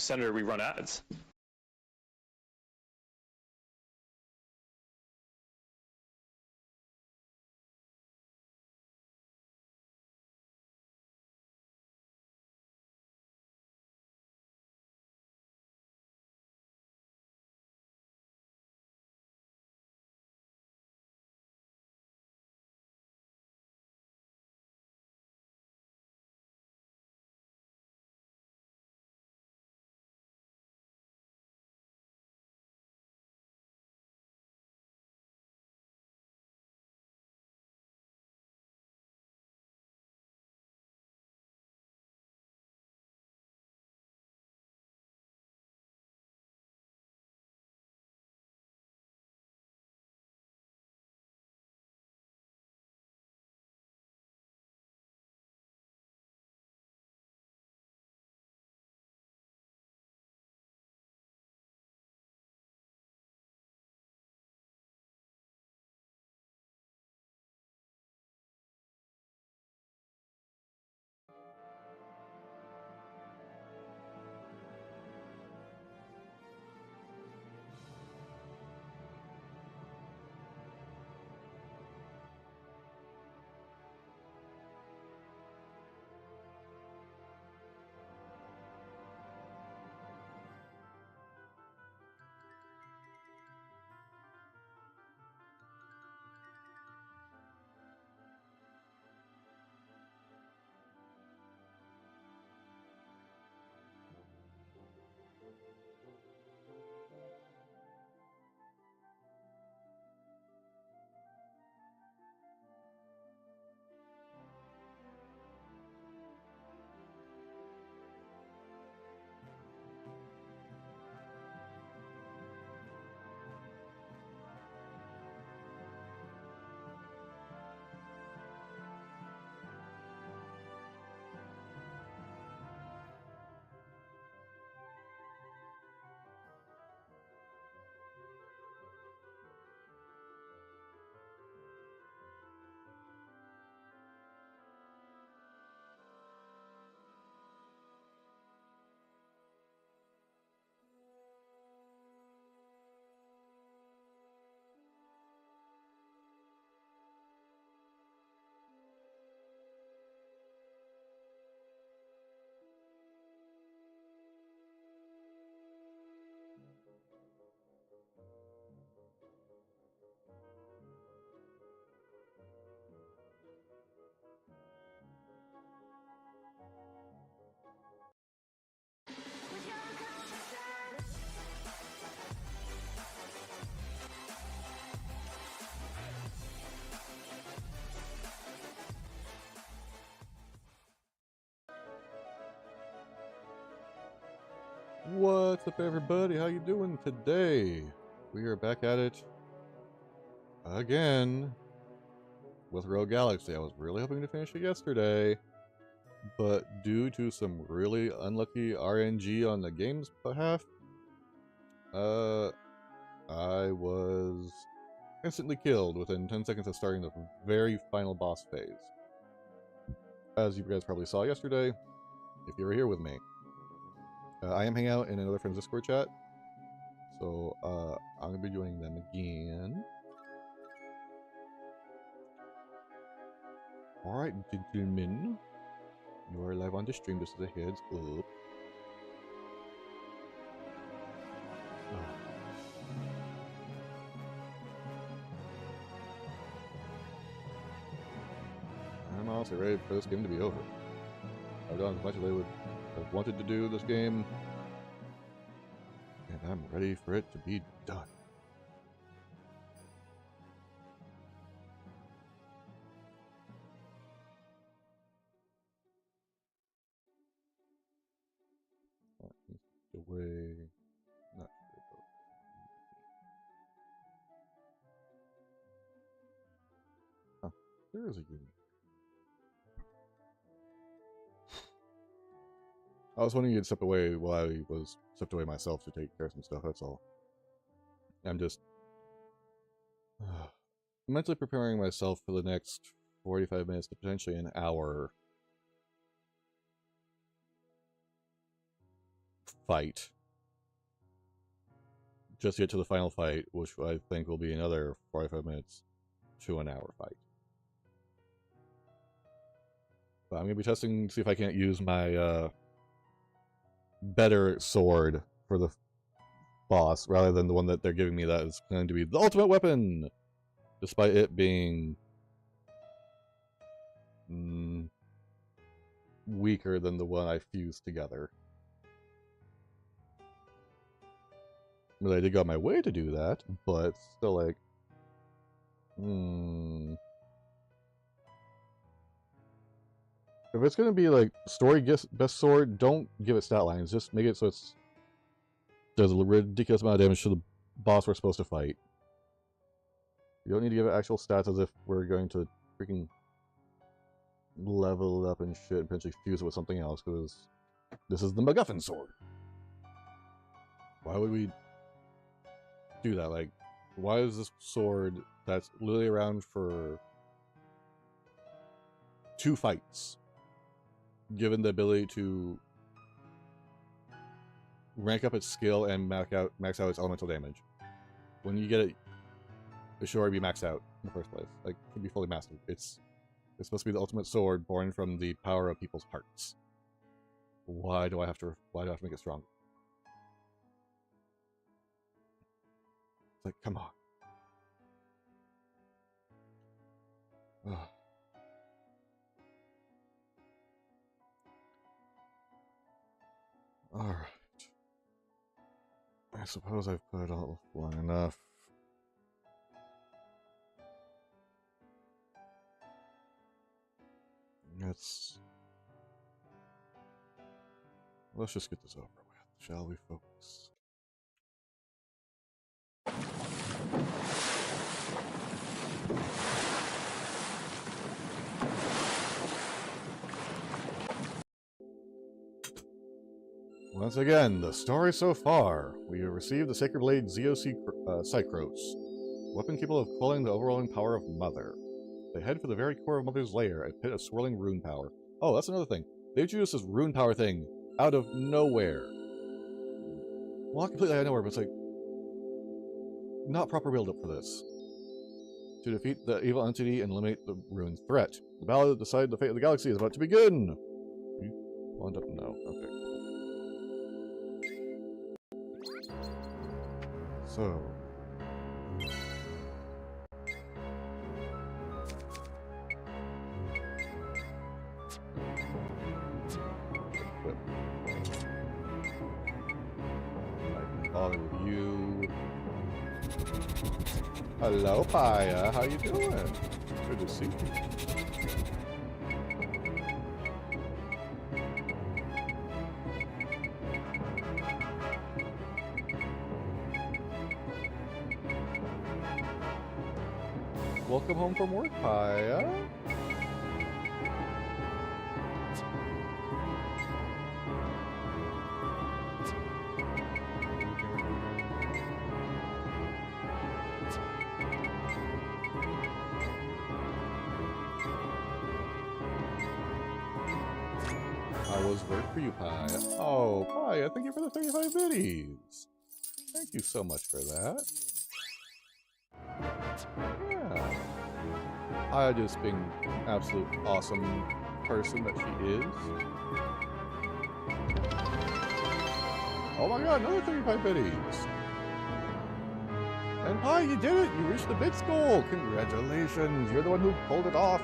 Senator, we run ads. What's up, everybody? How you doing today? We are back at it again with Rogue Galaxy. I was really hoping to finish it yesterday, but due to some really unlucky RNG on the game's behalf, I was instantly killed within 10 seconds of starting the very final boss phase. As you guys probably saw yesterday, if you were here with me. I am hanging out in another friend's Discord chat, so I'm going to be joining them again. Alright, gentlemen. You are live on the stream, just as a heads up. I'm honestly ready for this game to be over. I've done as much as I would have wanted to do this game, and I'm ready for it to be done. The way, not sure though. Huh, there is a union. I was wondering you'd step away while I was stepped away myself to take care of some stuff, that's all. I'm just mentally preparing myself for the next 45 minutes to potentially an hour fight. Just to get to the final fight, which I think will be another 45 minutes to an hour fight. But I'm going to be testing to see if I can't use my better sword for the boss, rather than the one that they're giving me that is going to be the ultimate weapon! Despite it being weaker than the one I fused together. Well, I did go out my way to do that, but still like... If it's going to be like story best sword, don't give it stat lines. Just make it so it's does a ridiculous amount of damage to the boss we're supposed to fight. You don't need to give it actual stats as if we're going to freaking level it up and shit and potentially fuse it with something else, because this is the MacGuffin sword. Why would we do that? Like, why is this sword that's literally around for 2 fights given the ability to rank up its skill and max out its elemental damage? When you get it should already be maxed out in the first place. Like, it should be fully mastered. It's supposed to be the ultimate sword born from the power of people's hearts. Why do I have to make it strong? It's like, come on. Ugh. Alright. I suppose I've put it off long enough. Let's just get this over with, shall we, folks? Once again, the story so far. We have received the Sacred Blade ZOC Psychros, weapon capable of quelling the overwhelming power of Mother. They head for the very core of Mother's lair, a pit of swirling rune power. Oh, that's another thing. They introduced this rune power thing out of nowhere. Well, not completely out of nowhere, but it's like not proper build-up for this. To defeat the evil entity and eliminate the rune threat. The battle that decided the fate of the galaxy is about to begin! You wound up? No. Okay. So... bother with you. Hello, Paya. How you doing? Good to see you. Welcome home from work, Paya. Work for you, Paya. Oh, Paya, thank you for the 35 biddies. Thank you so much for that. Yeah. Paya just being an absolute awesome person that she is. Oh my god, another 35 biddies. And Paya, you did it! You reached the bits goal! Congratulations! You're the one who pulled it off!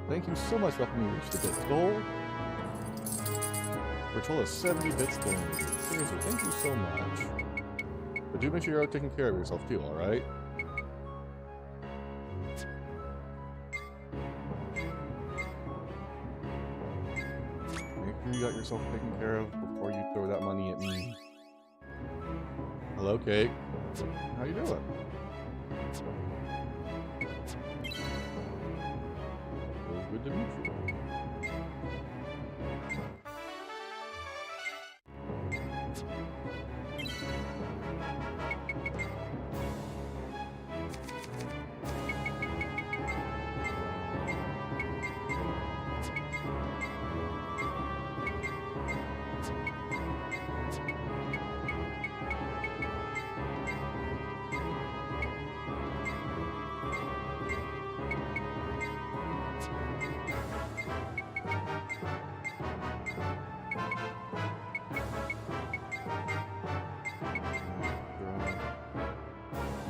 Thank you so much for helping me reach the bits goal. For a total of 70 bits donated. Seriously, thank you so much. But do make sure you're out taking care of yourself too, alright? Make sure you got yourself taken care of before you throw that money at me. Hello, Kate. How you doing? It was good to meet you.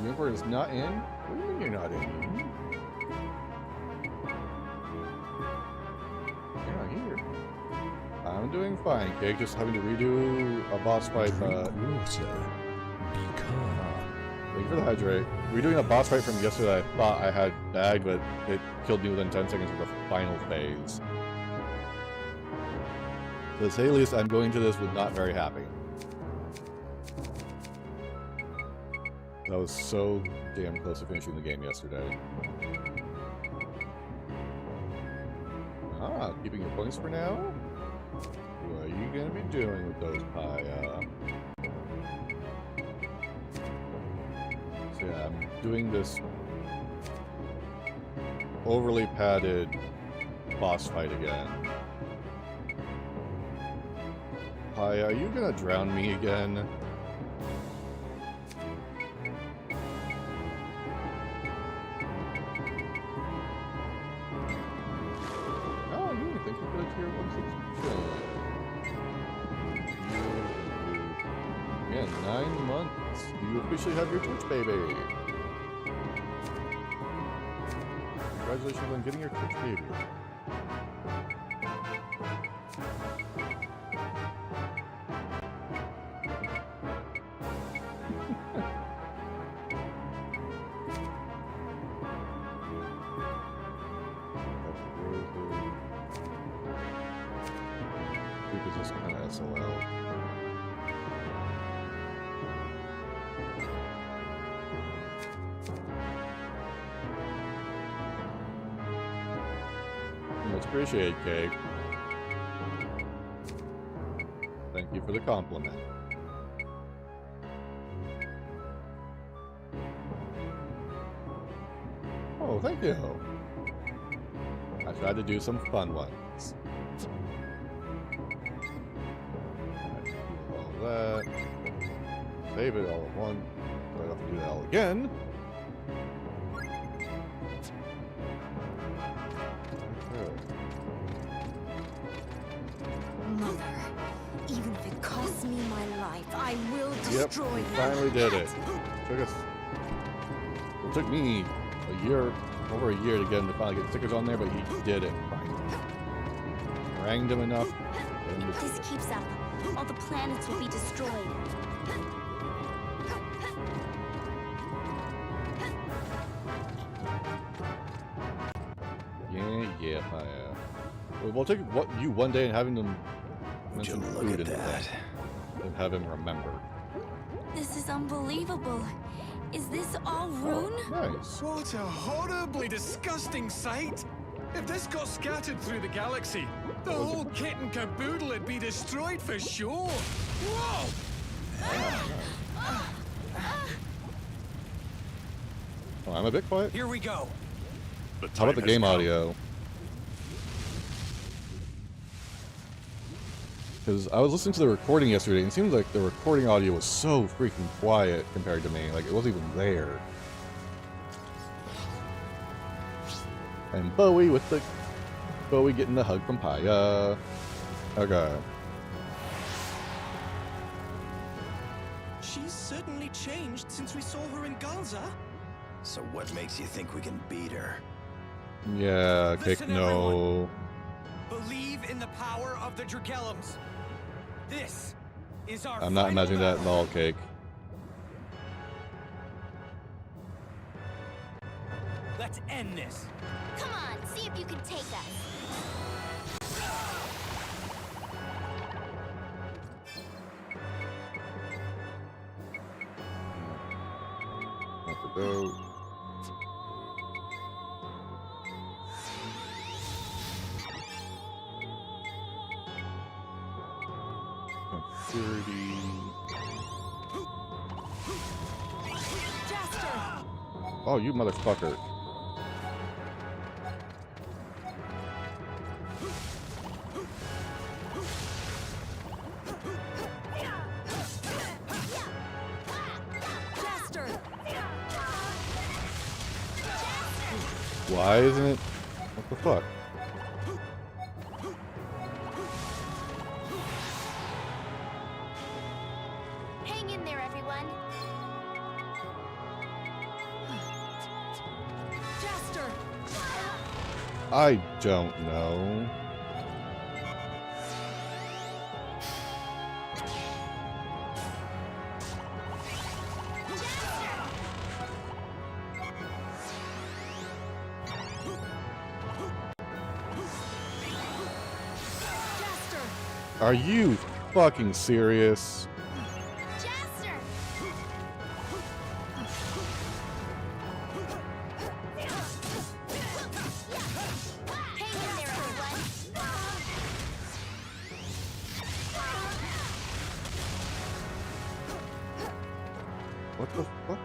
Unicorn is not in? What do you mean you're not in? You're not here. I'm doing fine, Cake. Just having to redo a boss fight. Water. Be calm. Thank you for the hydrate. Redoing a boss fight from yesterday I thought I had bagged, but it killed me within 10 seconds of the final phase. To say the least, I'm going to this with not very happy. I was so damn close to finishing the game yesterday. Ah, keeping your points for now? What are you gonna be doing with those, Paya? So yeah, I'm doing this overly padded boss fight again. Paya, are you gonna drown me again? Oh, you didn't think you could have tier 162. Yeah, 9 months. You officially have your Twitch baby. Congratulations on getting your Twitch baby. Because it's kind of SOL. Much appreciated, Cake. Thank you for the compliment. Oh, thank you. I tried to do some fun ones. All that. Save it all at once. So I don't have to do that all again. Mother, even if it costs me my life, I will destroy you. Finally did it. It took me over a year to get him to finally get stickers on there, but he did it finally. Ranged him enough. If this keeps up, all the planets will be destroyed. Yeah, we'll take you one day and having them mention Would you food look in at that? and have him remember. This is unbelievable. Is this all Rune? Nice. What a horribly disgusting sight! If this got scattered through the galaxy, the whole kit and caboodle would be destroyed for sure! Whoa! Oh, I'm a bit quiet. Here we go! How about the game audio? Because I was listening to the recording yesterday, and it seems like the recording audio was so freaking quiet compared to me. Like, it wasn't even there. And Bowie getting the hug from Paya. Okay. She's certainly changed since we saw her in Galza. So what makes you think we can beat her? Yeah, Cake, Listen, no. Believe in the power of the Dragellums. This is our I'm not final imagining that at battle. all, Cake. Let's end this. Come on, see if you can take us. Not the boat. Jaster! Oh, you motherfucker. Jaster! Why isn't it? What the fuck? Hang in there, everyone. I don't know. Are you fucking serious? Jaster! Hang in there, everyone! What the fuck?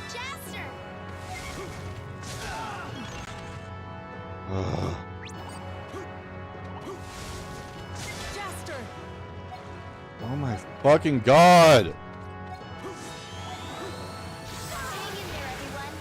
Jaster! Ugh. Jaster! Oh my fucking god! Hang in there, everyone!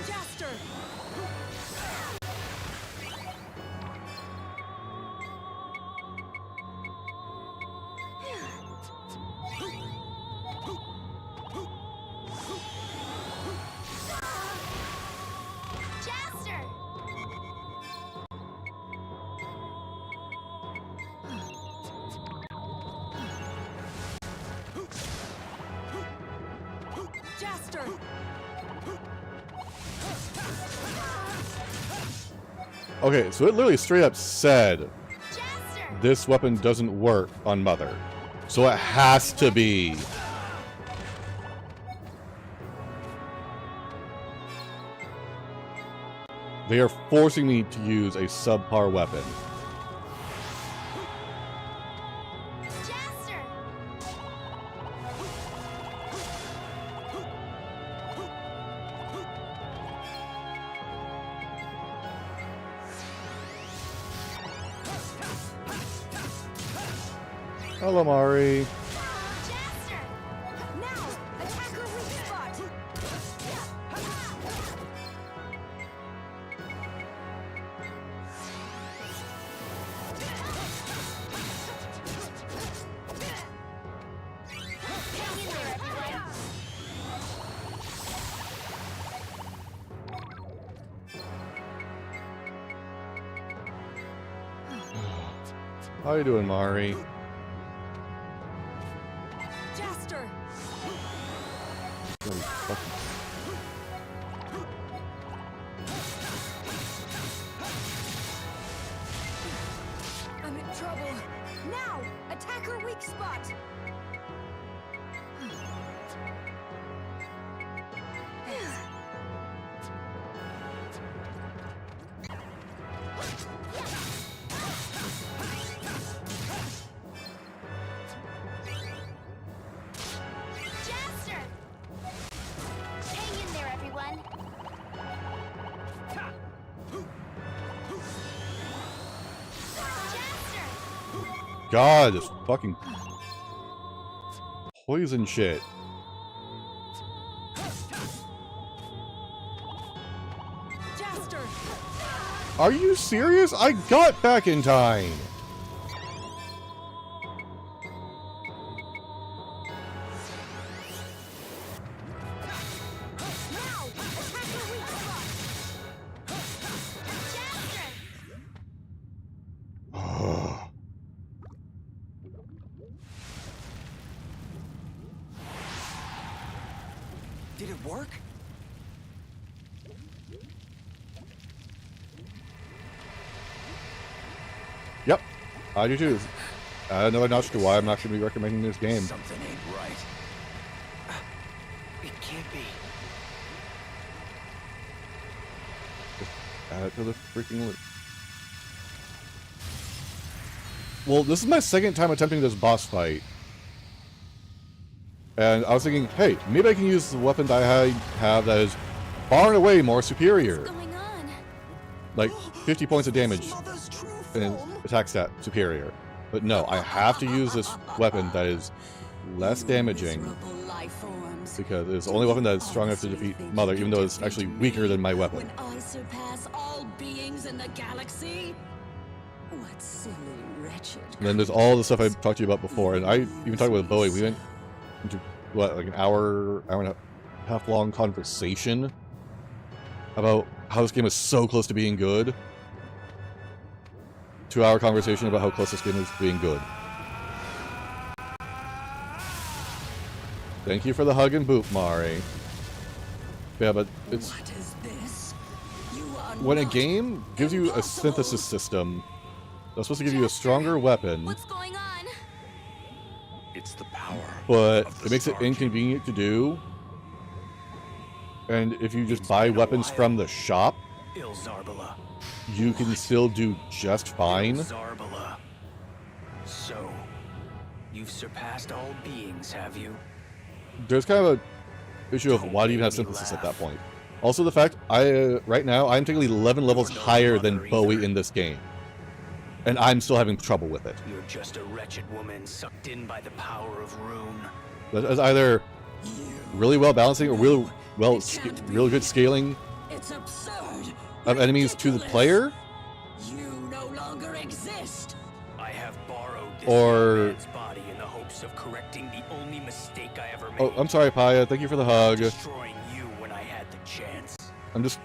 Jaster! Jaster! Jaster! Okay, so it literally straight up said Jaster! this weapon doesn't work on Mother. So it has to be. They are forcing me to use a subpar weapon. Jaster! Hello, Mari. Jaster! Now! Attacker weak spot! Hang in there, everyone! How you doing, Mari? Jaster! Holy fucking- I'm in trouble. Now! Attacker weak spot! Jaster! Hang in there, everyone! Jaster! God, this fucking poison shit. Jaster! Are you serious? I got back in time. Now! Attacker weak spot! Jaster! Did it work? Yep, I do too. Another notch to why I'm not going to be recommending this game. Something ain't right. It can't be. Add it to the freaking list. Well, this is my second time attempting this boss fight. And I was thinking, hey, maybe I can use the weapon that I have that is far and away more superior. What's going on? Like 50 points of damage Mother's true and form. attack stat superior. But no, I have to use this weapon that is less damaging Miserable life forms. because it's the only weapon that is strong enough to defeat Mother, even though it's actually weaker than my weapon. When I surpass all beings in the galaxy? What silly, wretched. And then there's all the stuff I talked to you about before, and I even talked with Bowie. We went into, what, like an hour and a half long conversation about how this game is so close to being good. 2-hour conversation about how close this game is to being good. Thank you for the hug and boop, Mari. Yeah, but it's... What is this? You are When a not game gives you a impossible. synthesis system that's supposed to give you a stronger weapon, What's going on? It's the power. but of the it makes it Star King. inconvenient to do. And if you just buy weapons from the shop, Ilzarbala. you can still do just fine. Ilzarbala. So, you've surpassed all beings, have you? There's kind of a issue of why do you even have synthesis at that point. Also the fact, right now, I'm technically 11 levels higher than Bowie in this game. And I'm still having trouble with it. You're just a wretched woman sucked in by the power of Rune. That is either really well balancing or really good scaling It's absurd. of enemies to the Ridiculous. player, You no longer exist. I have borrowed this Or- young man's body in the hopes of correcting the only mistake I ever made. Oh, I'm sorry, Paya. Thank you for the hug. Destroying you when I had the chance. I'm just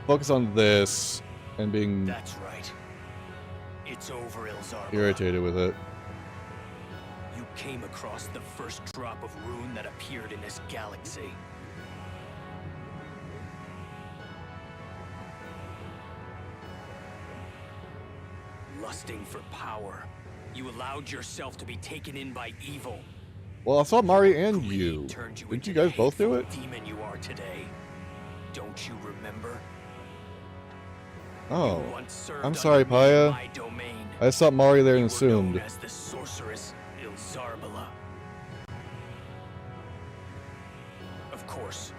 focused on this and being That's right. It's over, Ilzarbala. irritated with it. You came across the first drop of Rune that appeared in this galaxy. Lusting for power, you allowed yourself to be taken in by evil. Well, I saw Mari and Greed you. turned you Didn't into you the guys both do hateful it? Demon you are today. Don't you remember? Oh, You once served I'm sorry, under me in Paya. my domain. I saw Mari there You and were known assumed. as the sorceress Ilzarbala. Of course.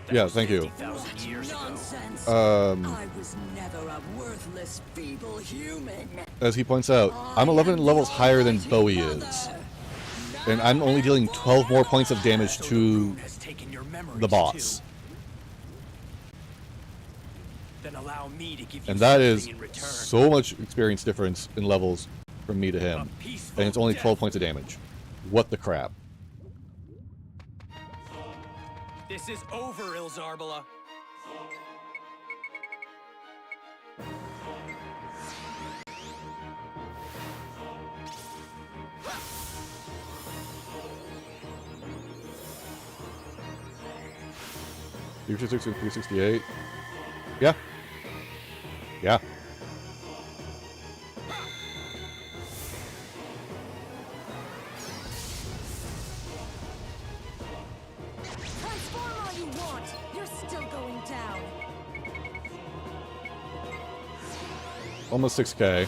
that Yeah, was thank you. 50,000 years ago. Nonsense. Um, I was never a worthless, feeble human. as he points out, I'm 11 levels higher than Bowie is. And I'm only dealing 12 more points of damage So the to rune has taken your memories the boss. too. Then allow me to give you And that is something in return. so much experience difference in levels from me to A him. peaceful And it's only death. 12 points of damage. What the crap? This is over, Ilzarbala. Future 6 and 368. Yeah. Yeah. Transform all you want. You're still going down. Almost 6k.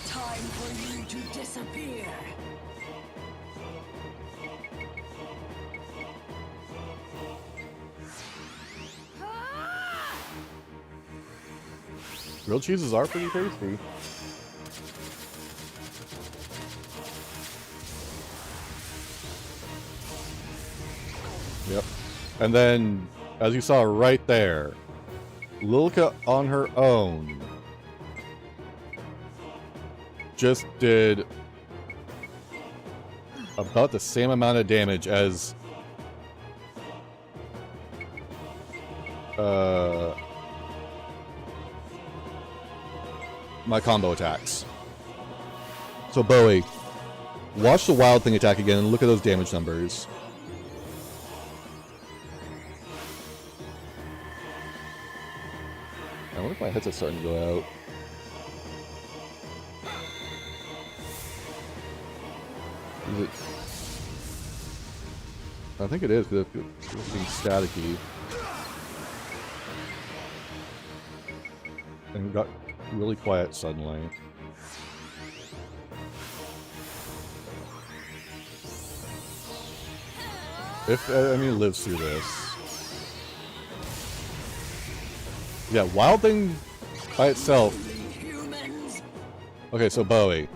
Time for you to disappear. Grilled cheeses are pretty tasty. Yep. And then, as you saw right there, Lilka on her own just did about the same amount of damage as my combo attacks. So Bowie, watch the Wild Thing attack again and look at those damage numbers. I wonder if my headset's starting to go out. Is it? I think it is because it's being staticky. And it got really quiet suddenly. If enemy lives through this. Yeah, Wild Thing by itself. Humans. Okay, so Bowie.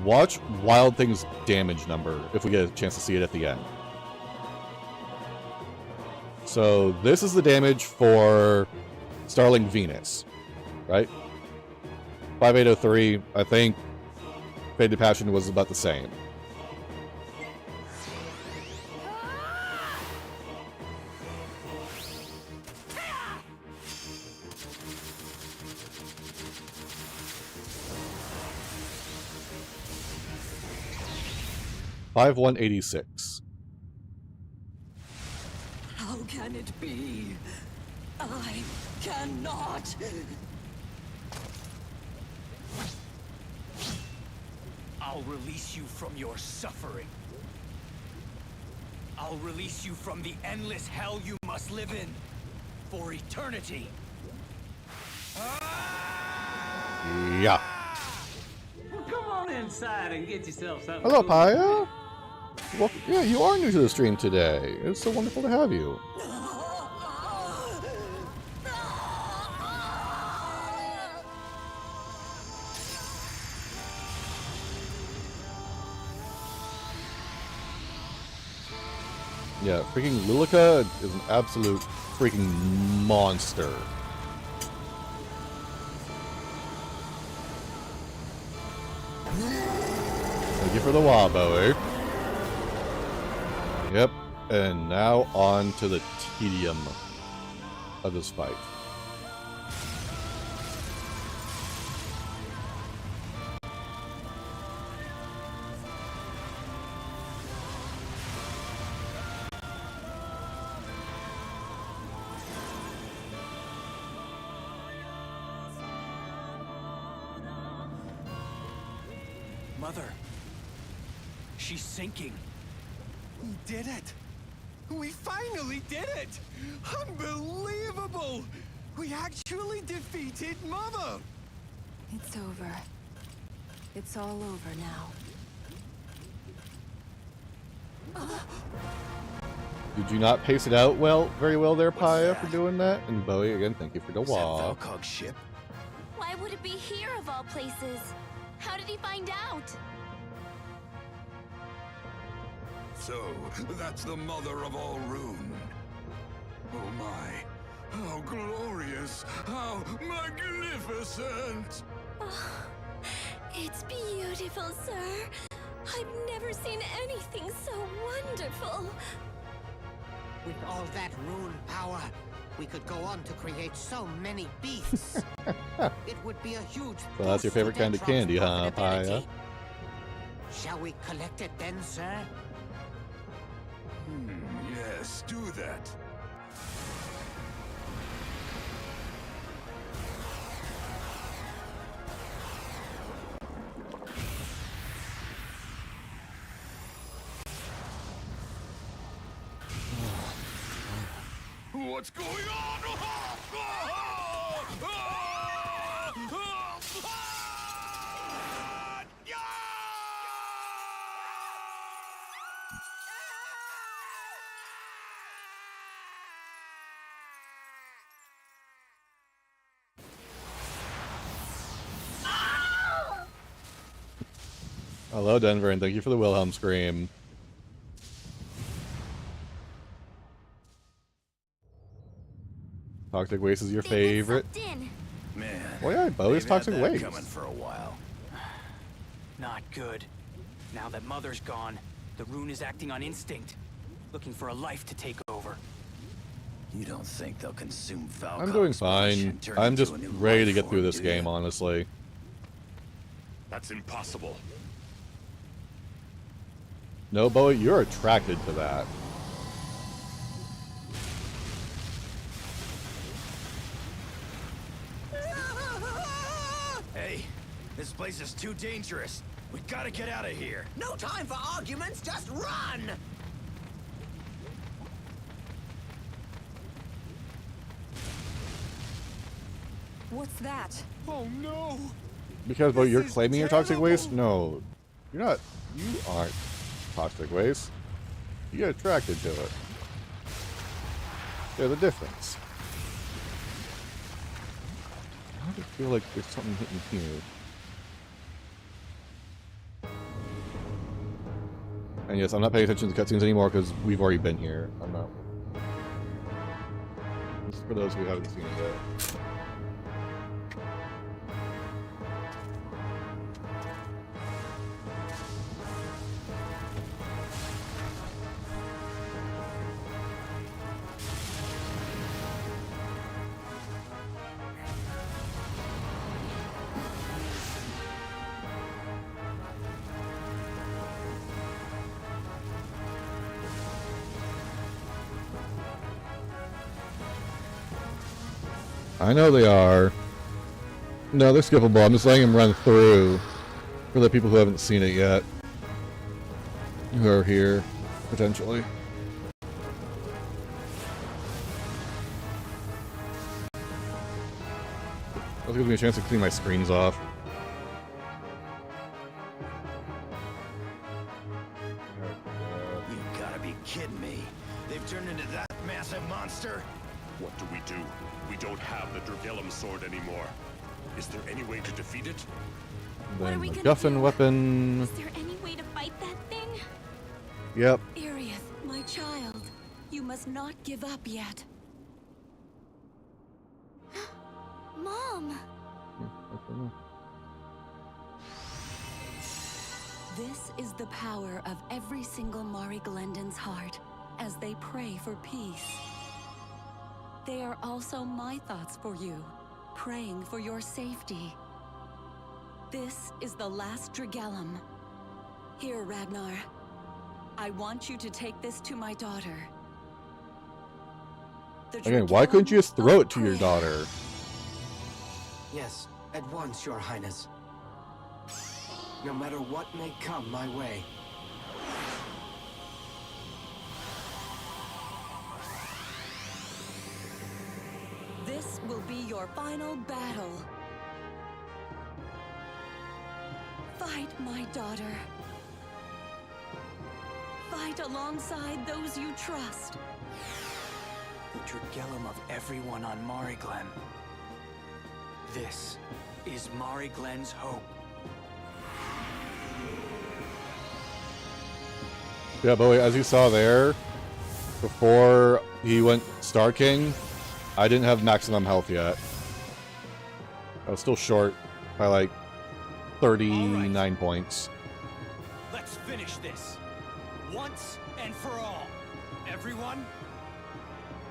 Watch Wild Thing's damage number if we get a chance to see it at the end. So this is the damage for Starling Venus, right? 5803, I think Faded Passion was about the same. Five 186. How can it be? I cannot. I'll release you from your suffering. I'll release you from the endless hell you must live in for eternity. Yeah. Come on inside and get yourself something. Hello, to eat. Paya. Well, yeah, you are new to the stream today. It's so wonderful to have you. Yeah, freaking Lilica is an absolute freaking monster. Thank you for the Wabo, eh? Yep, and now on to the tedium of this fight. Mother, she's sinking. We did it! We finally did it! Unbelievable! We actually defeated Mother! It's over. It's all over now. Did you not pace it out very well there, Paya, for doing that? And Bowie, again, thank you for the Is that wall. Valkog's ship? Why would it be here of all places? How did he find out? So, that's the mother of all Rune. Oh my, how glorious, how magnificent! Oh, it's beautiful, sir. I've never seen anything so wonderful. With all that rune power, we could go on to create so many beasts. It would be a huge So that's your boost to favorite kind of Dendron's candy, huh, profitability. Paya? Shall we collect it then, sir? Yes, do that. What's going on? Hello, Denver, and thank you for the Wilhelm scream. Toxic Waste is your They get favorite. sucked in. Man. Oh yeah, Bowie's they've had Toxic that Waste. coming for a while. Not good. Now that Mother's gone, the rune is acting on instinct, looking for a life to take over. You don't think they'll consume Valkog's I'm doing flesh fine. and turn I'm into just a new ready to life get through form, this do game, you? honestly. That's impossible. No, Bowie, you're attracted to that. Hey, this place is too dangerous. We gotta get out of here. No time for arguments, just run! What's that? Oh no! Because, well, This you're is claiming you're toxic waste? terrible. No. You're not. You aren't toxic waste. You get attracted to it. There's a difference. I just feel like there's something hitting here. And yes, I'm not paying attention to cutscenes anymore because we've already been here. I'm not. This is for those who haven't seen it yet. I know they are. No, they're skippable. I'm just letting him run through for the people who haven't seen it yet. Who are here, potentially. That gives me a chance to clean my screens off. You gotta be kidding me. They've turned into that massive monster? What do? We don't have the Dragellum sword anymore. Is there any way to defeat it? What Then are we gonna MacGuffin do? weapon. Is there any way to fight that thing? Yep. Arieth, my child, you must not give up yet. Mom! This is the power of every single Mari Glendon's heart as they pray for peace. They are also my thoughts for you, praying for your safety. This is the last Dragellum. Here, Ragnar. I want you to take this to my daughter. The Again, why couldn't you just throw Dragellum it to your of daughter? Yes, at once, Your Highness. No matter what may come my way. This will be your final battle. Fight, my daughter. Fight alongside those you trust. The Dragellum of everyone on Mari Glen. This is Mari Glen's hope. Yeah, but wait, as you saw there, before he went Star King, I didn't have maximum health yet. I was still short by like 39 points. Let's finish this. Once and for all. Everyone,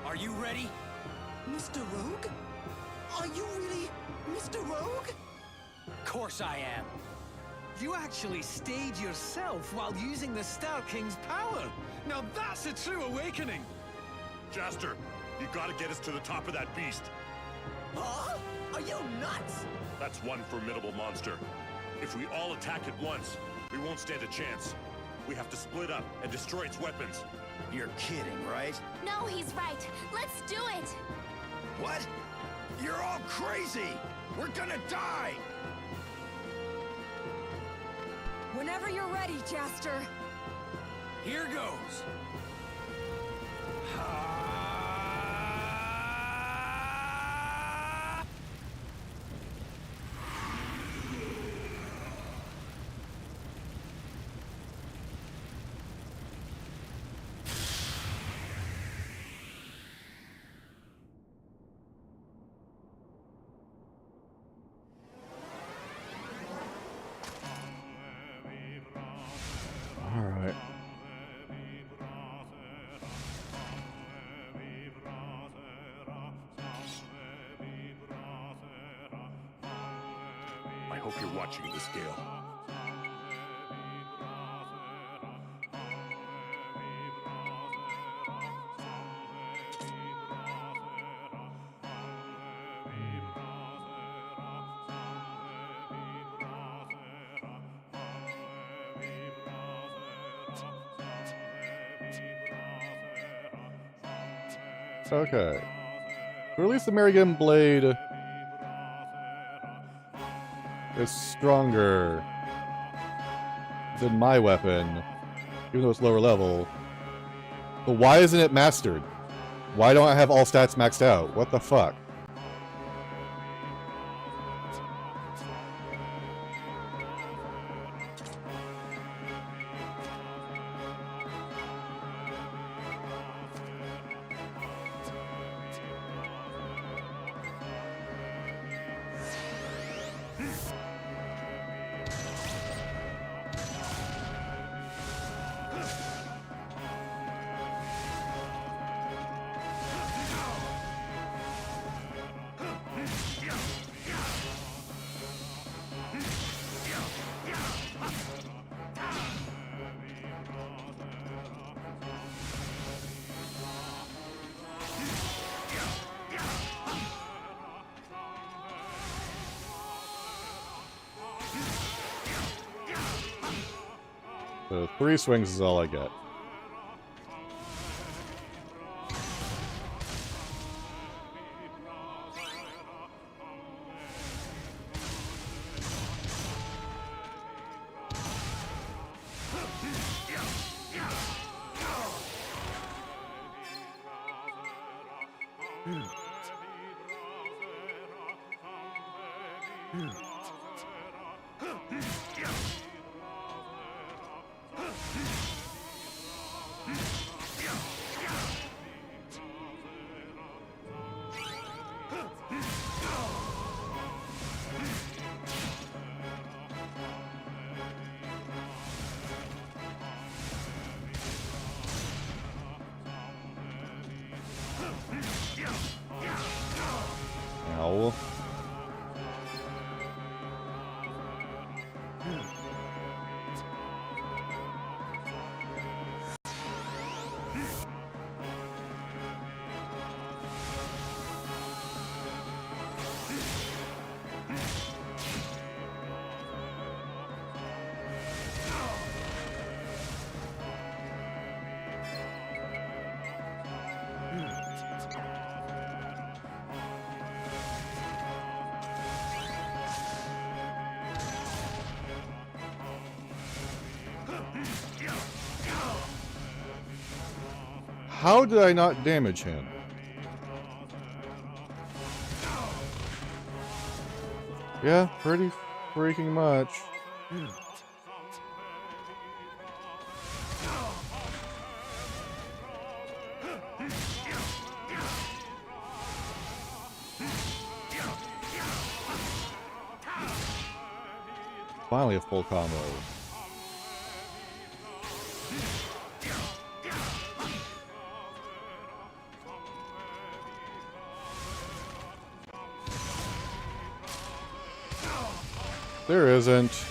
are you ready? Mr. Rogue? Are you really Mr. Rogue? Of course I am. You actually stayed yourself while using the Star King's power. Now that's a true awakening. Jaster, you gotta get us to the top of that beast. Huh? Are you nuts? That's one formidable monster. If we all attack at once, we won't stand a chance. We have to split up and destroy its weapons. You're kidding, right? No, he's right. Let's do it! What? You're all crazy! We're gonna die! Whenever you're ready, Jaster. Here goes. All right. I hope you're watching this, Gale. Okay. To release the Marigan Blade, is stronger than my weapon, even though it's lower level. But why isn't it mastered? Why don't I have all stats maxed out? What the fuck? So 3 swings is all I get. Ow. How did I not damage him? Yeah, pretty freaking much. Finally a full combo. There isn't.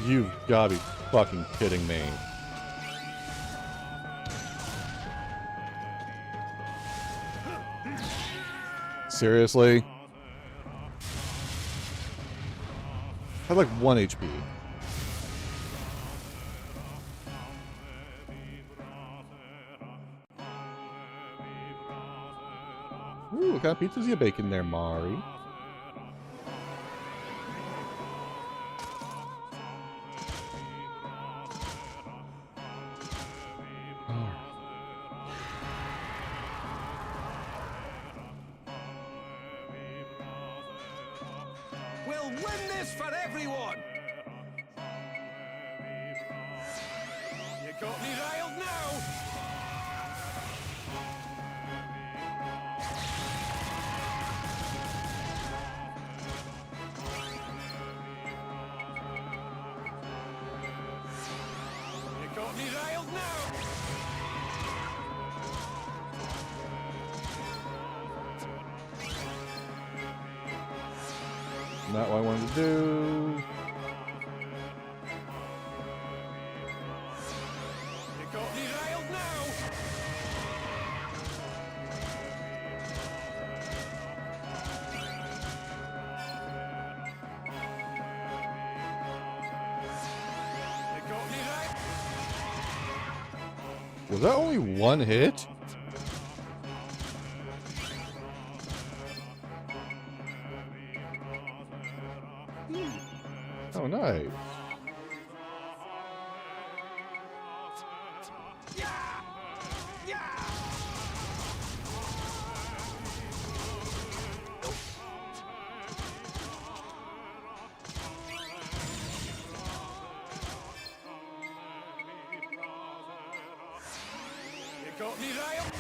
You've gotta be fucking kidding me. Seriously? I had like 1 HP. Ooh, what kind of pizzas you baking there, Mari? We'll win this for everyone! You got me riled now! You got me riled now! not what I wanted to do. You got me riled now. You got me riled. Was that only one hit? Oh, nice. You got me riled.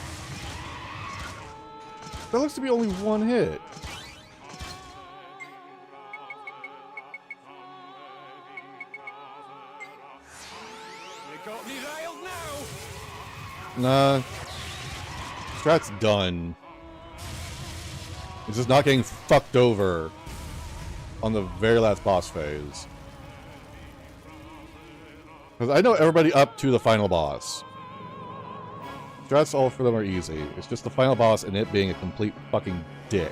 That looks to be only one hit. You got me riled now. Nah. Strat's done. It's just not getting fucked over on the very last boss phase. Because I know everybody up to the final boss. Strats all for them are easy. It's just the final boss and it being a complete fucking dick.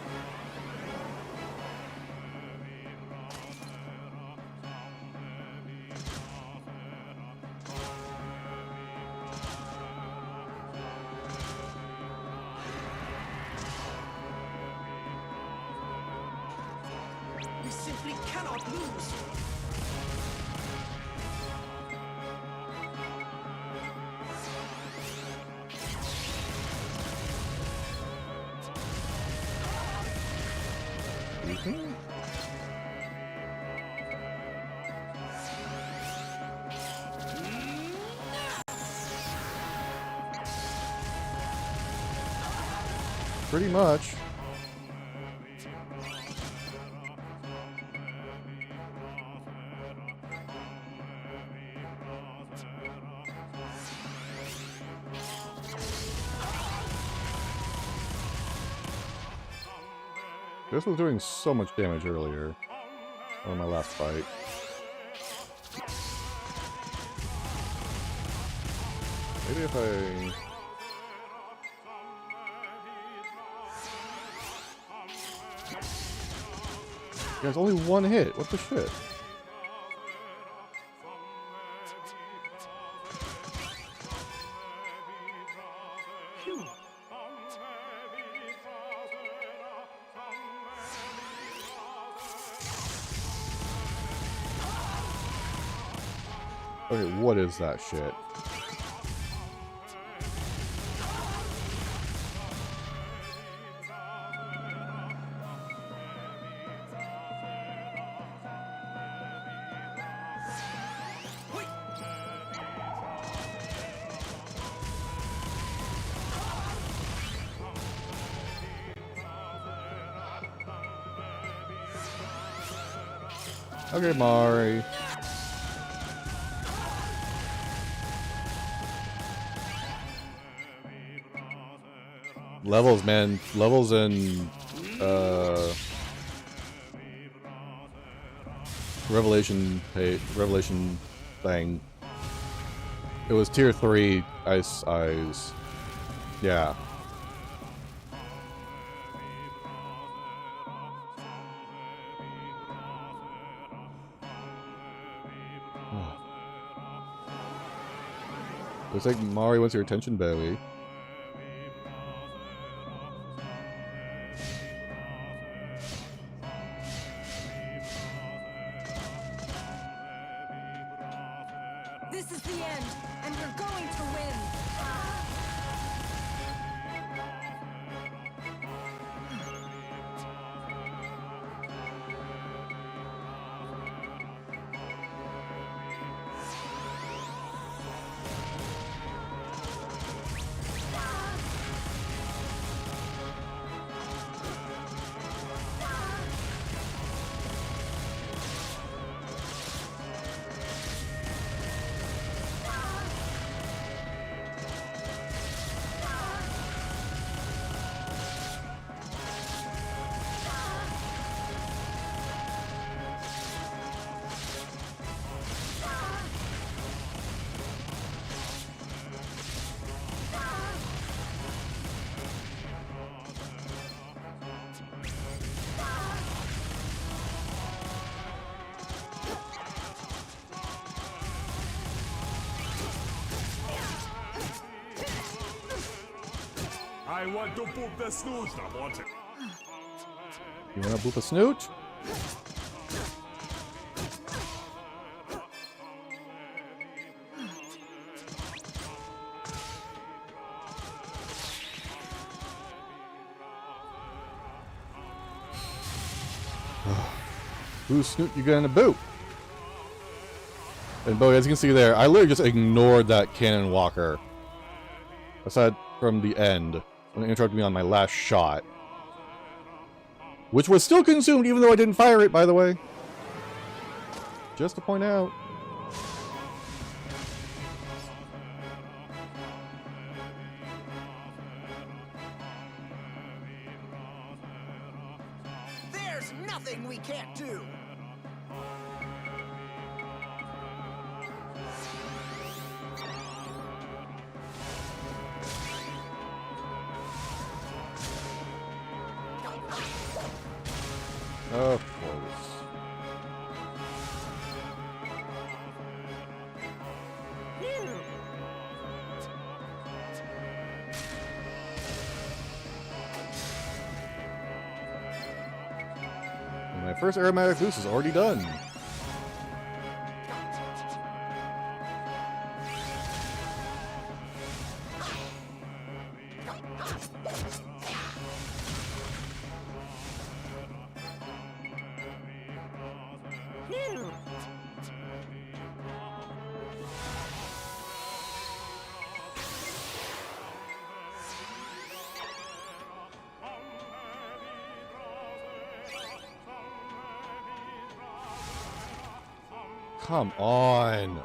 We simply cannot lose. Pretty much. This was doing so much damage earlier on my last fight. Maybe if I... Yeah, it's only one hit. What the shit? Okay, what is that shit? Okay, Mari. Levels, man. Levels in Revelation thing. It was tier 3 ice eyes. Yeah. Looks like Mari wants your attention, Bowie. This is the end, and we're going to win. I want to poop the snoot. Stop wanting. You wanna boop a snoot? Whose snoot you gonna boot? And Bo, as you can see there, I literally just ignored that cannon walker. Aside from the end, when it interrupted me on my last shot. Which was still consumed even though I didn't fire it, by the way. Just to point out. There's nothing we can't do. Of course. And my first aromatic boost is already done. Come on.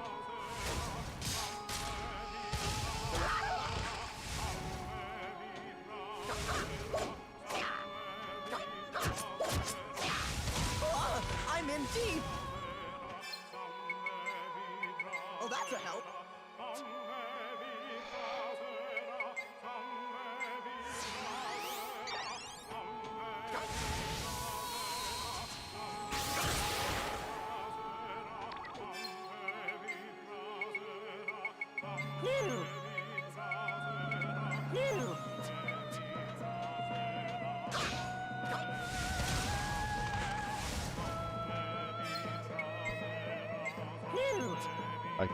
I'm in deep. Oh, that's a help. I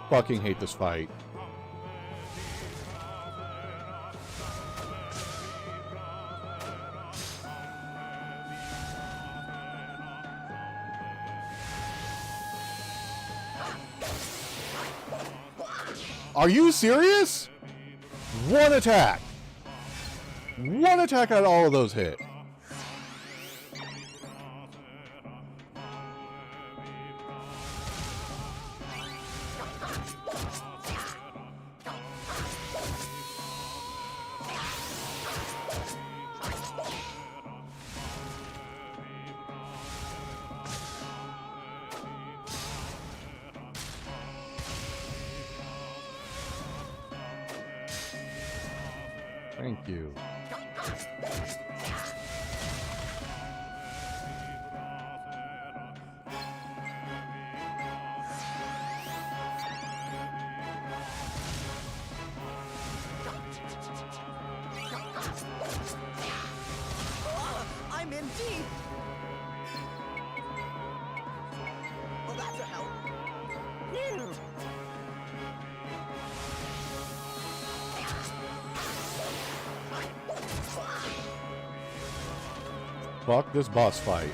fucking hate this fight. Are you serious? One attack. One attack at all of those hit. Thank you. I'm in deep. Oh, that's a help. Fuck this boss fight.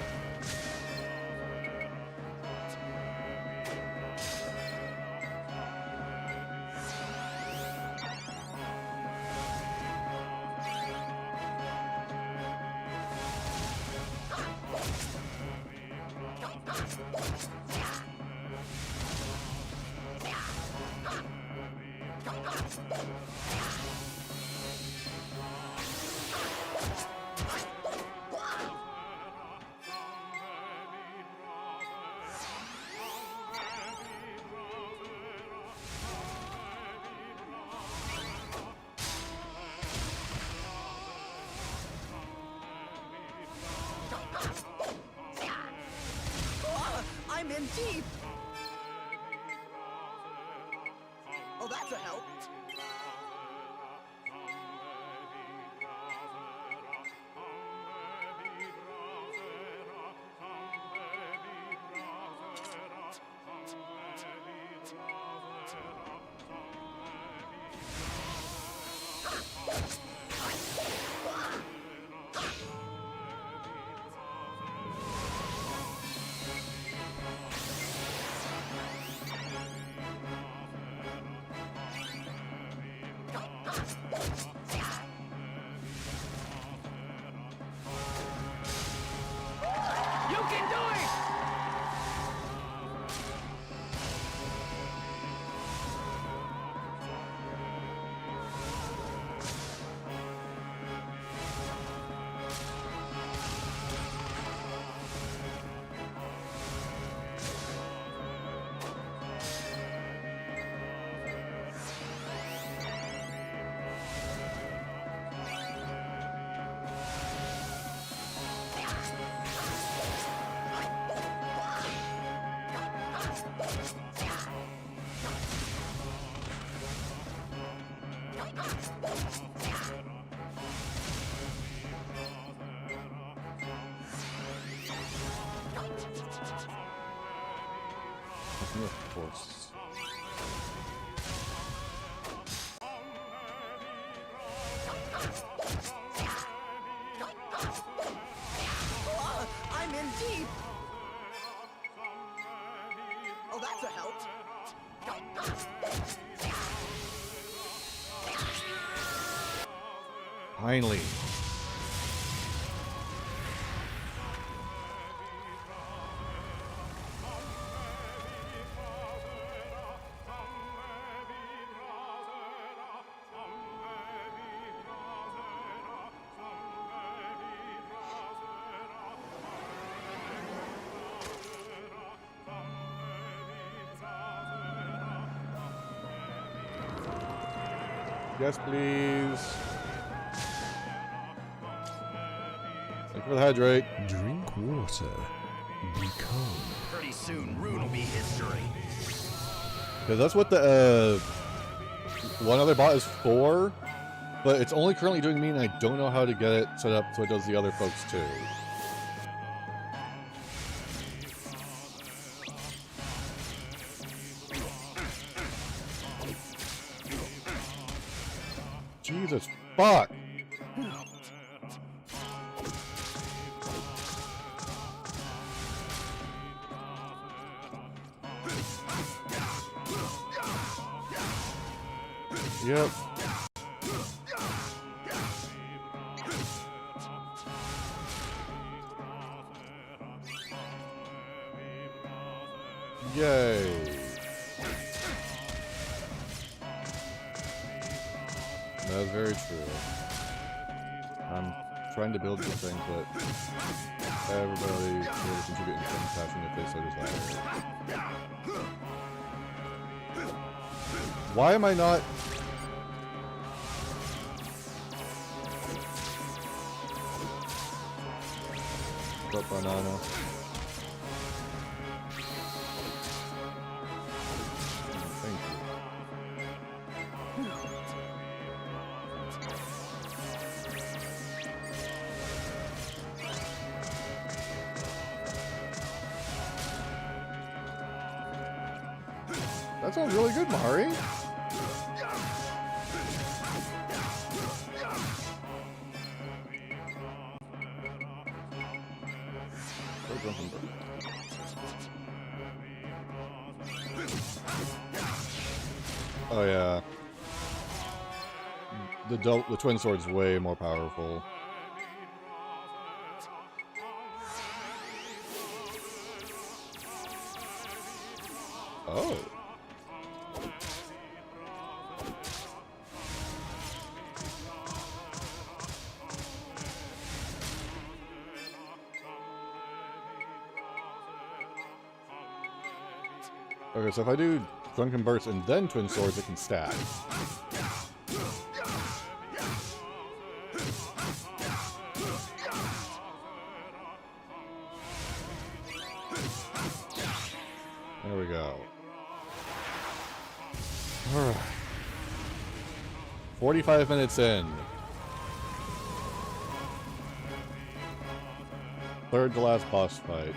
I'm in deep. Oh, that's a help. You can do it! Of course. I'm in deep. Oh, that's a help. Finally. Yes, please. Thank you for the hydrate. Drink water. Become. Pretty soon, Rune will be history. Because that's what the one other bot is for, but it's only currently doing me, and I don't know how to get it set up so it does the other folks too. Jesus fuck! Yep. Yay. That's very true. I'm trying to build this thing, but everybody will contribute in some fashion if they so desire. Why am I not... Got banana. Thank you. That sounds really good, Mari. Oh yeah. The twin sword's way more powerful. Oh. Okay, so if I do Drunken Burst and then Twin Swords, it can stack. There we go. Alright. 45 minutes in. Third to last boss fight.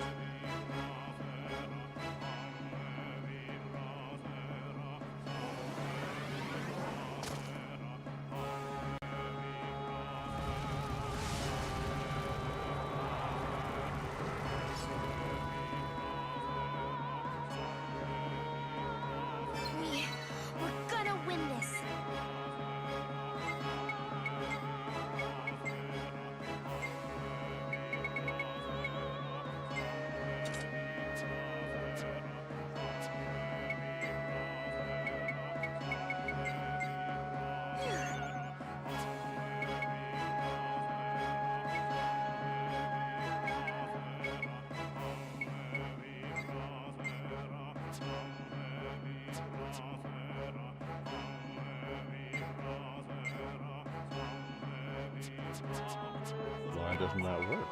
Why doesn't that work?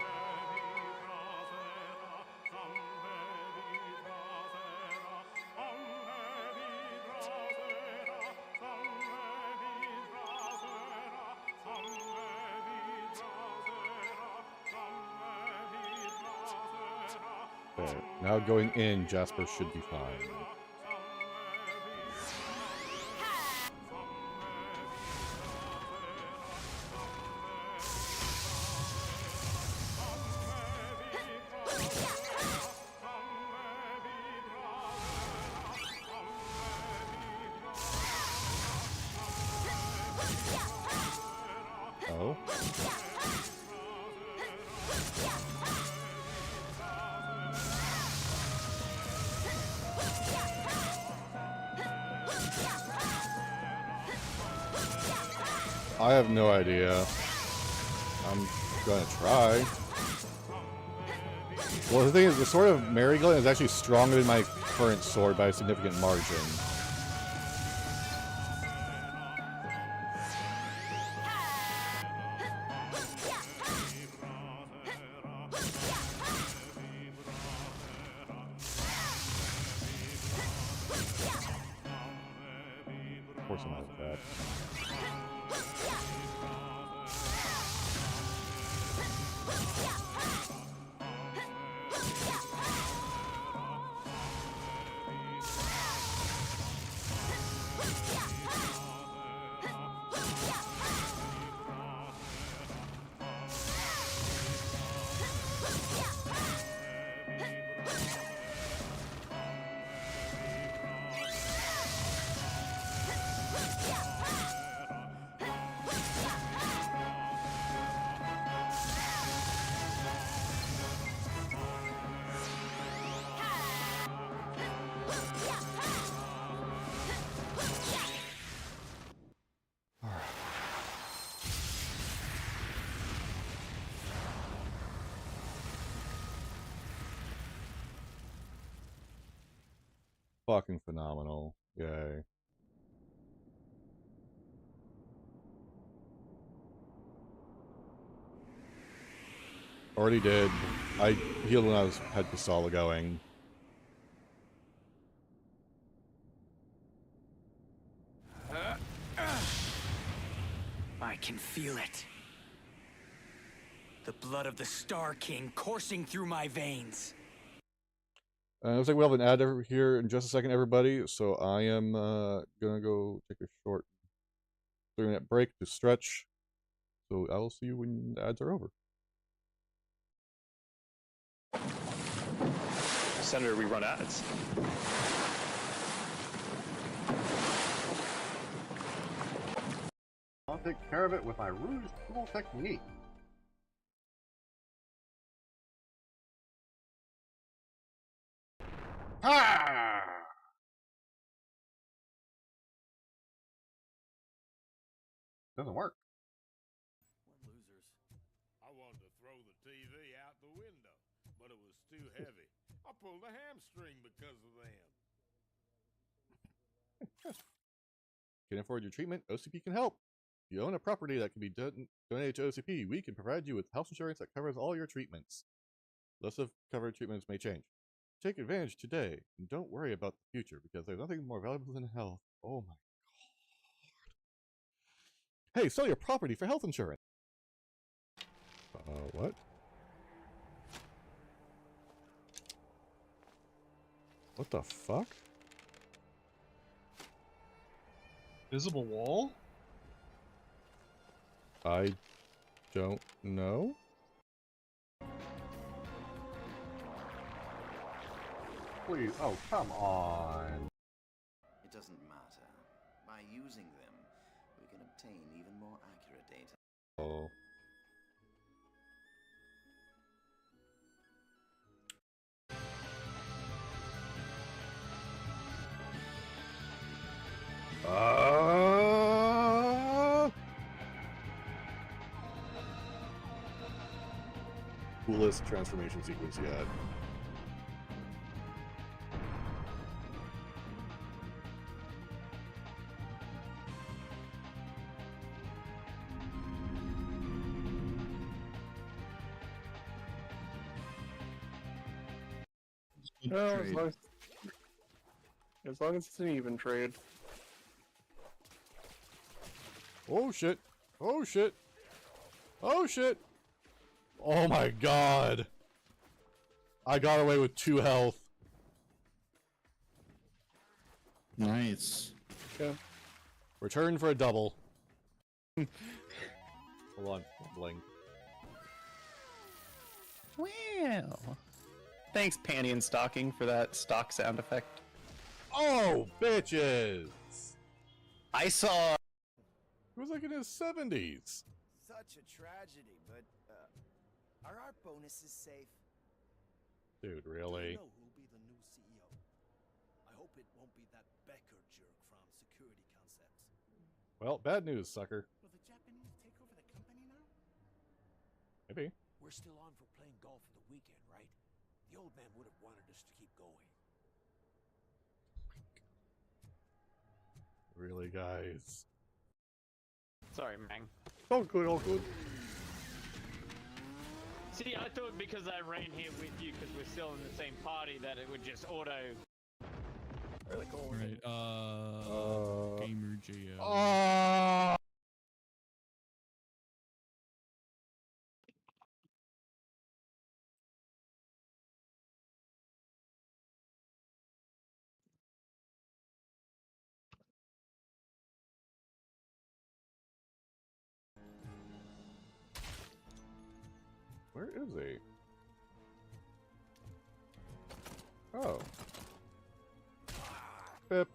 Okay, now going in, Jasper should be fine. Oh. I have no idea. I'm gonna try. Well, the thing is, the sword of Mary Glenn is actually stronger than my current sword by a significant margin. Of course I'm like that. Fucking phenomenal. Yay. Already did. I healed when I had Kasala going. I can feel it. The blood of the Star King coursing through my veins. Looks like we'll have an ad over here in just a second, everybody. So I am gonna go take a short 3-minute break to stretch. So I will see you when the ads are over. Senator, we run ads. I'll take care of it with my Rouge tool technique. Ha! Doesn't work. Losers. I wanted to throw the TV out the window, but it was too heavy. I pulled a hamstring because of them. Can't afford your treatment? OCP can help. If you own a property that can be donated to OCP, we can provide you with health insurance that covers all your treatments. Lists of covered treatments may change. Take advantage today, and don't worry about the future, because there's nothing more valuable than health. Oh my god. Hey, sell your property for health insurance! What? What the fuck? Visible wall? I don't know. Please, oh, come on. It doesn't matter. By using them, we can obtain even more accurate data. Oh. Coolest transformation sequence yet. No, as long as it's an even trade. Oh shit! Oh shit! Oh shit! Oh my god! I got away with 2 health. Nice. Yeah. Return for a double. Hold on, blink. Well. Thanks, Panty and Stocking, for that stock sound effect. Oh, bitches! I saw. He was like in his 70s. Such a tragedy, but are our bonuses safe? Dude, really? Do you know who'll be the new CEO? I hope it won't be that Becker jerk from Security Concepts. Well, bad news, sucker. Will the Japanese take over the company now? Maybe. We're still on for playing golf for the weekend, right? The old man would have wanted us to keep going. Really, guys? Sorry, Mang. All good, all good. See, I thought because I ran here with you, because we're still in the same party, that it would just auto. Really cool. Right, Gamer JL. Where is he? Oh. Pip.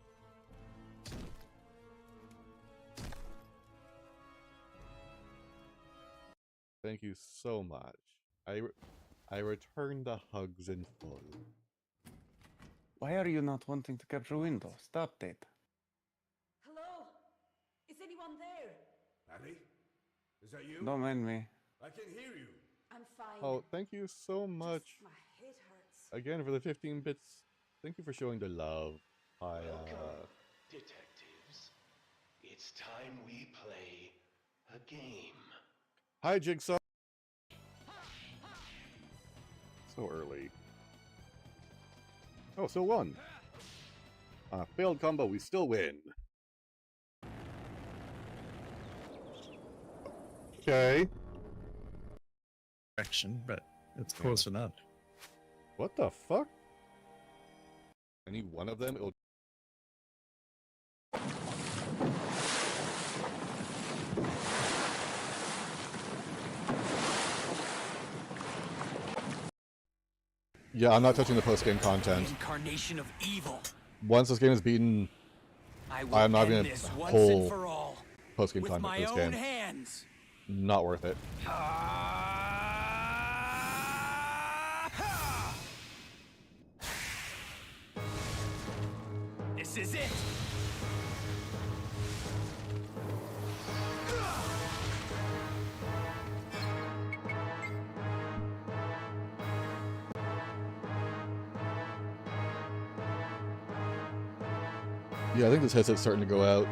Thank you so much. I return the hugs in full. Why are you not wanting to capture window? Stop that. Hello? Is anyone there? Abby? Is that you? Don't mind me. I can hear you. I'm fine. Oh, thank you so much. My head hurts. Again for the 15 bits. Thank you for showing the love. Welcome, detectives. It's time we play a game. Hi, Jigsaw. So early. Oh, still won. Failed combo, we still win. Okay. Direction, but it's close enough. What the fuck? Any one of them? It'll... Yeah, I'm not touching the post-game content. Incarnation of evil. Once this game is beaten, I'm not going to whole post-game content for this game. Hands. Not worth it. This is it. Yeah, I think this headset's starting to go out.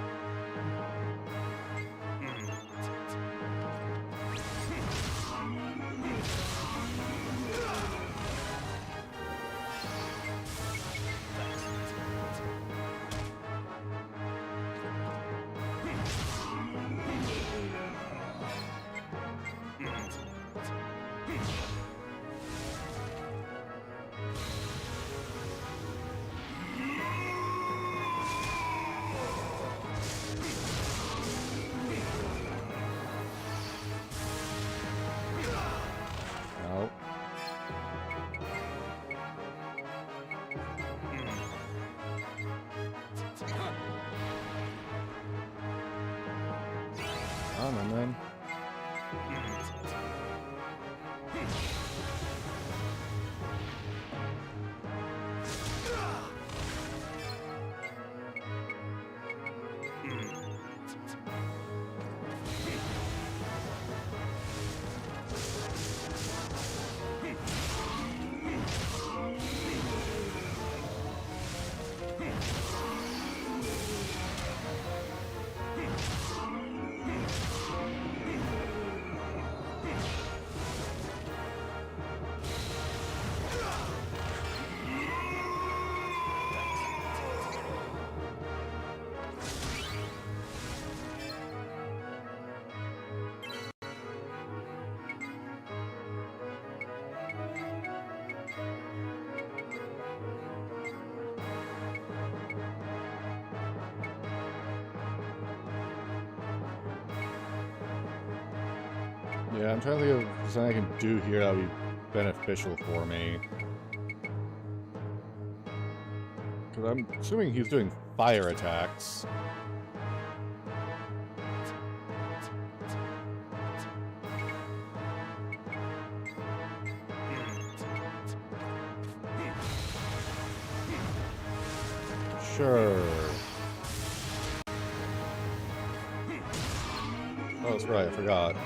Yeah, I'm trying to think of something I can do here that would be beneficial for me. Because I'm assuming he's doing fire attacks. Sure. Oh, that's right, I forgot.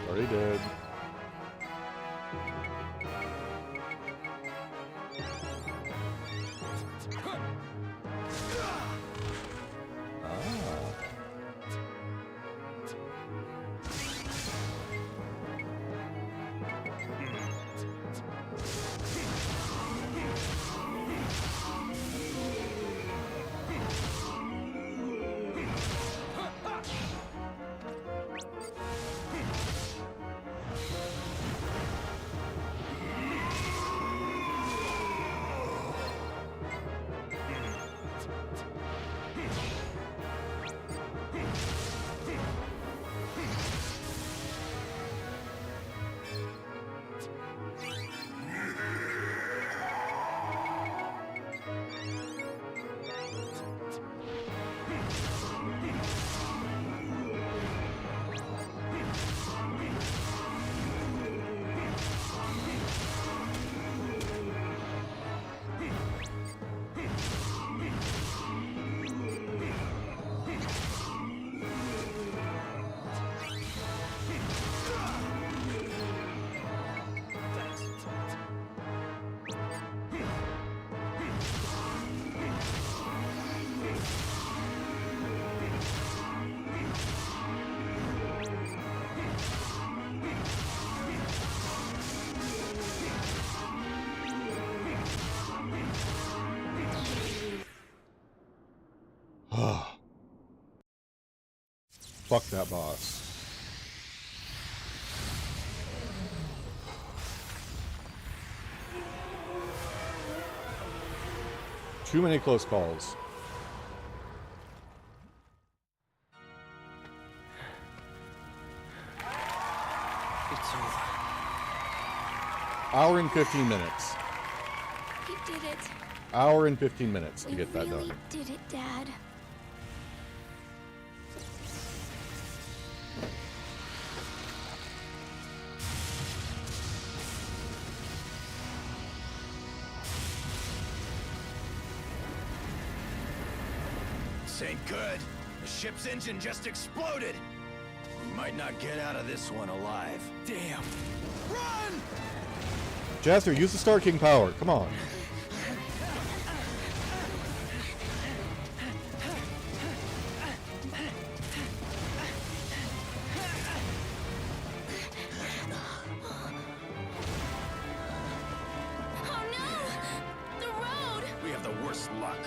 Already did. Fuck that boss. Too many close calls. It's over. Hour and 15 minutes. We did it. Hour and 15 minutes to get that really done. Did it, Dad? This ain't good. The ship's engine just exploded. We might not get out of this one alive. Damn. Run! Jasper, use the Star King power. Come on. Oh no! The road! We have the worst luck.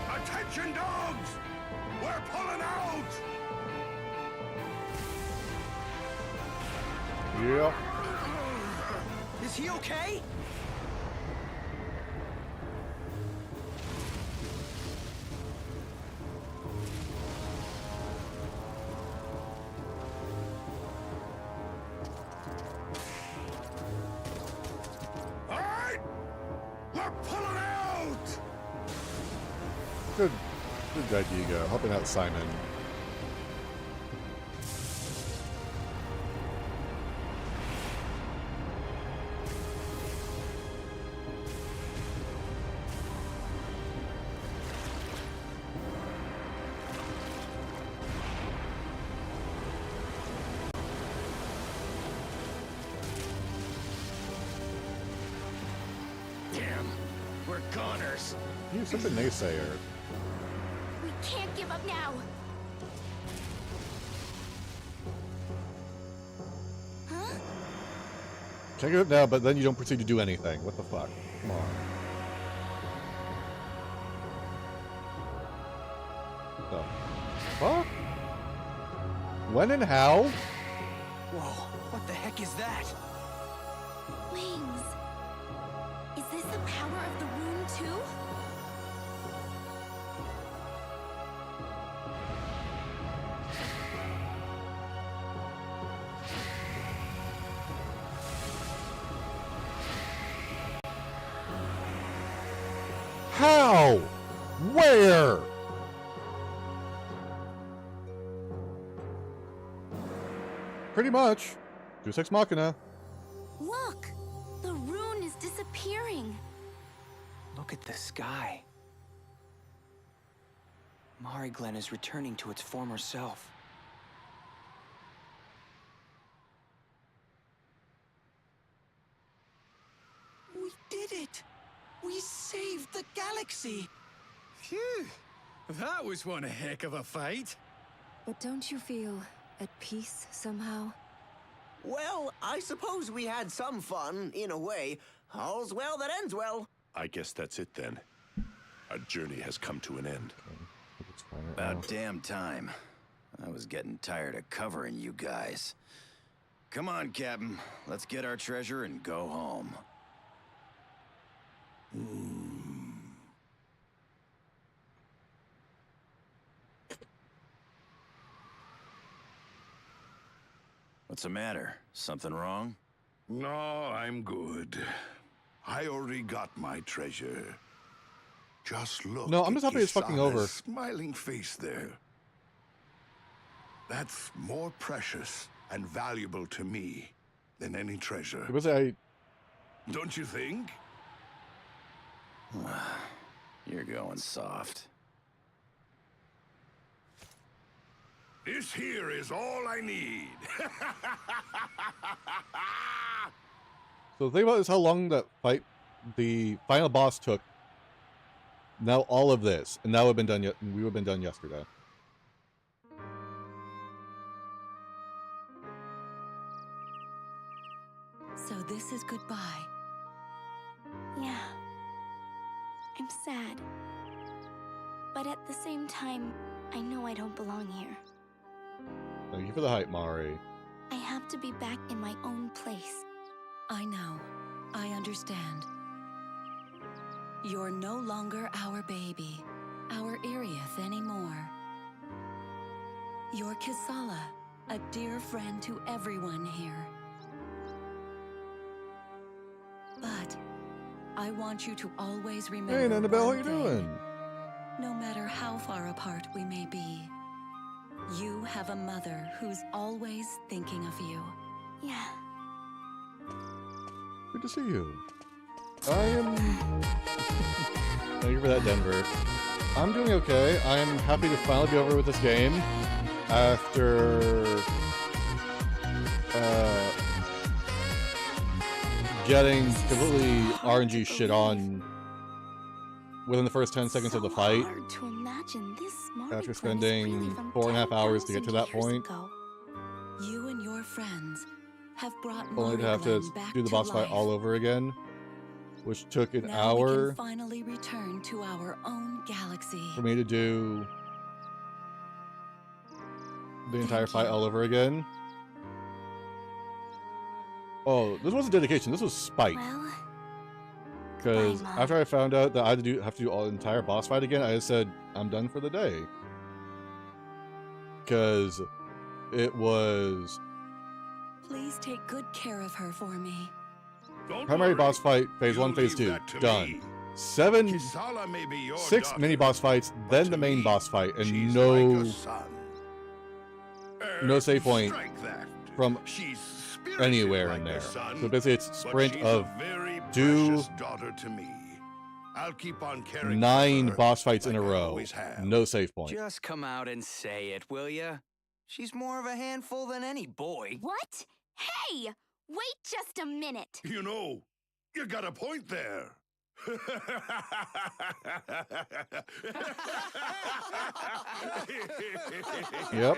Attention, dogs! We're pulling out! Yep. Is he okay? All right! We're pulling out! Good idea, helping out Simon. we're goners. You're such a naysayer. We can't give up now. Huh? Check it out now, but then you don't proceed to do anything. What the fuck? Come on. What the fuck? When and how? Whoa, what the heck is that? Wings. Is this the power of the rune too? How? Where? Pretty much. Deus Ex Machina. Look! The rune is disappearing. Look at the sky. Mari Glen is returning to its former self. We did it! We saved the galaxy! Phew! That was one heck of a fight! But don't you feel at peace somehow? Well, I suppose we had some fun, in a way. All's well that ends well. I guess that's it then. Our journey has come to an end. About damn time. I was getting tired of covering you guys. Come on, Captain. Let's get our treasure and go home. What's the matter? Something wrong? No, I'm good. I already got my treasure. Just look. No, I'm just at happy it's fucking over. Kisana's smiling face there. That's more precious and valuable to me than any treasure. Because I... Don't you think? You're going soft. This here is all I need. So the thing about is how long that fight, the final boss took. Now all of this, and that would have been done. We would have been done yesterday. So this is goodbye. Yeah. I'm sad. But at the same time, I know I don't belong here. Thank you for the hype, Mari. I have to be back in my own place. I know. I understand. You're no longer our baby, our Iriath anymore. You're Kisala, a dear friend to everyone here. But I want you to always remember. Hey, Annabelle, how you one thing. doing? No matter how far apart we may be, you have a mother who's always thinking of you. Yeah. Good to see you. I am... Thank you for that, Denver. I'm doing okay. I'm happy to finally be over with this game after getting completely RNG shit on within the first 10 seconds of the fight. Hard to imagine this After spending 4.5 hours to get to that point. You and your friends have brought Only to have to Mari Glen back do the boss to fight life. all over again, which took an Now we hour can finally return to our own galaxy. for me to do the entire fight all over again. Oh, this wasn't dedication, this was spite. Well, Because Mom. after I found out that I had to have to do all the entire boss fight again, I just said, I'm done for the day. Because it was Please take good care of her for me. primary boss fight, phase 1, phase 2, done. 6 mini boss fights, then the main boss fight, and no save point from anywhere in there. So basically it's sprint of do daughter to me. I'll keep on caring 9 for her boss fights in a like I row, always have. no save point. Just come out and say it, will ya? She's more of a handful than any boy. what? Hey! Wait just a minute. You know, you got a point there. Yep.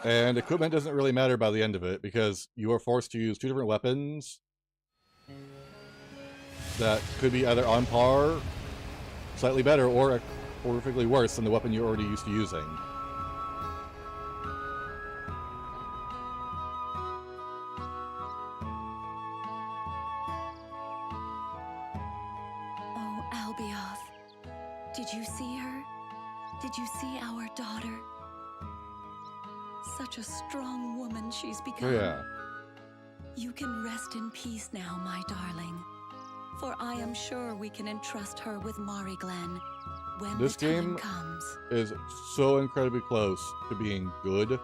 And equipment doesn't really matter by the end of it, because you are forced to use 2 different weapons that could be either on par, slightly better, or horrifically worse than the weapon you're already used to using. Oh, Albioth, did you see her? Did you see our daughter? Such a strong woman she's become. Oh yeah. You can rest in peace now, my darling. For I am sure we can entrust her with Mari Glen when This the time game comes. is so incredibly close to being good.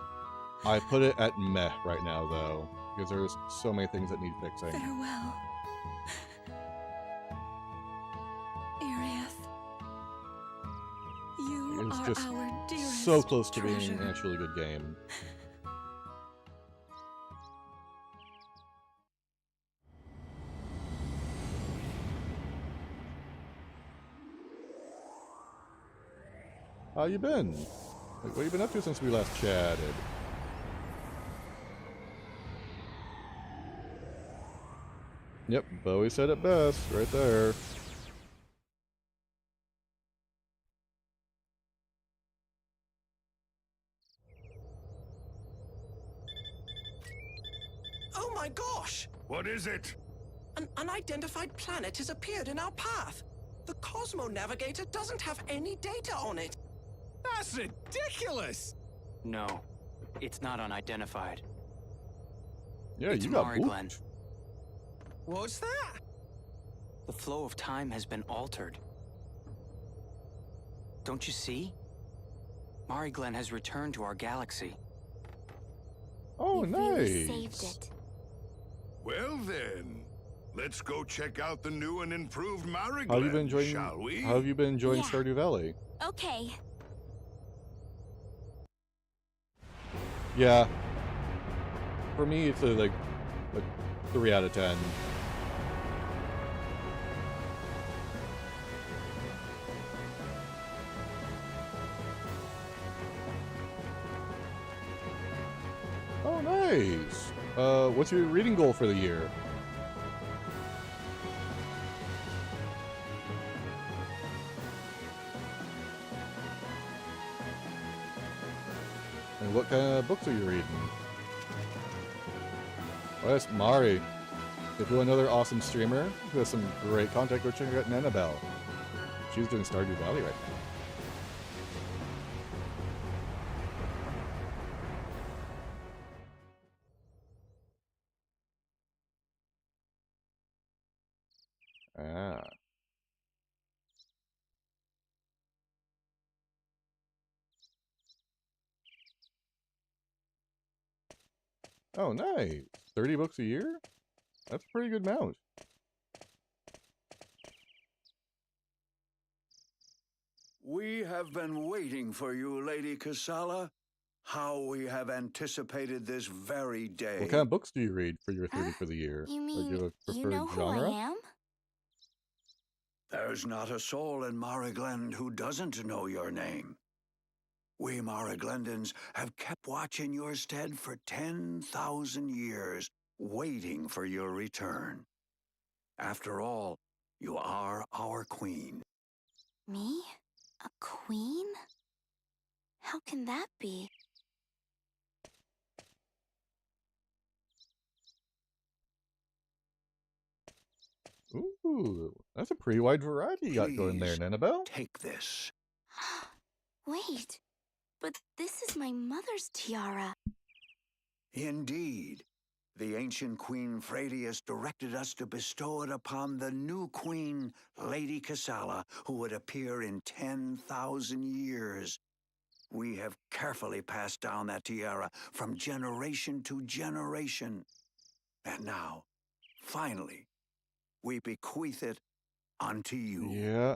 I put it at meh right now, though, because there's so many things that need fixing. Farewell. Iriath. You It's are just our dearest so close to being treasure. an actually good game. How you been? Like, what you been up to since we last chatted? Yep, Bowie said it best, right there. Oh my gosh! What is it? An unidentified planet has appeared in our path. The Cosmo Navigator doesn't have any data on it. That's ridiculous! No, it's not unidentified. Yeah, It's you got Mari Glen. booped. What's that? The flow of time has been altered. Don't you see? Mari Glen has returned to our galaxy. Oh, Really nice. saved it. Well then, let's go check out the new and improved Mari How have you been Glen, enjoying? shall we? How have you been enjoying Yeah. Stardew Valley? Okay. Yeah. For me, it's a 3 out of 10. Oh, nice. What's your reading goal for the year? And what kind of books are you reading? Oh, that's Mari. If you're another awesome streamer who has some great content, go check out Nanabelle. She's doing Stardew Valley right now. Ah. Oh, nice. 30 books a year? That's a pretty good amount. We have been waiting for you, Lady Kasala. How we have anticipated this very day. What kind of books do you read for your 30 for the year? You Or do mean you have a you preferred know who genre? I am? There's not a soul in Mari Glen who doesn't know your name. We Mari Glendans have kept watch in your stead for 10,000 years, waiting for your return. After all, you are our queen. Me? A queen? How can that be? Ooh, that's a pretty wide variety you got going there, Please, Nanabelle. Take this. Wait, but this is my mother's tiara. Indeed. The ancient Queen Fradius directed us to bestow it upon the new queen, Lady Kasala, who would appear in 10,000 years. We have carefully passed down that tiara from generation to generation. And now, finally, we bequeath it unto you. Yeah.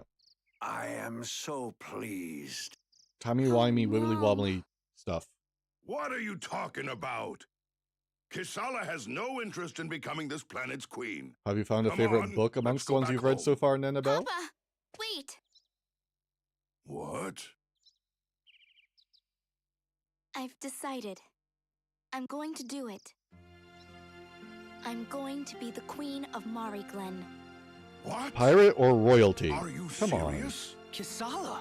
I am so pleased. Timey-wimey, wibbly-wobbly stuff. What are you talking about? Kisala has no interest in becoming this planet's queen. Have you found a Come favorite on, book amongst let's the go ones back you've read home. so far, Annabelle? Papa, wait. What? I've decided. I'm going to do it. I'm going to be the queen of Mari Glen. What? Pirate or royalty? Are you Come serious? Kisala!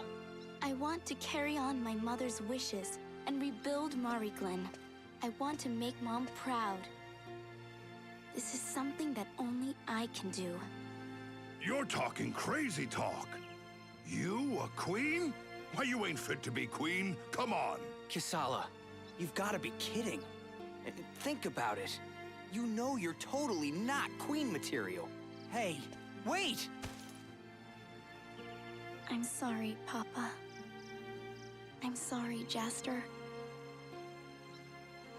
I want to carry on my mother's wishes and rebuild Mari Glen. I want to make Mom proud. This is something that only I can do. You're talking crazy talk. You, a queen? Why, you ain't fit to be queen. Come on. Kisala, you've got to be kidding. Think about it. You know you're totally not queen material. Hey, wait! I'm sorry, Papa. I'm sorry, Jaster.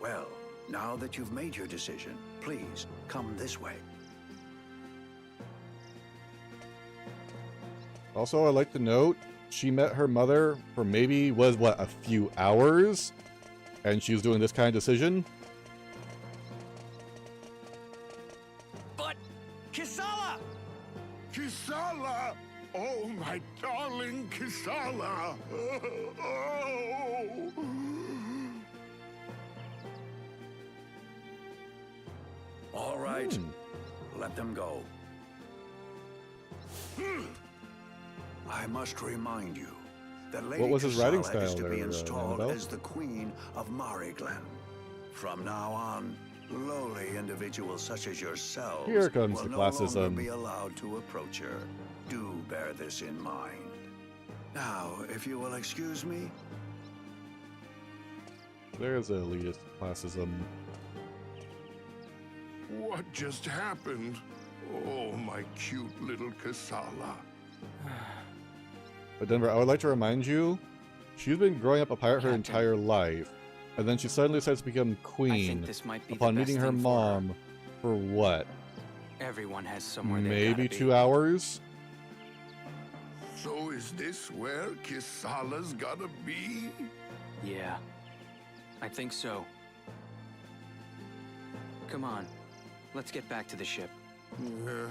Well, now that you've made your decision, please come this way. Also, I'd like to note, she met her mother for maybe, what, a few hours? And she was doing this kind of decision? But, Kisala! Kisala! Oh, my darling Kisala! Oh. All right, let them go. I must remind you that Lady What was his writing Kisala is style to be there, installed Annabelle? as the Queen of Mari Glen. From now on, lowly individuals such as yourselves Here comes will the no classism. longer be allowed to approach her. Do bear this in mind. Now, if you will excuse me. There's a elitist classism. What just happened? Oh, my cute little Kisala. But Denver, I would like to remind you, she's been growing up a pirate her Captain. entire life, and then she suddenly decides to become queen this might be the upon best meeting her thing for her. mom for what? Everyone has somewhere they've Maybe gotta be. 2 hours? So is this where Kisala's gotta be? Yeah, I think so. Come on, let's get back to the ship. Yeah.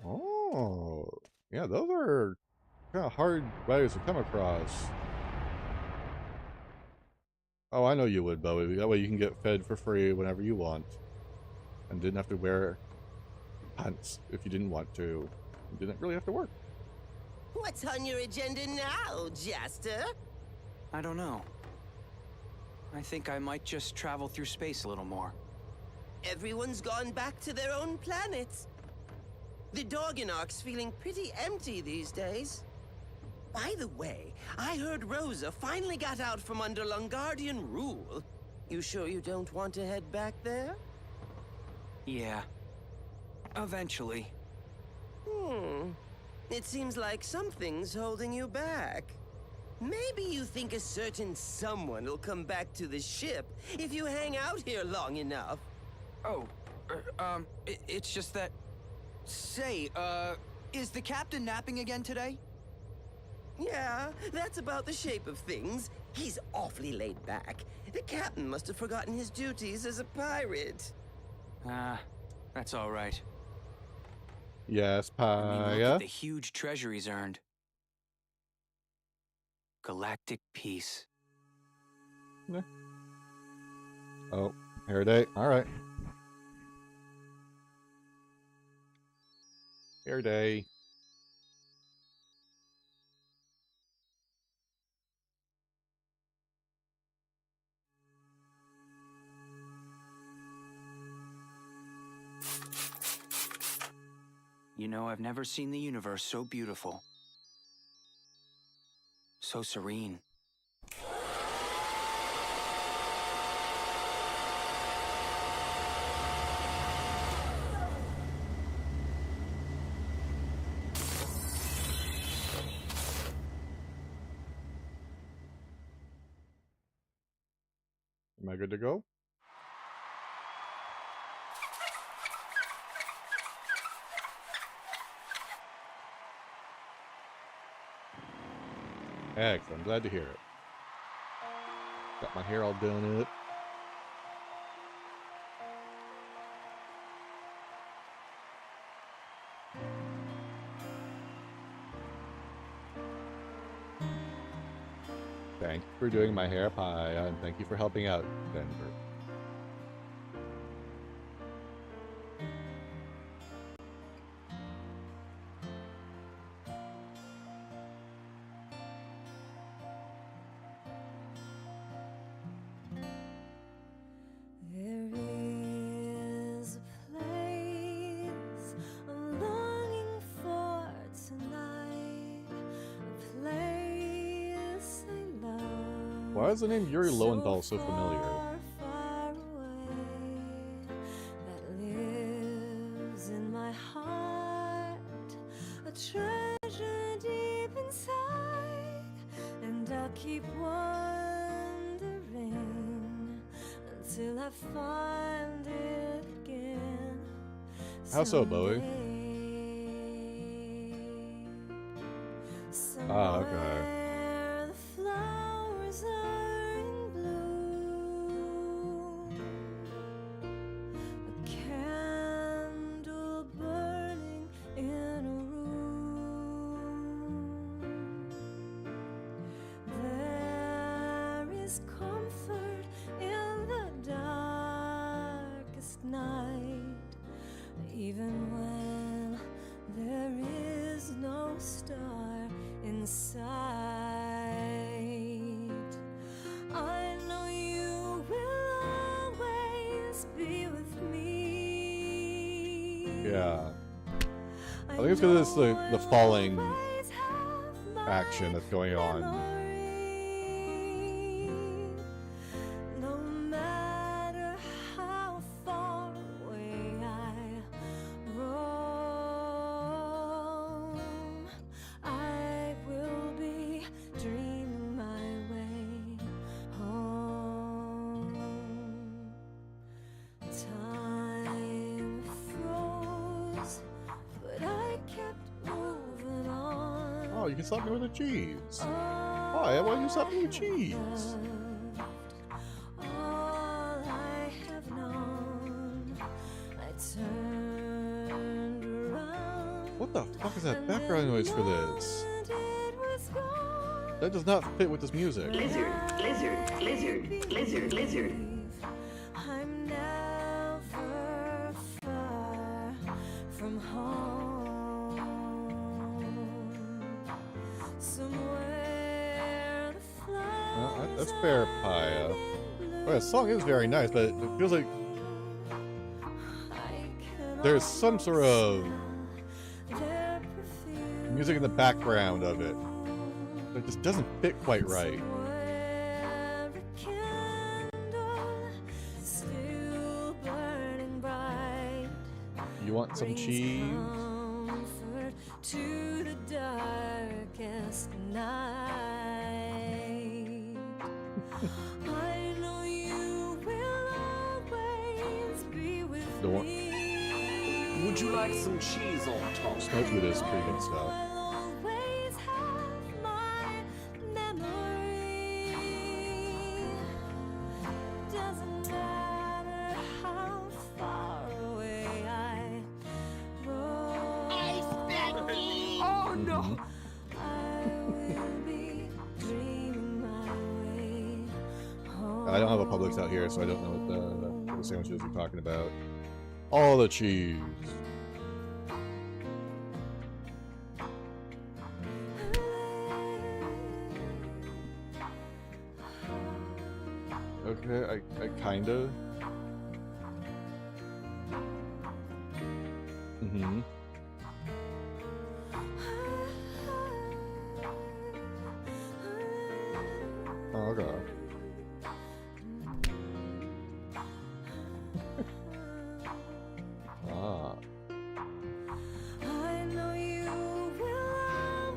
Oh, yeah, those are kind of hard riders to come across. Oh, I know you would, Bowie. That way you can get fed for free whenever you want. And didn't have to wear pants if you didn't want to. You didn't really have to work. What's on your agenda now, Jaster? I don't know. I think I might just travel through space a little more. Everyone's gone back to their own planets. The Doggenark's feeling pretty empty these days. By the way, I heard Rosa finally got out from under Lungardian rule. You sure you don't want to head back there? Yeah. Eventually. It seems like something's holding you back. Maybe you think a certain someone will come back to the ship if you hang out here long enough. Oh, it's just that... Say, is the captain napping again today? Yeah, that's about the shape of things. He's awfully laid back. The captain must have forgotten his duties as a pirate. That's all right. Yes, I mean, look Paya. at the huge treasure he's earned. Galactic peace. Yeah. Oh, hair day. All right. Hair day. You know, I've never seen the universe so beautiful. So serene. Am I good to go? Excellent. I'm glad to hear it. Got my hair all done up. Thank you for doing my hair, Pie, and thank you for helping out, Denver. There is a place I'm longing for tonight, a place I love. Why is the name Yuri Lowenthal so familiar? Far away, that lives in my heart, a treasure deep inside, and I'll keep wondering until I find it again. How so, Bowie? Ah, okay. Somewhere the flowers are in bloom, a candle burning in a room. There is comfort in the darkest night, even when there is no star in sight. I know you will always be with me. Yeah. I think it's because it's the falling action that's going on. No matter how far away I roam, I will be dreaming my way home. Time froze, but I kept moving on. Oh, you can slap me with a cheese. Why? Why do you slap me with cheese? All I have known, I turned around. What the fuck is that background noise for this? It was gone. That does not fit with this music. Lizard, lizard, lizard, lizard, lizard. I'm never far from home. Somewhere the flowers Well, that's fair, Paya. Well, the song is very nice, but it feels like there's some sort of their perfume. music in the background of it. It just doesn't fit quite right. Somewhere a candle still burning bright. You want some Brings cheese? comfort to the darkest night. I know you will always be with The one- me. Would you like some cheese on top? Snow Food is pretty good stuff. I'll always have my memory. Doesn't matter how far away I roam. Oh no! I will be dreaming my way home. I don't have a Publix out here, so I don't know what the sandwiches you're talking about. All the cheese. Okay, I kinda. Mm-hmm. Oh, okay. Ah. I know you will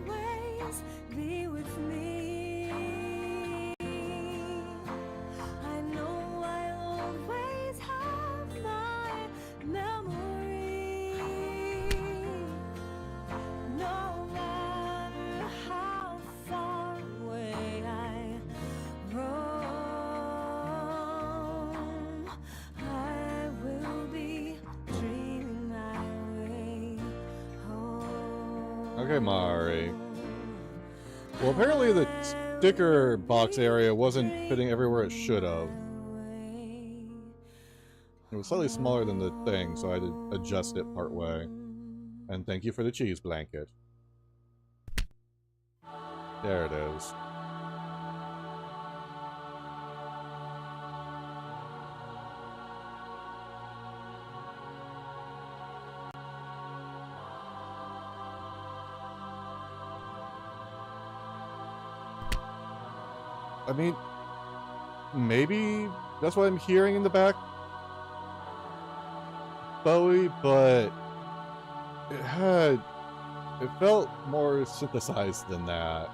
always be with me. I know I'll always have my memory. No matter how far away I roam. Okay, Mari. Well, apparently the sticker box area wasn't fitting everywhere it should have. It was slightly smaller than the thing, so I had to adjust it part way. And thank you for the cheese blanket. There it is. I mean, maybe that's what I'm hearing in the back, Bowie, but it felt more synthesized than that.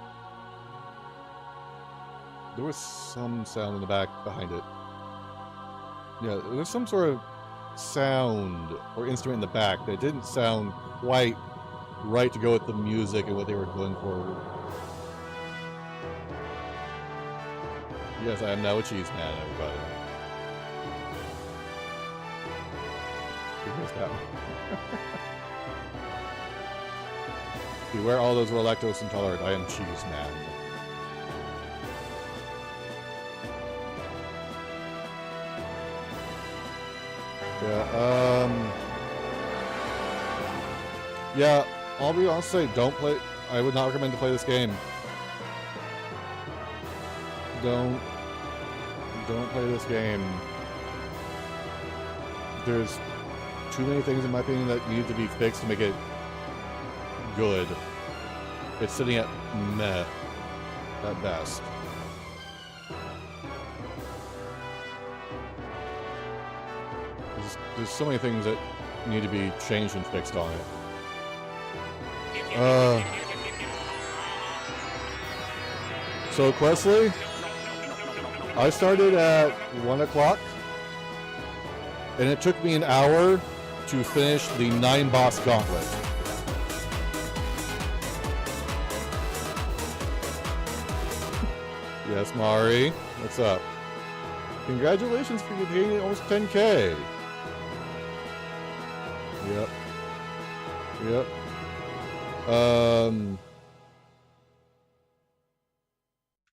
There was some sound in the back behind it. Yeah, there was some sort of sound or instrument in the back that didn't sound quite right to go with the music and what they were going for. Yes, I am now a cheese man, everybody. Here's that one. Beware all those who are lactose intolerant. I am cheese man. Yeah, I'll be honest, say don't play. I would not recommend to play this game. Don't play this game. There's too many things, in my opinion, that need to be fixed to make it good. It's sitting at meh at best. There's so many things that need to be changed and fixed on it. So Questly, I started at 1 o'clock, and it took me an hour to finish the 9-boss gauntlet. Yes, Mari, what's up? Congratulations for getting almost 10K. Yep.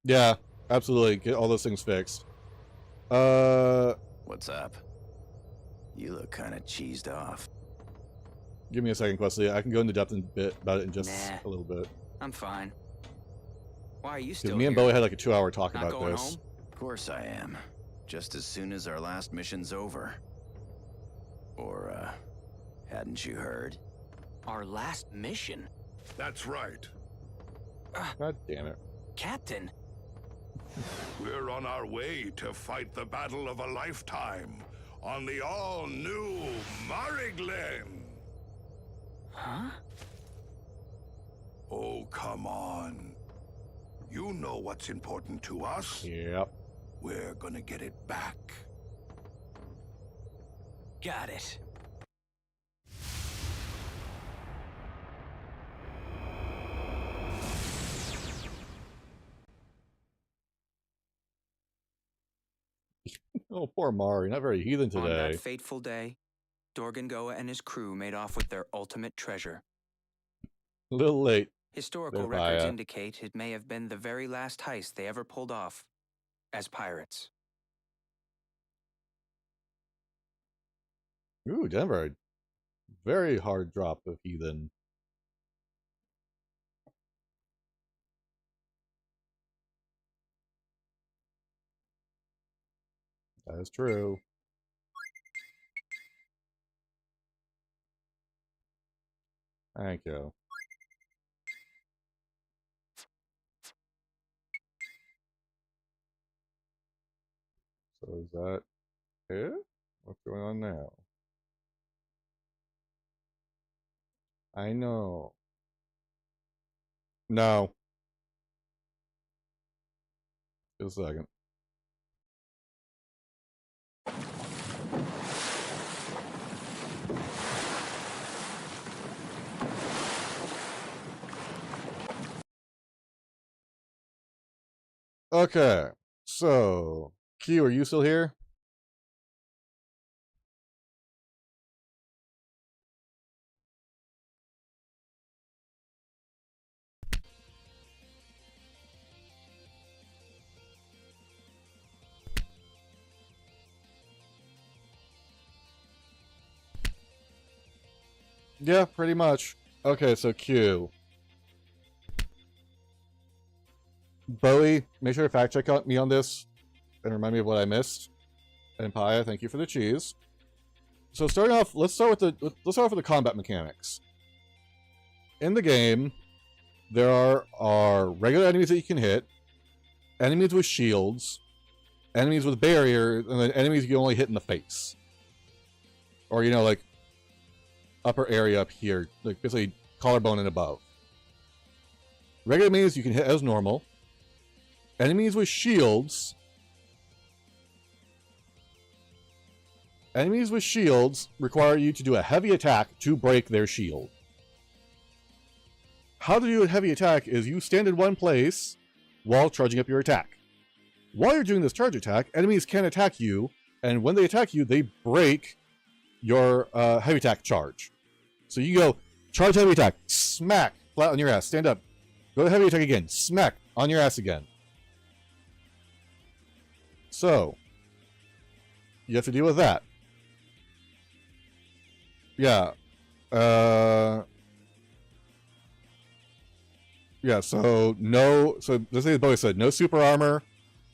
Yeah, absolutely. Get all those things fixed. What's up? You look kind of cheesed off. Give me a second, Questly. I can go into depth about it in just a little bit. I'm fine. Why are you still me and here? Bowie had like a 2-hour talk Not about going this. home? Of course I am. Just as soon as our last mission's over. Or, hadn't you heard? Our last mission? That's right. God damn it. Captain. We're on our way to fight the battle of a lifetime on the all-new Mariglen. Huh? Oh, come on. You know what's important to us. Yep. We're gonna get it back. Got it. Oh, poor Mari. Not very heathen On today. that fateful day, Dorgangoa and his crew made off with their ultimate treasure. A little late. Historical There, records Paya. indicate it may have been the very last heist they ever pulled off as pirates. Ooh, Denver. Very hard drop of heathen. That is true. Thank you. So is that it? What's going on now? I know. No. Just a second. Okay, so Q, are you still here? Yeah, pretty much. Okay, so Q. Bowie, make sure to fact check me on this and remind me of what I missed. And Paya, thank you for the cheese. So starting off, let's start with the combat mechanics. In the game, there are regular enemies that you can hit, enemies with shields, enemies with barriers, and then enemies you can only hit in the face. Or, you know, like, upper area up here, like basically collarbone and above. Regular enemies you can hit as normal. Enemies with shields. Enemies with shields require you to do a heavy attack to break their shield. How to do a heavy attack is you stand in one place while charging up your attack. While you're doing this charge attack, enemies can attack you, and when they attack you, they break your heavy attack charge. So you go, charge heavy attack, smack, flat on your ass, stand up. Go to heavy attack again, smack, on your ass again. So, you have to deal with that. Yeah. Yeah, so this is Bowie said, no super armor,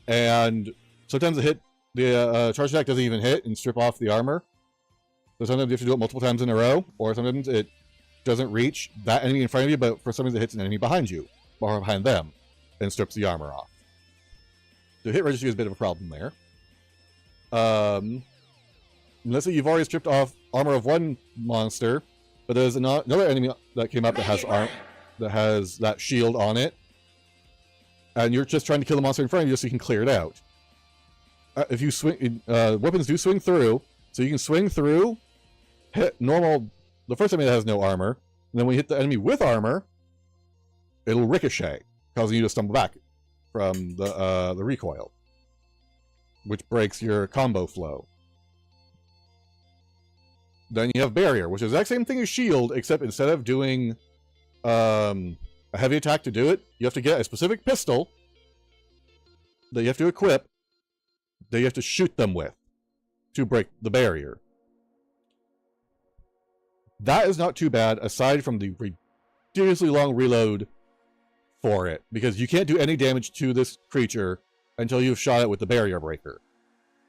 and sometimes the charge attack doesn't even hit and strip off the armor. So sometimes you have to do it multiple times in a row, or sometimes it doesn't reach that enemy in front of you, but for some reason it hits an enemy behind you, or behind them, and strips the armor off. The hit registry is a bit of a problem there. Let's say you've already stripped off armor of one monster, but there's another enemy that came up that has that shield on it, and you're just trying to kill the monster in front of you so you can clear it out. If you swing, weapons do swing through, so you can swing through, hit normal, the first enemy that has no armor, and then when you hit the enemy with armor, it'll ricochet, causing you to stumble back from the recoil, which breaks your combo flow. Then you have barrier, which is the exact same thing as shield, except instead of doing a heavy attack to do it, you have to get a specific pistol that you have to equip that you have to shoot them with to break the barrier. That is not too bad, aside from the ridiculously long reload for it, because you can't do any damage to this creature until you've shot it with the barrier breaker.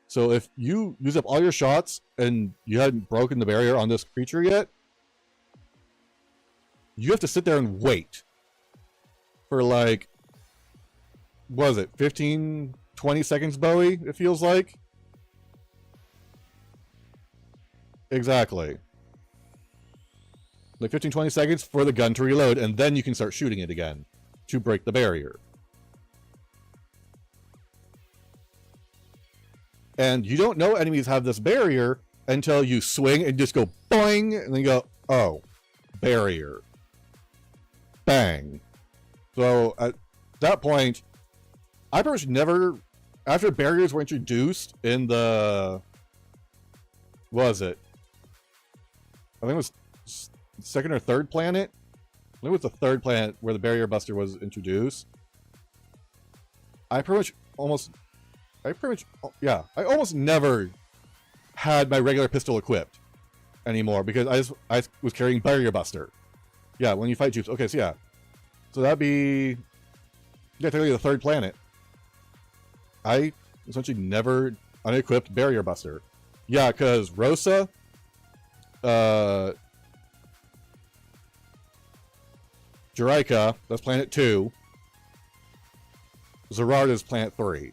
So if you use up all your shots and you hadn't broken the barrier on this creature yet, you have to sit there and wait for like, what is it, 15, 20 seconds, Bowie, it feels like? Exactly. Like 15, 20 seconds for the gun to reload, and then you can start shooting it again to break the barrier. And you don't know enemies have this barrier until you swing and just go boing, and then you go, oh, barrier. Bang. So at that point, I pretty much never, after barriers were introduced in the, what was it? I think it was second or third planet. I think it was the third planet where the barrier buster was introduced. I almost never had my regular pistol equipped anymore because I was carrying barrier buster. Yeah, when you fight Jupes. Okay, so yeah. So that'd be, yeah, technically the third planet. I essentially never unequipped barrier buster. Yeah, because Rosa, Juraika, that's planet 2. Zerard is planet 3.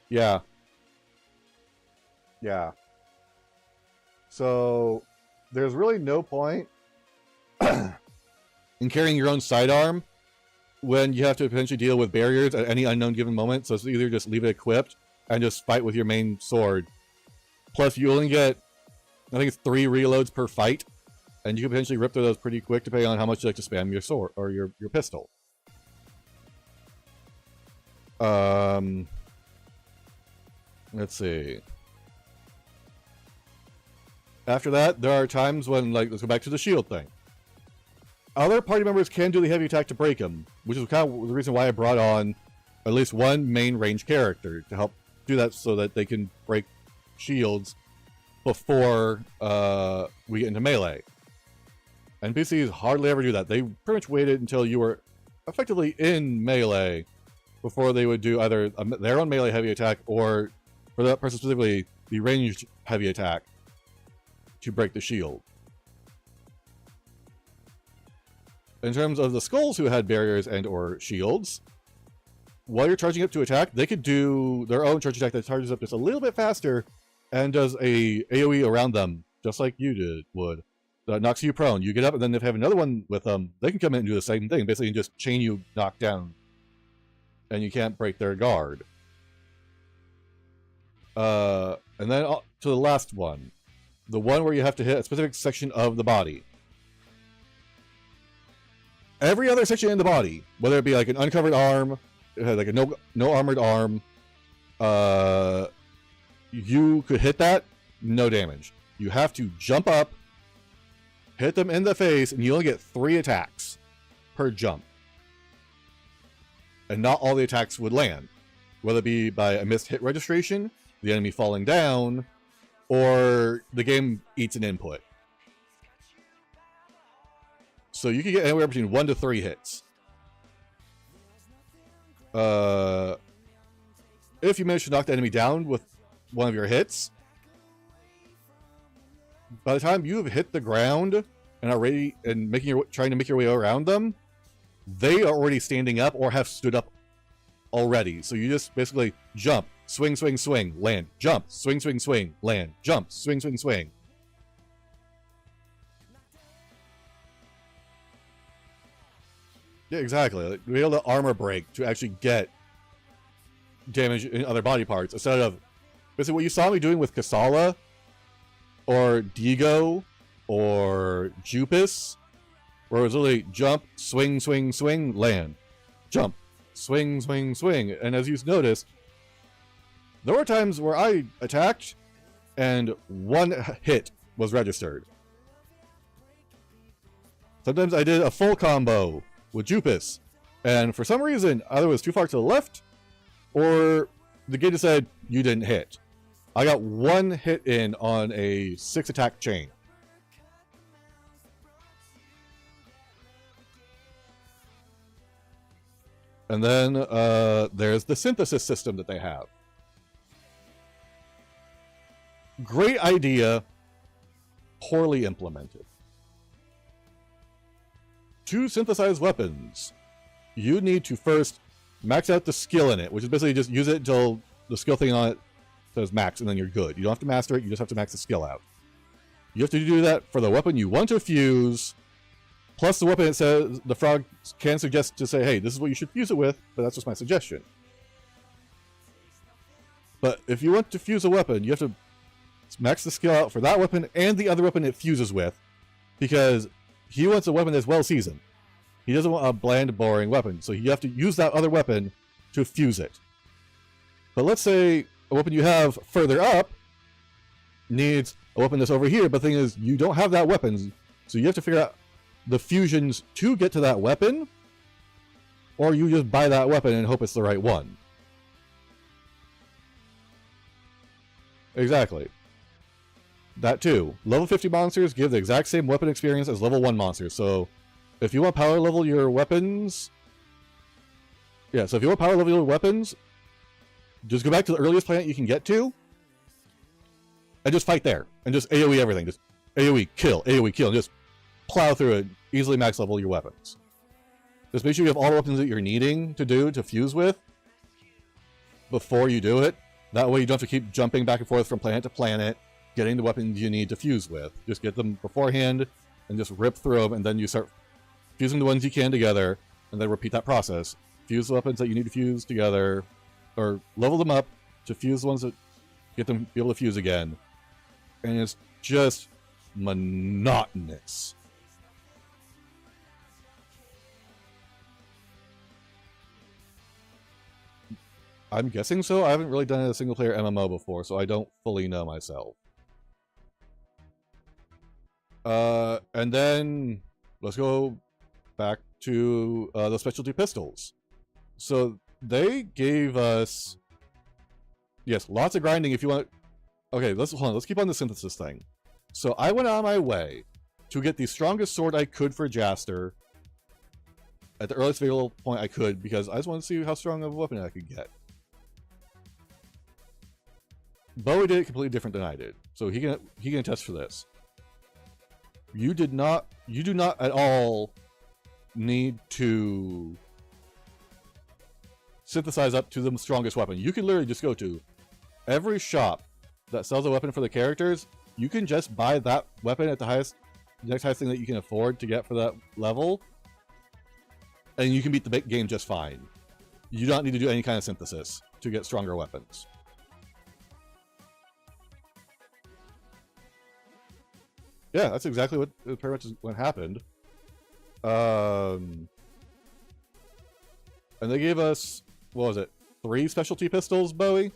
Yeah, Yeah. So there's really no point in carrying your own sidearm when you have to potentially deal with barriers at any unknown given moment. So it's either just leave it equipped and just fight with your main sword. Plus, you only get, I think it's 3 reloads per fight, and you can potentially rip through those pretty quick depending on how much you like to spam your sword or your pistol. Let's see. After that, there are times when, like, let's go back to the shield thing. Other party members can do the heavy attack to break them, which is kind of the reason why I brought on at least one main range character to help do that so that they can break shields before we get into melee. NPCs hardly ever do that. They pretty much waited until you were effectively in melee before they would do either their own melee heavy attack or, for that person specifically, the ranged heavy attack to break the shield. In terms of the skulls who had barriers and or shields, while you're charging up to attack, they could do their own charge attack that charges up just a little bit faster and does a AoE around them, just like you would. That knocks you prone. You get up, and then if they have another one with them, they can come in and do the same thing, basically just chain you knocked down, and you can't break their guard. And then to the last one, the one where you have to hit a specific section of the body. Every other section in the body, whether it be like an uncovered arm, like a no armored arm, you could hit that, no damage. You have to jump up, hit them in the face, and you only get 3 attacks per jump. And not all the attacks would land, whether it be by a missed hit registration, the enemy falling down, or the game eats an input. So you can get anywhere between 1 to 3 hits. If you manage to knock the enemy down with one of your hits, by the time you've hit the ground and are ready and trying to make your way around them, they are already standing up or have stood up already. So you just basically jump, swing, swing, swing, land, jump, swing, swing, swing, land, jump, swing, swing, swing. Yeah, exactly. Like, be able to armor break to actually get damage in other body parts instead of basically what you saw me doing with Kasala or Digo or Jupus, where it was literally jump, swing, swing, swing, land, jump, swing, swing, swing. And as you noticed, there were times where I attacked and 1 hit was registered. Sometimes I did a full combo with Jupus, and for some reason, either it was too far to the left, or the game just said, you didn't hit. I got 1 hit in on a 6 attack chain. And then there's the synthesis system that they have. Great idea, poorly implemented. To synthesize weapons, you need to first max out the skill in it, which is basically just use it until the skill thing on it says max, and then you're good. You don't have to master it, you just have to max the skill out. You have to do that for the weapon you want to fuse, plus the weapon it says the frog can suggest to say, hey, this is what you should fuse it with, but that's just my suggestion. But if you want to fuse a weapon, you have to max the skill out for that weapon and the other weapon it fuses with, because he wants a weapon that's well seasoned. He doesn't want a bland, boring weapon, so you have to use that other weapon to fuse it. But let's say a weapon you have further up needs a weapon that's over here, but the thing is, you don't have that weapon, so you have to figure out the fusions to get to that weapon, or you just buy that weapon and hope it's the right one. Exactly. That too. Level 50 monsters give the exact same weapon experience as level 1 monsters, so if you want power level your weapons... Yeah, so if you want power level your weapons, just go back to the earliest planet you can get to, and just fight there, and just AoE everything. Just AoE, kill, and just plow through it, easily max level your weapons. Just make sure you have all the weapons that you're needing to do to fuse with before you do it, That way you don't have to keep jumping back and forth from planet to planet, getting the weapons you need to fuse with. Just get them beforehand and just rip through them, and then you start fusing the ones you can together, and then repeat that process. Fuse the weapons that you need to fuse together, or level them up to fuse the ones that get them be able to fuse again. And it's just monotonous. I'm guessing so. I haven't really done a single-player MMO before, so I don't fully know myself. And then let's go back to the specialty pistols. So they gave us, yes, lots of grinding if you want. Okay, hold on. Let's keep on the synthesis thing. So I went on my way to get the strongest sword I could for Jaster at the earliest available point I could, because I just wanted to see how strong of a weapon I could get. Bowie did it completely different than I did, so he can attest for this. You do not at all need to synthesize up to the strongest weapon. You can literally just go to every shop that sells a weapon for the characters. You can just buy that weapon at the next highest thing that you can afford to get for that level, and you can beat the game just fine. You don't need to do any kind of synthesis to get stronger weapons. Yeah, that's exactly what pretty much is what happened. And they gave us, what was it, 3 specialty pistols, Bowie?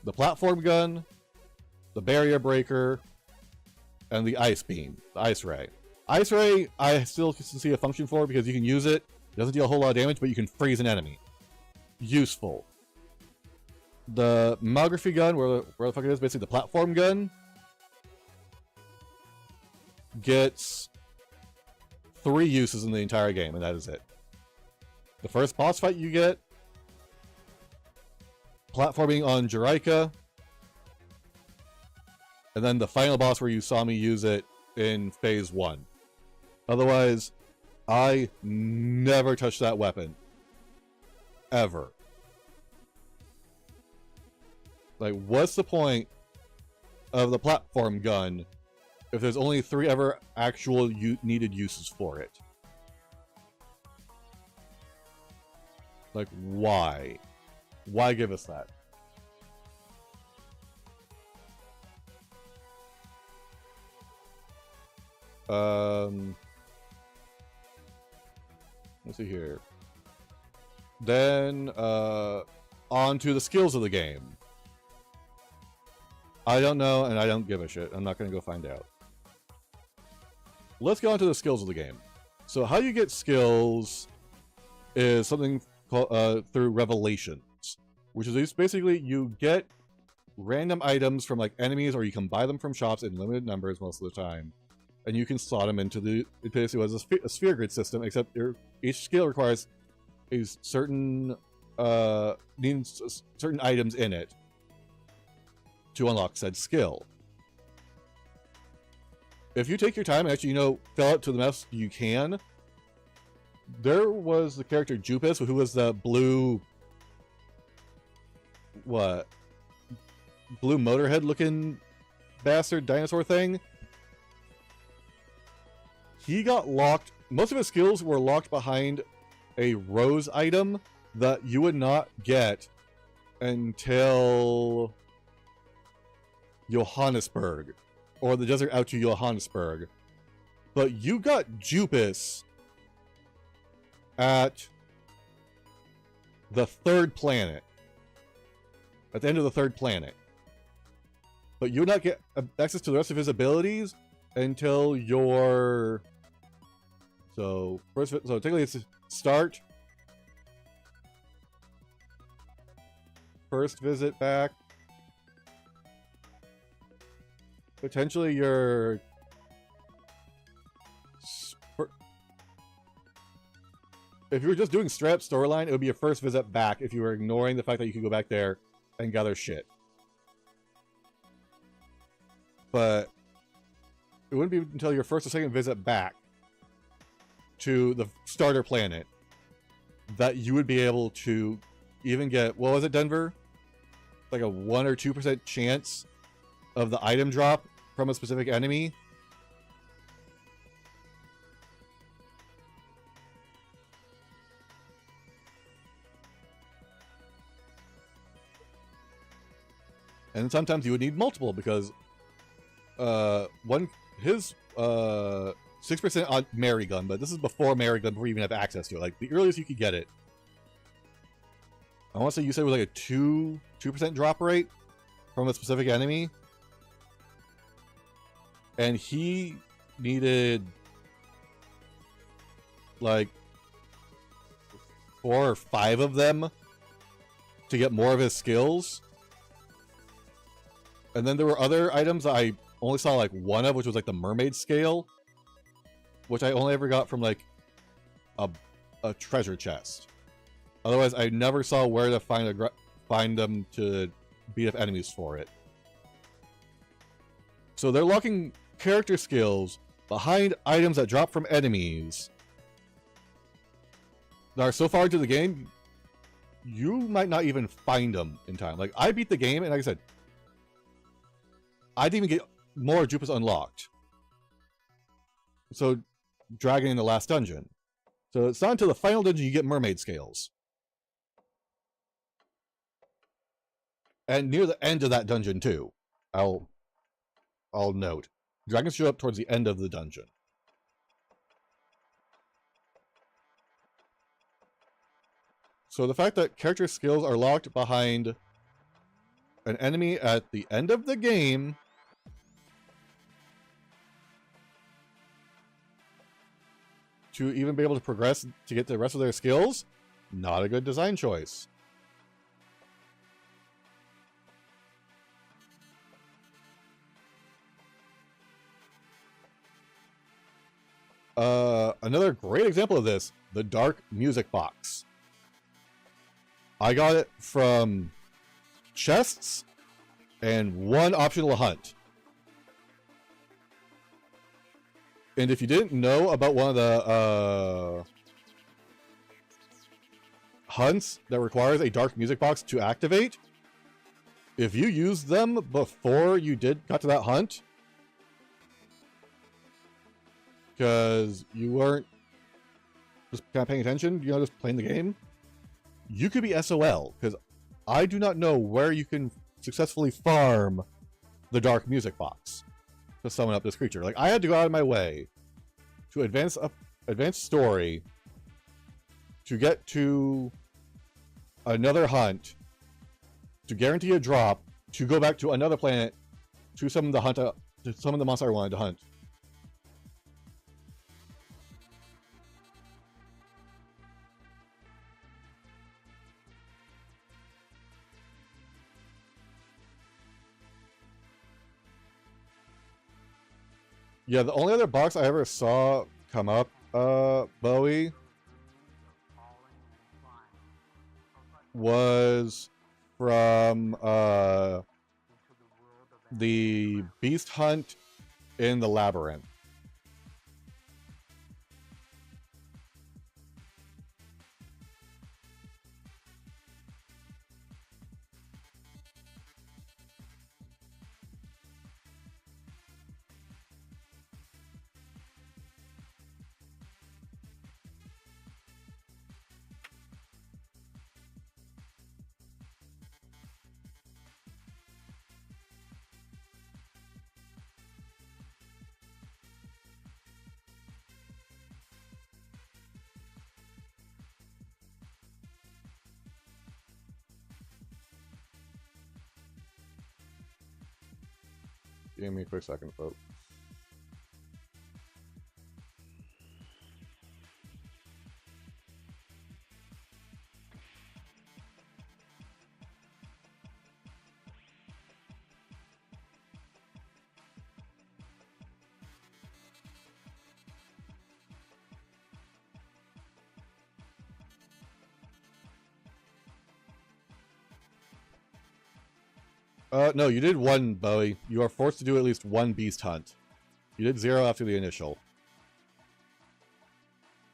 The platform gun, the barrier breaker, and the ice beam, the ice ray. Ice ray, I still can see a function for because you can use it. It doesn't deal a whole lot of damage, but you can freeze an enemy. Useful. The mammography gun, where the fuck it is, basically the platform gun, gets 3 uses in the entire game, and that is it. The first boss fight you get, platforming on Jiraika, and then the final boss where you saw me use it in phase 1. Otherwise, I never touched that weapon. Ever. Like, what's the point of the platform gun if there's only 3 ever actual needed uses for it? Like, why? Why give us that? Let's see here. Then, on to the skills of the game. I don't know, and I don't give a shit. I'm not going to go find out. Let's go on to the skills of the game. So how you get skills is something called, through revelations, which is basically you get random items from like enemies, or you can buy them from shops in limited numbers most of the time, and you can slot them into the, it basically was a sphere grid system, except each skill requires a certain needs certain items in it to unlock said skill. If you take your time and actually, fill it to the best you can, there was the character Jupus, who was the blue Motorhead looking bastard dinosaur thing. He got locked. Most of his skills were locked behind a rose item that you would not get until Johannesburg, or the desert out to Johannesburg. But you got Jupus at the 3rd planet. At the end of the 3rd planet. But you would not get access to the rest of his abilities until your... So technically it's start. First visit back. Potentially your... If you were just doing straight up storyline, it would be your first visit back if you were ignoring the fact that you could go back there and gather shit. But it wouldn't be until your first or second visit back to the starter planet that you would be able to even get, what was it, Denver? like a 1 or 2% chance of the item drop from a specific enemy. And sometimes you would need multiple because his 6% on Mary Gun, but this is before Mary Gun, before you even have access to it. Like the earliest you could get it, I want to say you said it was like a 2% drop rate from a specific enemy, and he needed like 4 or 5 of them to get more of his skills. And then there were other items that I only saw like 1 of, which was like the mermaid scale, which I only ever got from like a treasure chest. Otherwise, I never saw where to find them to beat up enemies for it. So they're locking character skills behind items that drop from enemies that are so far into the game, you might not even find them in time. Like, I beat the game, and like I said, I didn't even get more Jupas unlocked. So, Dragon in the last dungeon. So it's not until the final dungeon you get mermaid scales. And near the end of that dungeon too, I'll note. Dragons show up towards the end of the dungeon. So the fact that character skills are locked behind an enemy at the end of the game to even be able to progress to get the rest of their skills, not a good design choice. Another great example of this, the Dark Music Box. I got it from chests and 1 optional hunt. And if you didn't know about one of the hunts that requires a Dark Music Box to activate, if you used them before you got to that hunt, because you weren't just kind of paying attention, you know, just playing the game, you could be SOL, because I do not know where you can successfully farm the Dark Music Box to summon up this creature. Like, I had to go out of my way to advance story to get to another hunt to guarantee a drop to go back to another planet to summon the monster I wanted to hunt. Yeah, the only other box I ever saw come up, Bowie, was from the Beast Hunt in the Labyrinth. Give me a quick second, folks. No, you did 1, Bowie. You are forced to do at least 1 beast hunt. You did 0 after the initial.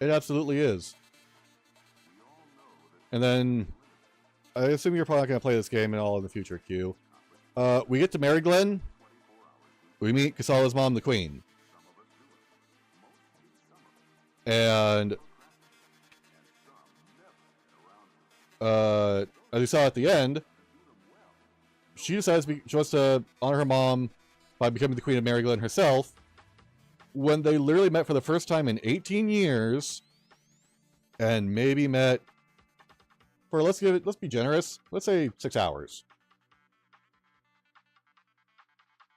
It absolutely is. And then I assume you're probably not going to play this game at all in the future, Q. We get to Mary Glen. We meet Kasala's mom, the Queen. And as you saw at the end, she decides she wants to honor her mom by becoming the Queen of Mary Glen herself, when they literally met for the first time in 18 years, and maybe met for, let's be generous, let's say 6 hours.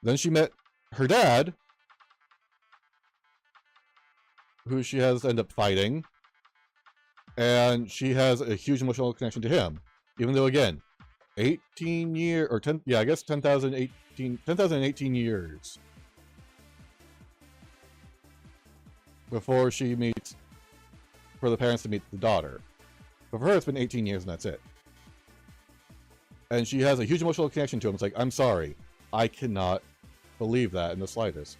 Then she met her dad, who she has to end up fighting, and she has a huge emotional connection to him, even though, again, 18 years, or 10, yeah, I guess 10,018 years before she meets, for the parents to meet the daughter. But for her, it's been 18 years and that's it. And she has a huge emotional connection to him. It's like, I'm sorry, I cannot believe that in the slightest.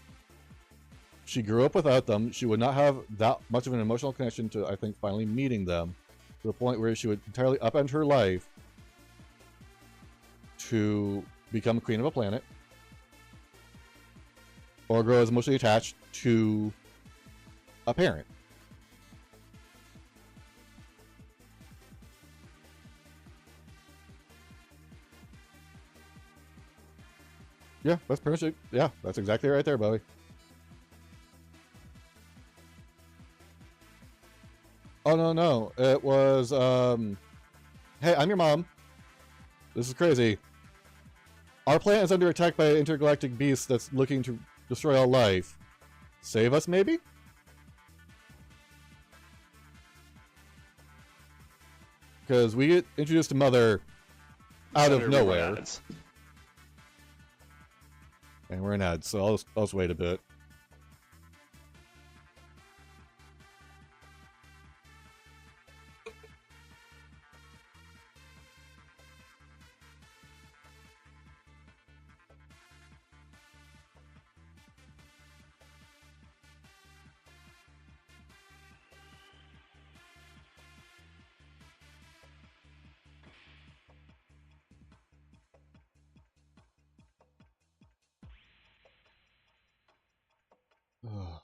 She grew up without them. She would not have that much of an emotional connection to, I think, finally meeting them, to the point where she would entirely upend her life to become queen of a planet, or grow as emotionally attached to a parent. Yeah, that's pretty much it. Yeah, that's exactly right there, Bowie. Oh, no. It was, hey, I'm your mom. This is crazy. Our planet is under attack by an intergalactic beast that's looking to destroy all life. Save us, maybe? Because we get introduced to Mother out of nowhere. And we're in ads, so I'll just wait a bit. Oh.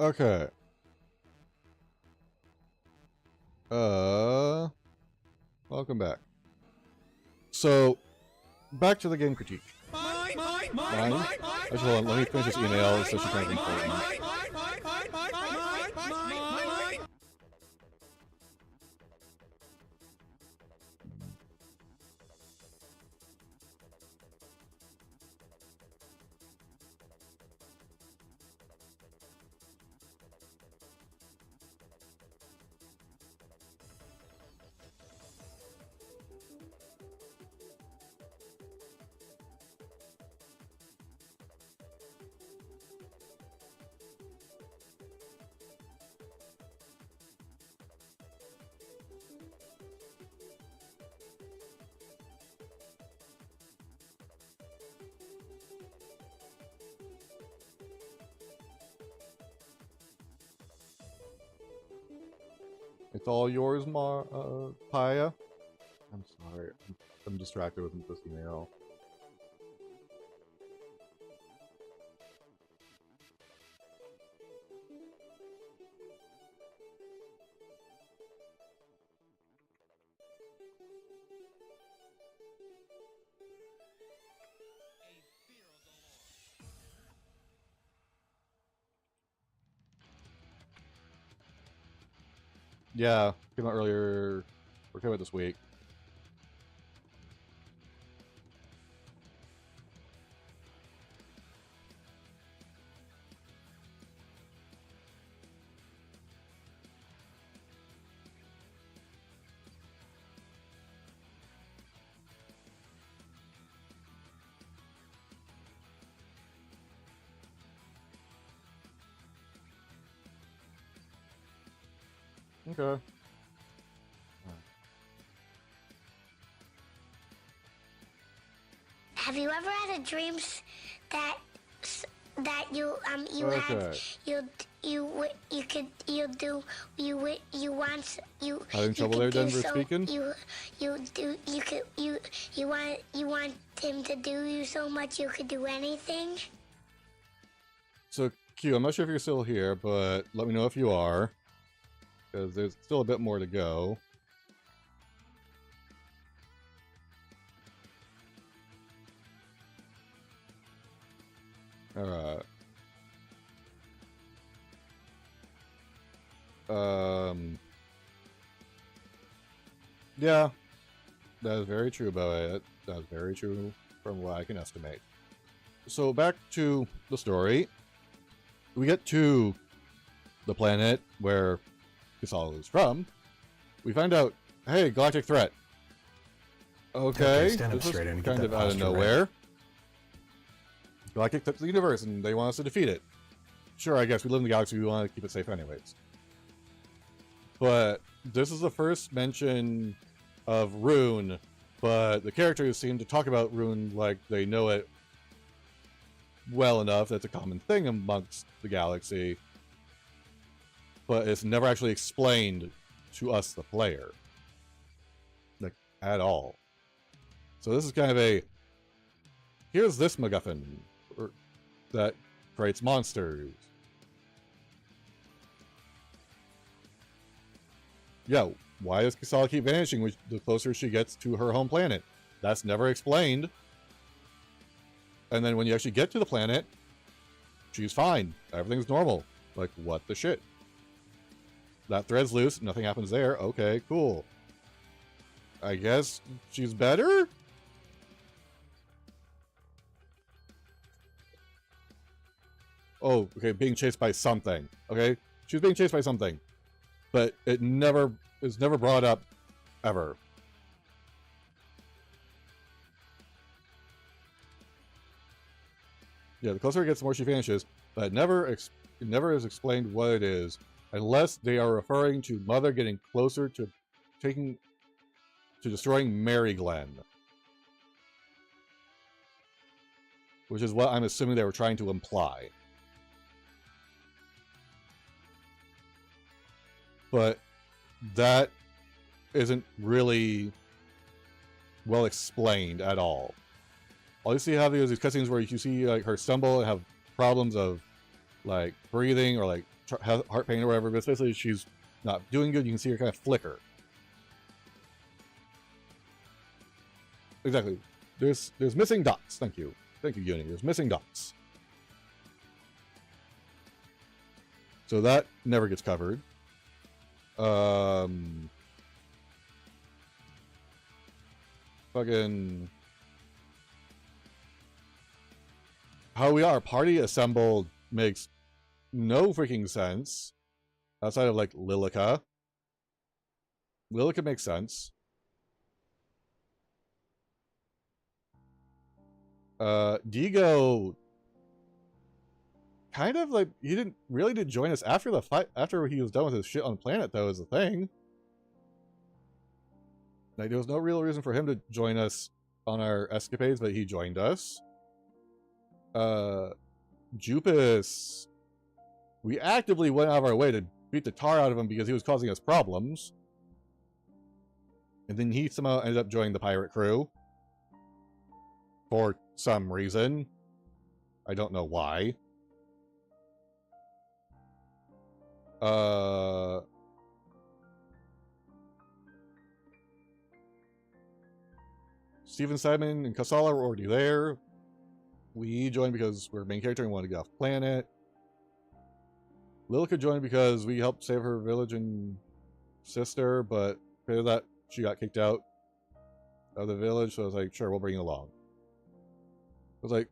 Okay. Welcome back. So, back to the game critique. Mine? Actually, hold on, let me finish this email. It's such kind of important. It's all yours, Paya. I'm sorry. I'm distracted with this email. Yeah, came out earlier. Or came out this week. Okay. Have you ever had a dream that you Okay. Having trouble there, Denver speaking? You want him to do you so much you could do anything? So, Q, I'm not sure if you're still here, but let me know if you are. Because there's still a bit more to go. Alright. Yeah. That is very true about it. That is very true from what I can estimate. So back to the story. We get to the planet where Kisala is from. We find out, hey, galactic threat. Okay, stand up this is straight and get kind that of out of posture right. nowhere. Galactic threat to the universe, and they want us to defeat it. Sure, I guess we live in the galaxy, we want to keep it safe anyways. But this is the first mention of Rune, but the characters seem to talk about Rune like they know it well enough. That's a common thing amongst the galaxy. But it's never actually explained to us, the player. Like, at all. So this is kind of a... Here's this MacGuffin that creates monsters. Yeah, why does Kisala keep vanishing the closer she gets to her home planet? That's never explained. And then when you actually get to the planet, she's fine. Everything's normal. Like, what the shit? That thread's loose, nothing happens there. Okay, cool. I guess she's better? Oh, okay, being chased by something. Okay, she's being chased by something. But it never is never brought up ever. Yeah, the closer it gets, the more she vanishes, but it never is explained what it is, unless they are referring to Mother getting closer to destroying Mary Glen. Which is what I'm assuming they were trying to imply. But that isn't really well explained at all. All you see these cutscenes where you see like her stumble and have problems of like breathing or like has heart pain or whatever, but basically she's not doing good. You can see her kind of flicker. Exactly. There's missing dots. Thank you. Thank you, Uni. There's missing dots. So that never gets covered. Fucking... How we are party assembled makes no freaking sense. Outside of, like, Lilica. Lilica makes sense. Digo... Kind of, like, he didn't join us after the fight, after he was done with his shit on planet, though, is the thing. Like, there was no real reason for him to join us on our escapades, but he joined us. Jupus... We actively went out of our way to beat the tar out of him because he was causing us problems. And then he somehow ended up joining the pirate crew. For some reason. I don't know why. Steven, Simon, and Kasala were already there. We joined because we're main character and wanted to get off planet. Lilica joined because we helped save her village and sister, but because of that, she got kicked out of the village, so I was like, sure, we'll bring you along. I was like,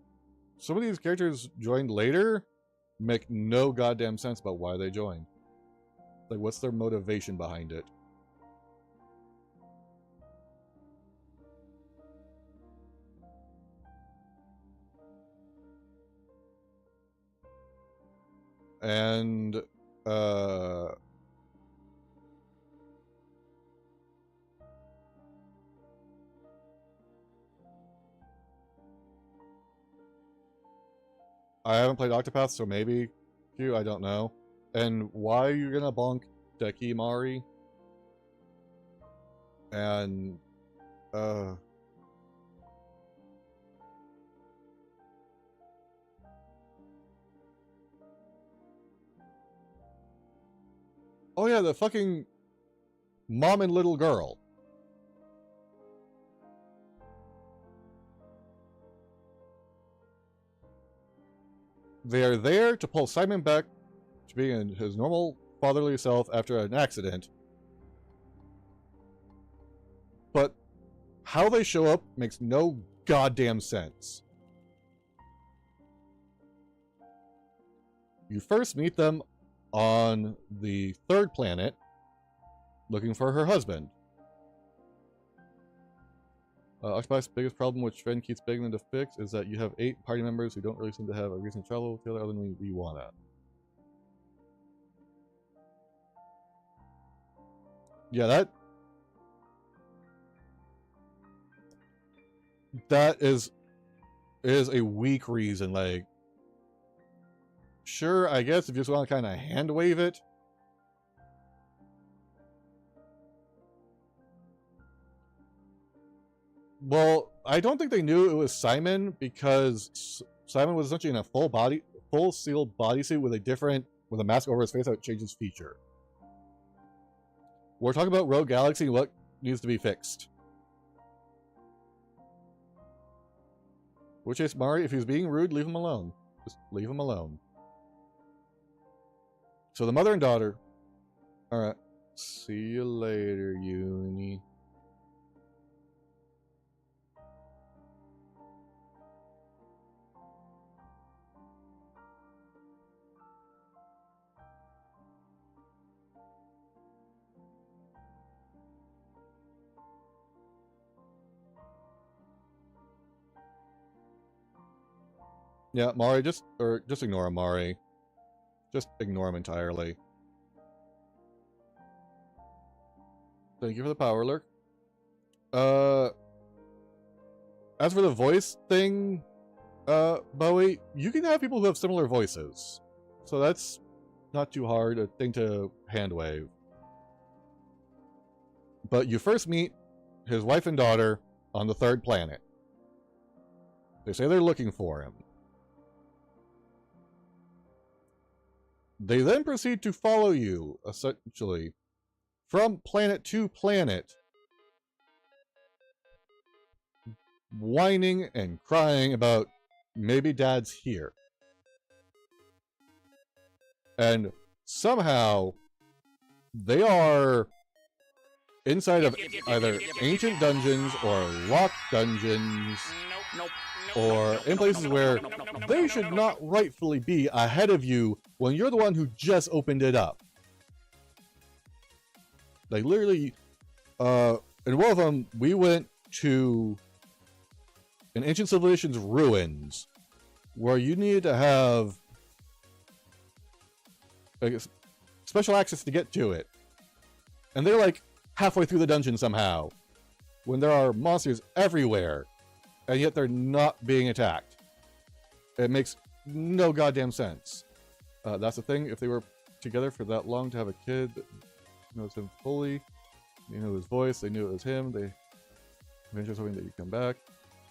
some of these characters joined later make no goddamn sense about why they joined. Like, what's their motivation behind it? And, I haven't played Octopath, so maybe Q, I don't know. And why are you gonna bonk Deki Mari? And, oh yeah, the fucking mom and little girl. They are there to pull Simon back to being his normal fatherly self after an accident. But how they show up makes no goddamn sense. You first meet them on the third planet, looking for her husband. Octopus's biggest problem, which Fred keeps begging them to fix, is that you have 8 party members who don't really seem to have a reason to travel together other than we wanna. Yeah, that is a weak reason. Like, sure, I guess if you just want to kind of hand wave it. Well, I don't think they knew it was Simon because Simon was essentially in a full sealed bodysuit with a mask over his face that changes feature. We're talking about Rogue Galaxy and what needs to be fixed. Which is, Mari, if he's being rude, leave him alone. Just leave him alone. So the mother and daughter. Alright. See you later, Uni. Yeah, Mari, just ignore him, Mari. Just ignore him entirely. Thank you for the power lurk. As for the voice thing, Bowie, you can have people who have similar voices. So that's not too hard a thing to hand wave. But you first meet his wife and daughter on the third planet. They say they're looking for him. They then proceed to follow you, essentially, from planet to planet, whining and crying about maybe Dad's here. And somehow, they are inside of either ancient dungeons or locked dungeons, or in places where they should not rightfully be ahead of you when you're the one who just opened it up. Like literally, in one of them, we went to an ancient civilization's ruins where you needed to have like special access to get to it. And they're like halfway through the dungeon somehow, when there are monsters everywhere, and yet they're not being attacked. It makes no goddamn sense. That's the thing, if they were together for that long to have a kid that knows him fully, they knew his voice, they knew it was him, they eventually hoping that you come back.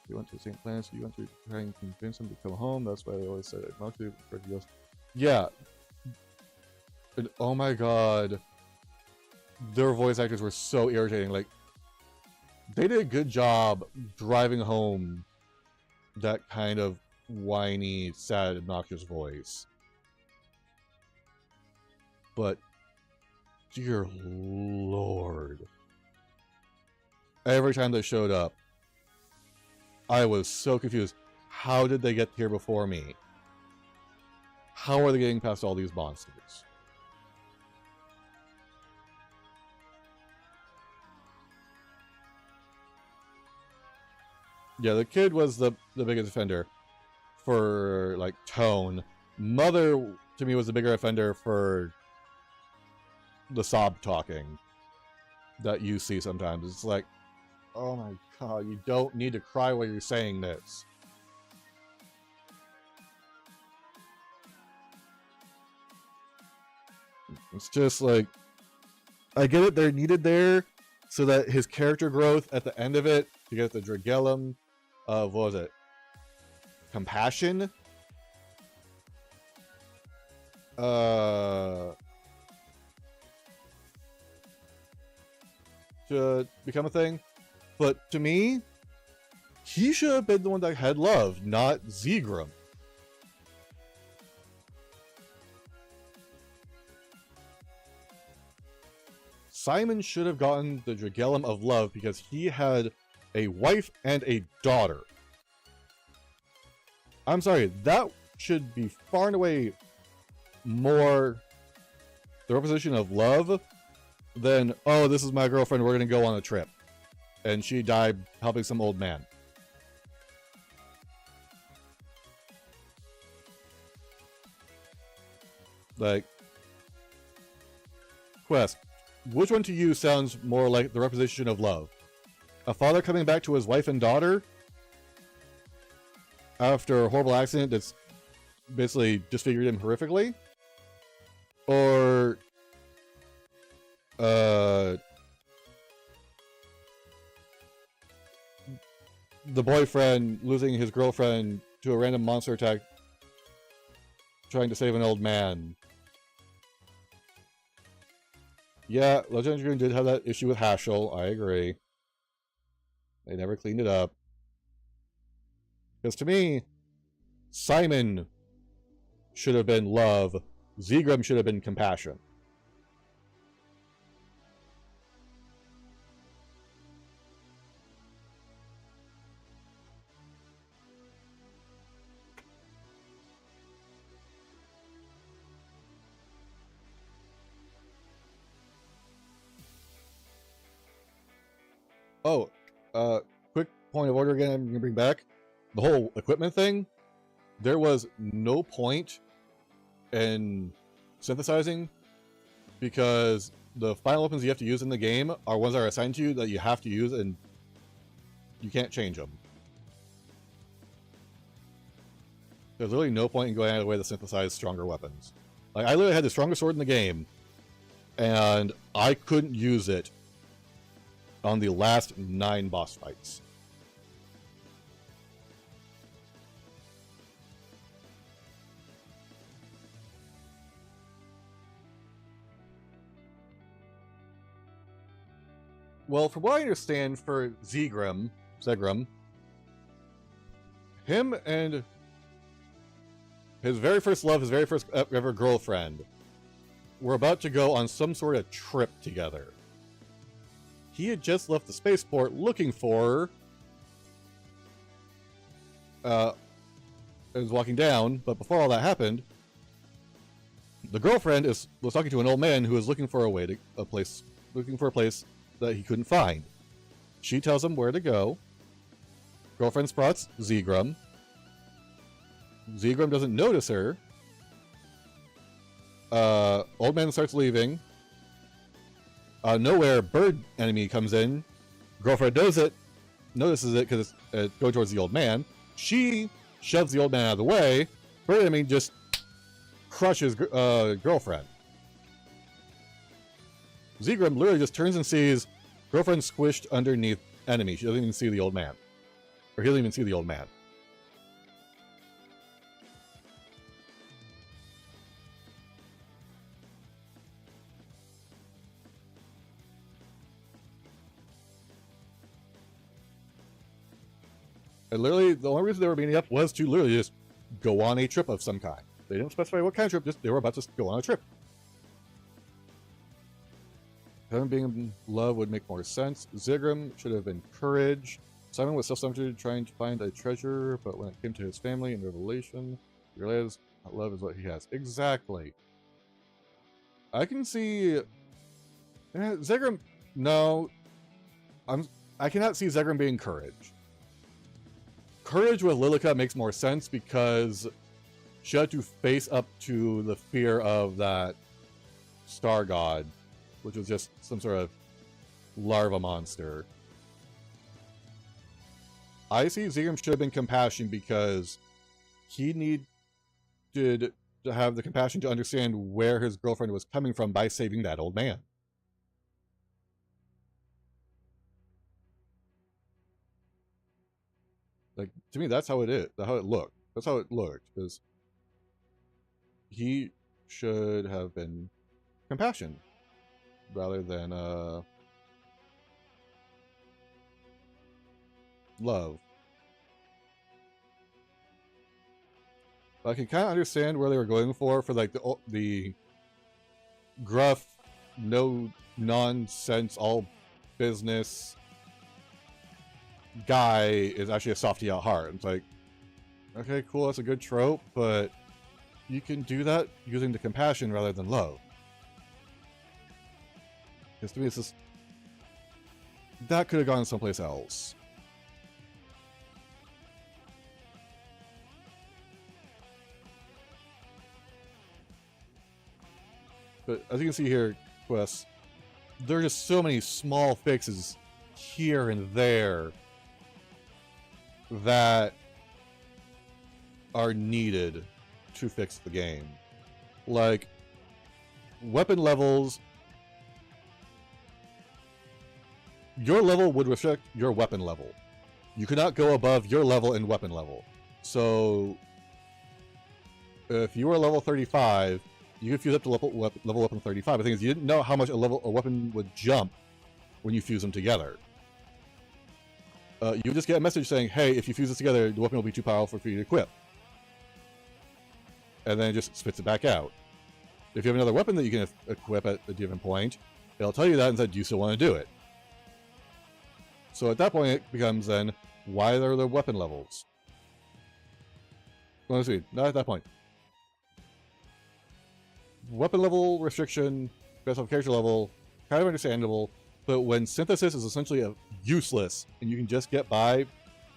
You went to the same planet, so you went to try and convince him to come home. That's why they always said it. Yeah. And, oh my god. Their voice actors were so irritating. Like, they did a good job driving home that kind of whiny, sad, obnoxious voice. But, dear lord. Every time they showed up, I was so confused. How did they get here before me? How are they getting past all these monsters? Yeah, the kid was the biggest offender for, like, tone. Mother, to me, was the bigger offender for the sob talking that you see sometimes. It's like, oh my god, you don't need to cry while you're saying this. It's just like, I get it, they're needed there so that his character growth at the end of it, to get the Dragellum of, what was it? Compassion? To become a thing. But to me, he should have been the one that had love, not Zeegrim. Simon should have gotten the Dragellum of love because he had a wife and a daughter. I'm sorry, that should be far and away more the representation of love than, oh, this is my girlfriend, we're gonna go on a trip. And she died helping some old man. Like, Quest, which one to you sounds more like the representation of love? A father coming back to his wife and daughter after a horrible accident that's basically disfigured him horrifically? Or the boyfriend losing his girlfriend to a random monster attack trying to save an old man? Yeah, Legend of Dragoon did have that issue with Haschel, I agree. They never cleaned it up. Because to me, Simon should have been love, Zeegrim should have been compassion. Oh, quick point of order again I'm going to bring back. The whole equipment thing, there was no point in synthesizing because the final weapons you have to use in the game are ones that are assigned to you that you have to use and you can't change them. There's literally no point in going out of the way to synthesize stronger weapons. Like, I literally had the strongest sword in the game and I couldn't use it on the last 9 boss fights. Well, from what I understand, for Zegram, him and his very first love, his very first ever girlfriend, were about to go on some sort of trip together. He had just left the spaceport looking for her. Was walking down, but before all that happened, the girlfriend was talking to an old man who was looking for a place that he couldn't find. She tells him where to go. Girlfriend spots Zegram. Zegram doesn't notice her. Old man starts leaving. Nowhere, bird enemy comes in. Girlfriend notices it because it's going towards the old man. She shoves the old man out of the way. Bird enemy just crushes girlfriend. Zegram literally just turns and sees girlfriend squished underneath enemy. She doesn't even see the old man. Or he doesn't even see the old man. And literally, the only reason they were meeting up was to literally just go on a trip of some kind. They didn't specify what kind of trip, just they were about to go on a trip. Having being in love would make more sense. Zegram should have been courage. Simon was self-centered, trying to find a treasure, but when it came to his family and revelation, he realized that love is what he has. Exactly. I can see... Zegram... No. I cannot see Zegram being courage. Courage with Lilica makes more sense because she had to face up to the fear of that star god, which was just some sort of larva monster. I see Zegram should have been compassion because he needed to have the compassion to understand where his girlfriend was coming from by saving that old man. Like, to me, that's how it is. How it looked. That's how it looked. Because he should have been compassion rather than love. But I can kind of understand where they were going for like the gruff, no nonsense, all business guy is actually a softy at heart. It's like, okay, cool, that's a good trope, but you can do that using the compassion rather than love. Because to me, it's just that could have gone someplace else. But as you can see here, Quest, there are just so many small fixes here and there that are needed to fix the game. Like, weapon levels. Your level would restrict your weapon level. You could not go above your level in weapon level. So, if you were level 35, you could fuse up to level weapon 35. The thing is, you didn't know how much a weapon would jump when you fuse them together. You would just get a message saying, hey, if you fuse this together, the weapon will be too powerful for you to equip. And then it just spits it back out. If you have another weapon that you can equip at a given point, it'll tell you that and say, do you still want to do it? So at that point, it becomes then, why are there weapon levels? Well, let's see, not at that point. Weapon level restriction, based off character level, kind of understandable, but when synthesis is essentially useless and you can just get by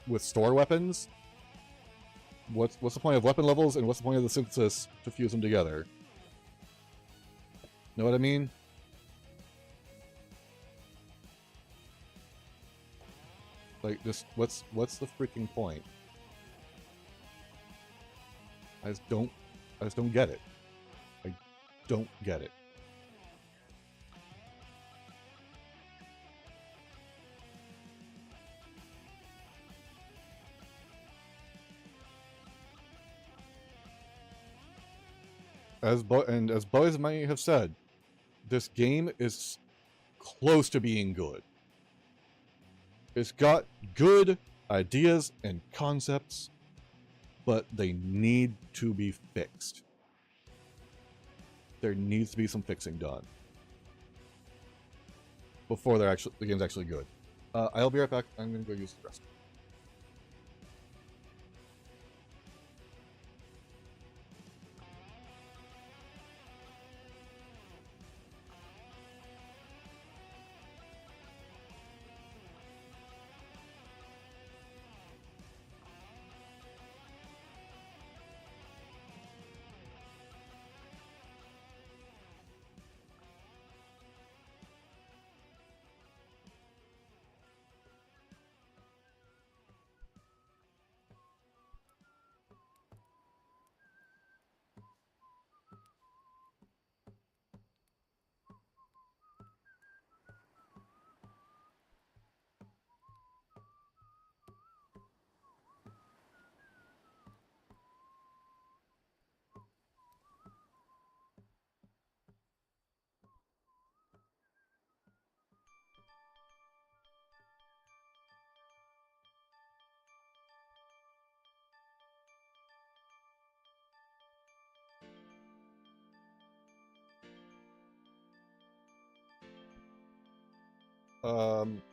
with store weapons, what's the point of weapon levels and what's the point of the synthesis to fuse them together? Know what I mean? Like, just what's the freaking point? I just don't get it. I don't get it. As boys might have said, this game is close to being good. It's got good ideas and concepts, but they need to be fixed. There needs to be some fixing done before the game's actually good. I'll be right back. I'm going to go use the rest.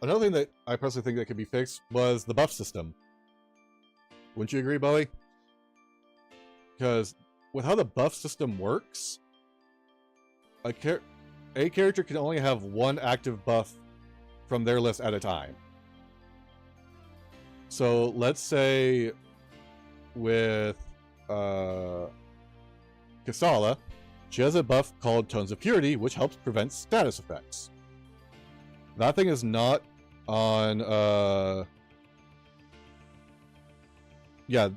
Another thing that I personally think that could be fixed was the buff system. Wouldn't you agree, Bowie? Because with how the buff system works, a character can only have one active buff from their list at a time. So let's say with Kasala, she has a buff called Tones of Purity, which helps prevent status effects. That thing is not on, buffs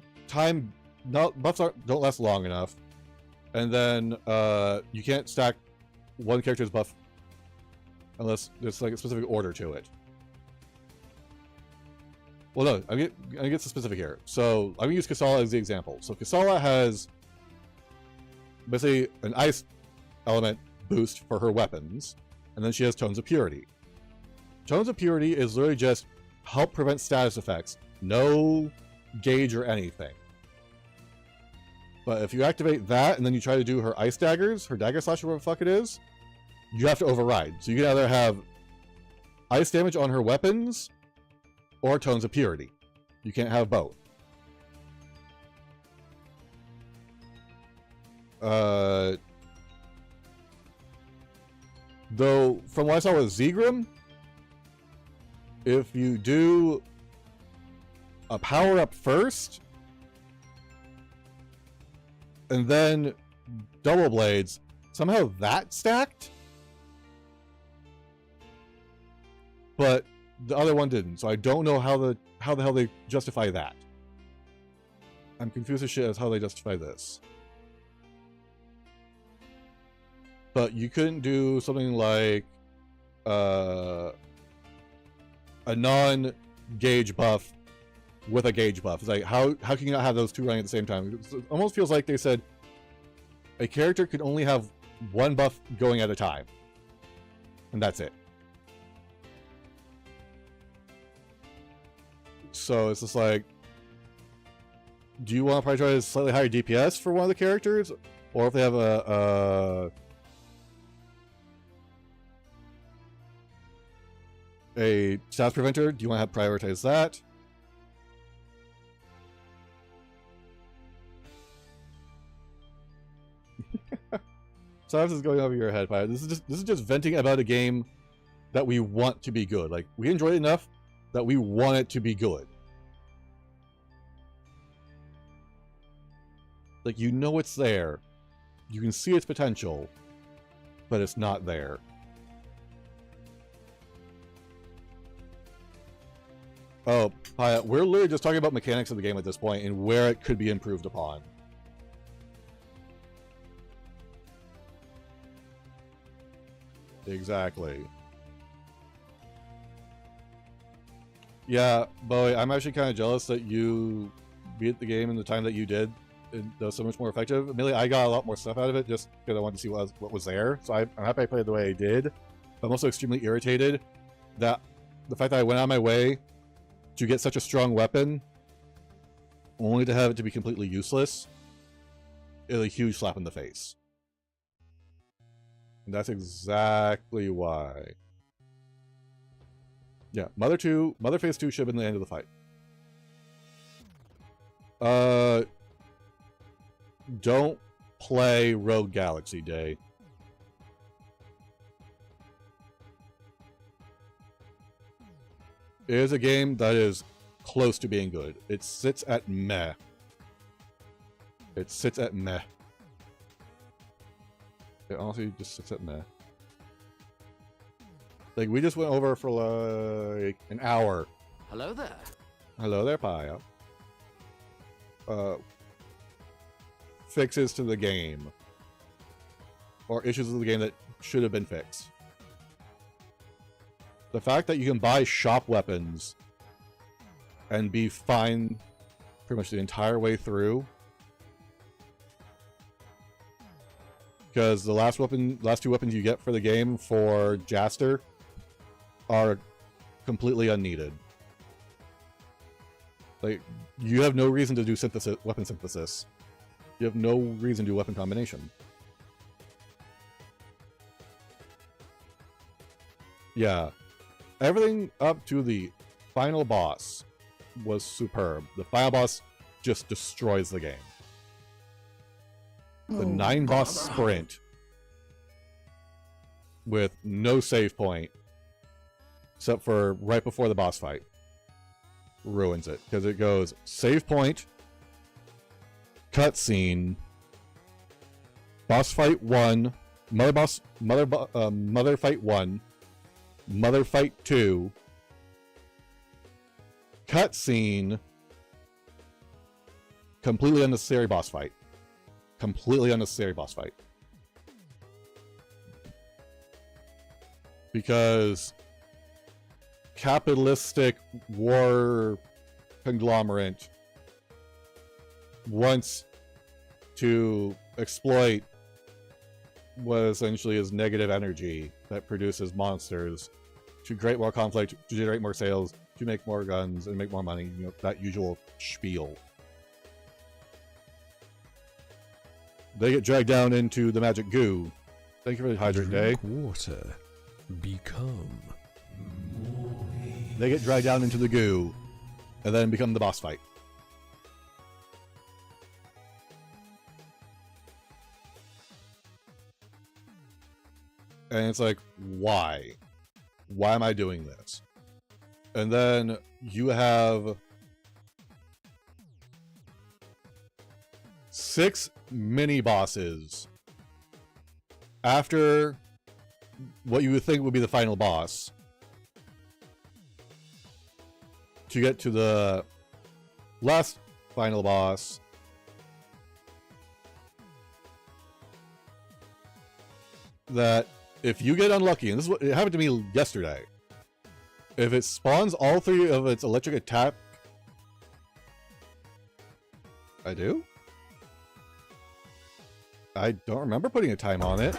don't last long enough. And then, you can't stack one character's buff unless there's like a specific order to it. Well, no, I'm gonna get specific here. So, I'm gonna use Kasala as the example. So, Kasala has basically an ice element boost for her weapons, and then she has Tones of Purity. Tones of Purity is literally just help prevent status effects. No gauge or anything. But if you activate that and then you try to do her ice daggers, her dagger slash or whatever the fuck it is, you have to override. So you can either have ice damage on her weapons or Tones of Purity. You can't have both. Though, from what I saw with Zegrim, if you do a power-up first, and then double blades, somehow that stacked, but the other one didn't. So I don't know how the hell they justify that. I'm confused as shit as how they justify this. But you couldn't do something like a non-gauge buff with a gauge buff. It's like, how can you not have those two running at the same time? It almost feels like they said a character could only have one buff going at a time. And that's it. So it's just like, do you want to prioritize slightly higher DPS for one of the characters? Or if they have a status preventer, do you want to prioritize that? So this is going over your head, Pi. This is just venting about a game that we want to be good. Like, we enjoyed it enough that we want it to be good. Like, you know it's there. You can see its potential, but it's not there. Oh, Pi, we're literally just talking about mechanics of the game at this point and where it could be improved upon. Exactly. Yeah, Bowie, I'm actually kind of jealous that you beat the game in the time that you did. It was so much more effective. Admittedly, I got a lot more stuff out of it just because I wanted to see what was there. So I'm happy I played the way I did. But I'm also extremely irritated that the fact that I went out of my way to get such a strong weapon, only to have it to be completely useless, is a huge slap in the face. And that's exactly why. Yeah, Mother Phase 2 should have been the end of the fight. Don't play Rogue Galaxy Day. It is a game that is close to being good. It sits at meh. It sits at meh. It honestly just sits at meh. Like, we just went over for like an hour. Hello there. Hello there, Paya. Fixes to the game. Or issues of the game that should have been fixed. The fact that you can buy shop weapons and be fine pretty much the entire way through. Because the last two weapons you get for the game for Jaster are completely unneeded. Like, you have no reason to do weapon synthesis. You have no reason to do weapon combination. Yeah. Everything up to the final boss was superb. The final boss just destroys the game. The 9-boss sprint with no save point, except for right before the boss fight, ruins it. Because it goes save point, cutscene, boss fight 1, mother fight 1, mother fight 2, cutscene, completely unnecessary boss fight. Completely unnecessary boss fight. Because capitalistic war conglomerate wants to exploit what essentially is negative energy that produces monsters to create more conflict, to generate more sales, to make more guns and make more money, you know, that usual spiel. They get dragged down into the magic goo. Thank you for the hydrant day. Water become. They get dragged down into the goo and then become the boss fight. And it's like, why? Why am I doing this? And then you have 6 mini bosses after what you would think would be the final boss to get to the last final boss. That if you get unlucky, and this is what it happened to me yesterday, if it spawns all 3 of its electric attack, I do? I don't remember putting a time on it.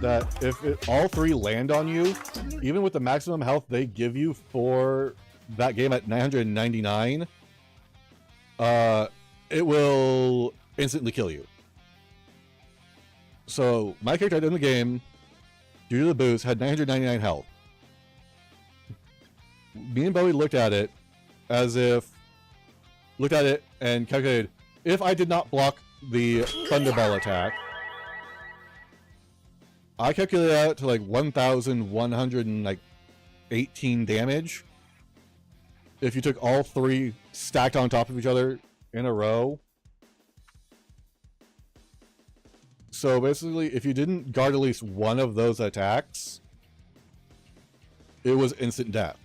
That if all 3 land on you, even with the maximum health they give you for that game at 999, it will instantly kill you. So my character in the game, due to the boost, had 999 health. Me and Bowie looked at it and calculated, if I did not block the Thunderball attack, I calculated out to like 1,118 damage. If you took all 3 stacked on top of each other in a row. So basically, if you didn't guard at least one of those attacks, it was instant death.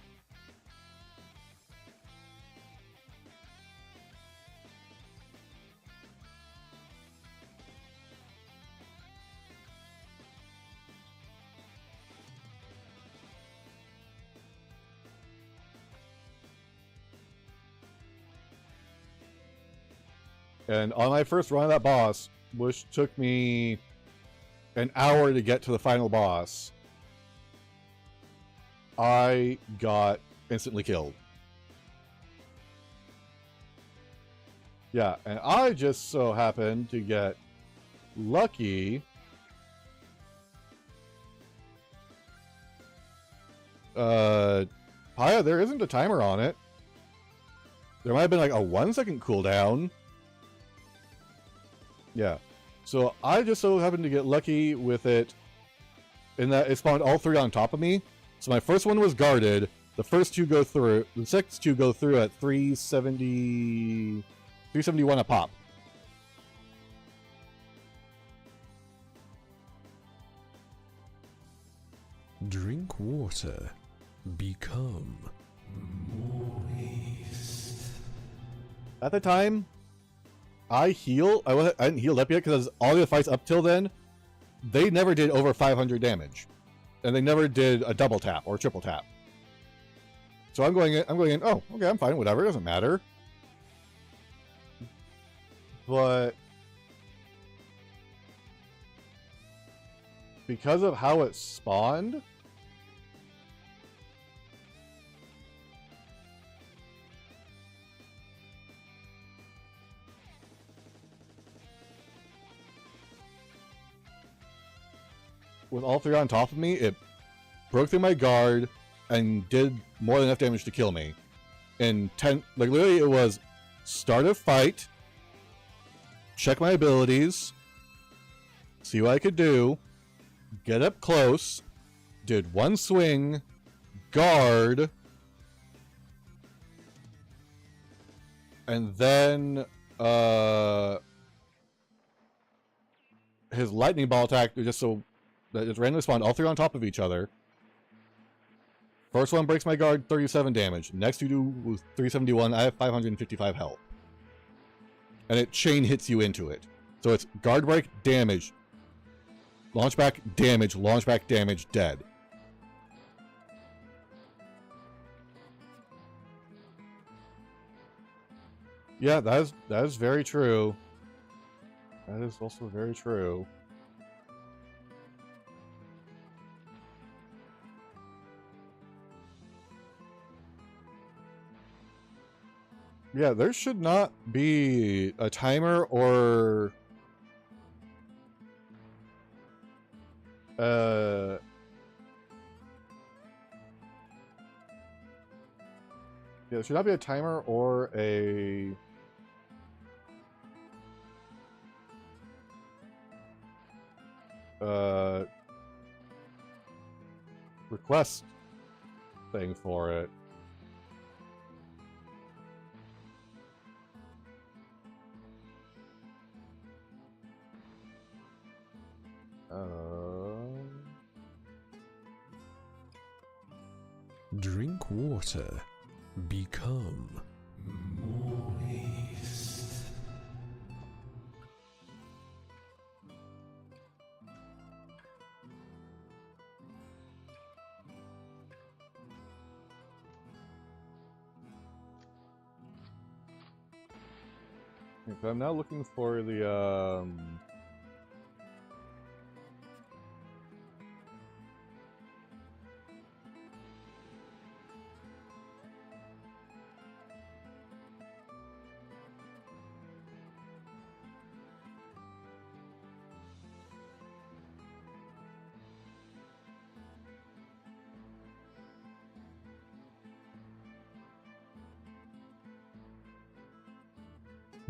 And on my first run of that boss, which took me an hour to get to the final boss, I got instantly killed. Yeah, and I just so happened to get lucky. Paya, there isn't a timer on it. There might have been like a 1 second cooldown. Yeah. So I just so happened to get lucky with it in that it spawned all three on top of me. So my first one was guarded. The first two go through. The next two go through at 371 a pop. Drink water. Become moist. At the time, I didn't heal up yet because all the fights up till then, they never did over 500 damage, and they never did a double tap or triple tap. So I'm going in. Oh, okay, I'm fine. Whatever, it doesn't matter. But because of how it spawned, with all three on top of me, it broke through my guard and did more than enough damage to kill me. In 10, like literally it was start a fight, check my abilities, see what I could do, get up close, did one swing, guard, and then his lightning ball attack just so that just randomly spawned all three on top of each other. First one breaks my guard, 37 damage. Next two do 371. I have 555 health. And it chain hits you into it. So it's guard break, damage, launch back, damage, dead. Yeah, that is very true. That is also very true. Yeah, there should not be a timer or yeah, there should not be a timer or a request thing for it. Drink water. Become moist. Okay, I'm now looking for the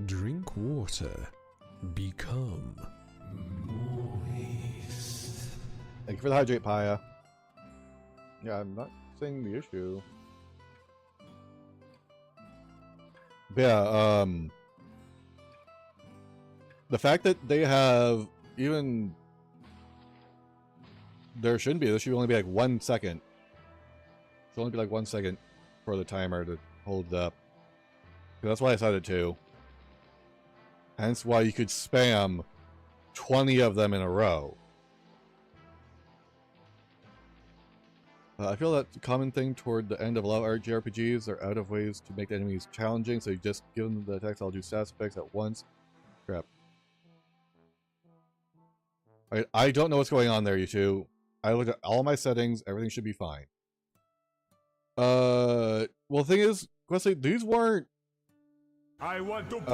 Drink water. Become moist. Thank you for the hydrate, Paya. Yeah, I'm not saying the issue. But yeah, the fact that they have even there should only be like 1 second. It should only be like 1 second for the timer to hold it up. That's why I decided to. Hence why you could spam 20 of them in a row. I feel that's a common thing toward the end of a lot of JRPGs. They're out of ways to make the enemies challenging, so you just give them the attacks, I'll do stats effects at once. Crap. I don't know what's going on there, you two. I looked at all my settings, everything should be fine. Well, the thing is, Wesley, these weren't I want to put the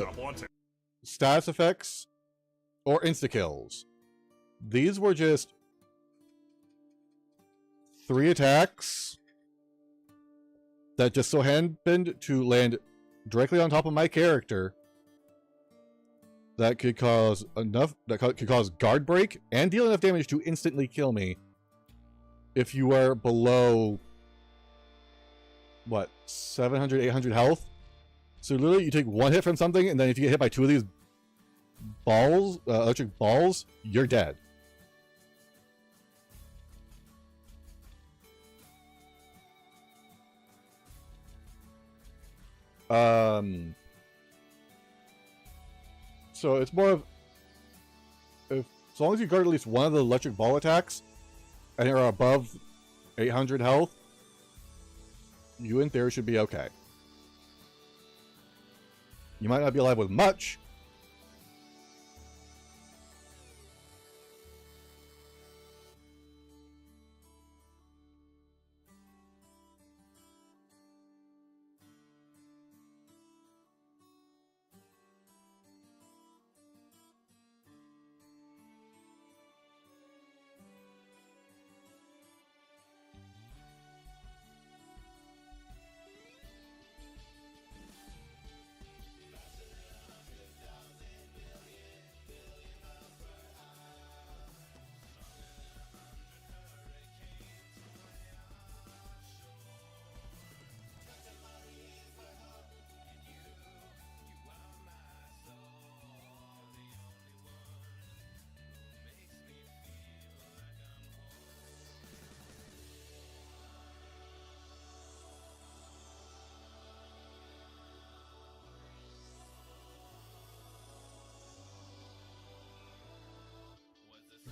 up once. stats effects or insta kills. These were just 3 attacks that just so happened to land directly on top of my character that could cause guard break and deal enough damage to instantly kill me if you are below what, 700, 800 health. So literally you take 1 hit from something, and then if you get hit by 2 of these balls, electric balls, you're dead. So it's more of, as long as you guard at least one of the electric ball attacks and are above 800 health, you in theory should be okay. You might not be alive with much.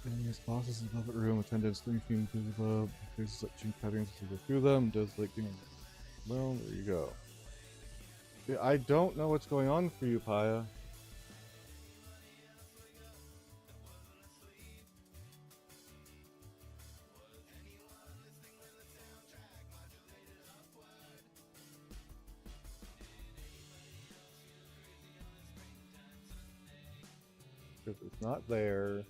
Enemies, bosses in the velvet room, attendants, living team to the club, faces like chink patterns to go through them, does like, you know, well, there you go. Yeah, I don't know what's going on for you, Paya. Because it's not there.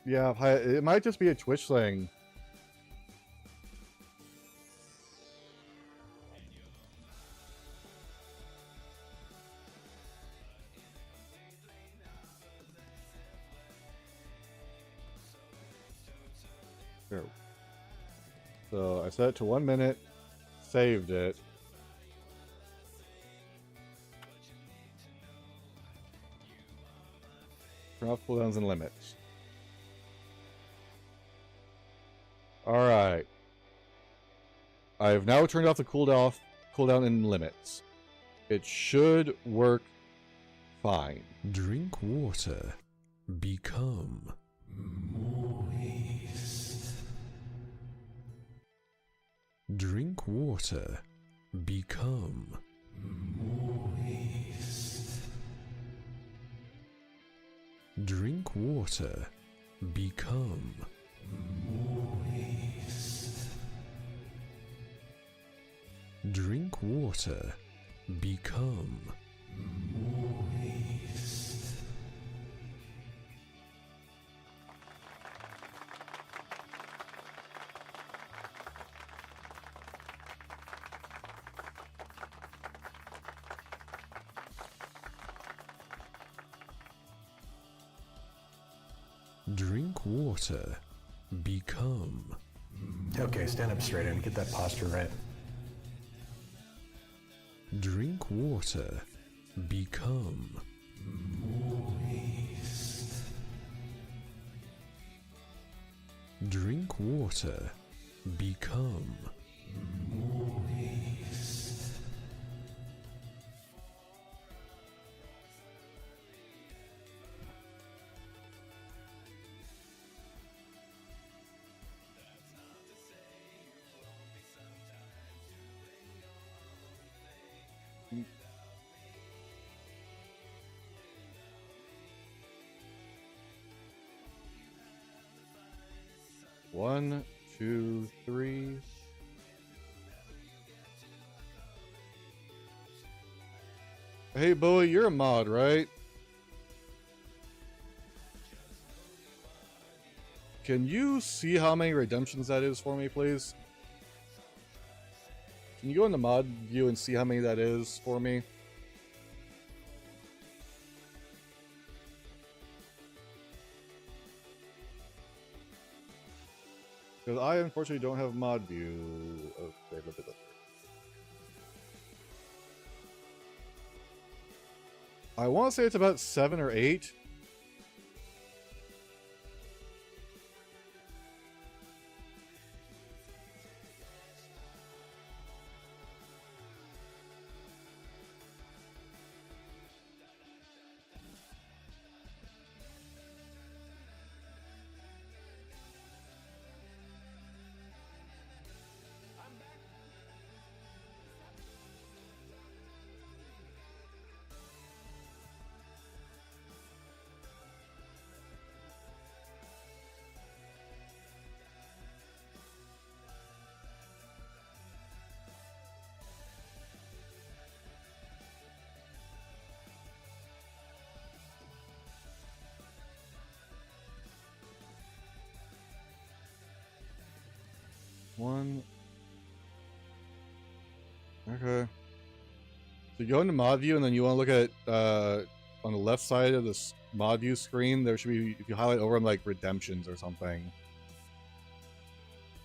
Yeah, it might just be a Twitch thing. There. So I set it to 1 minute, saved it. Turn off cooldowns and limits. Alright. I have now turned off the cooldown and limits. It should work fine. Drink water. Become moist. Drink water. Become moist. Drink water. Become moist. Drink water. Become moist. Drink water. Become. Okay, stand up straight and get that posture right. Drink water. Become moist. Drink water. Become moist. 1, 2, 3. Hey, Bowie, you're a mod, right? Can you see how many redemptions that is for me, please? Can you go into mod view and see how many that is for me? Because I unfortunately don't have mod view. Okay, look. I want to say it's about 7 or 8. One. Okay. So you go into mod view and then you want to look at on the left side of this mod view screen, there should be, if you highlight over them, like redemptions or something.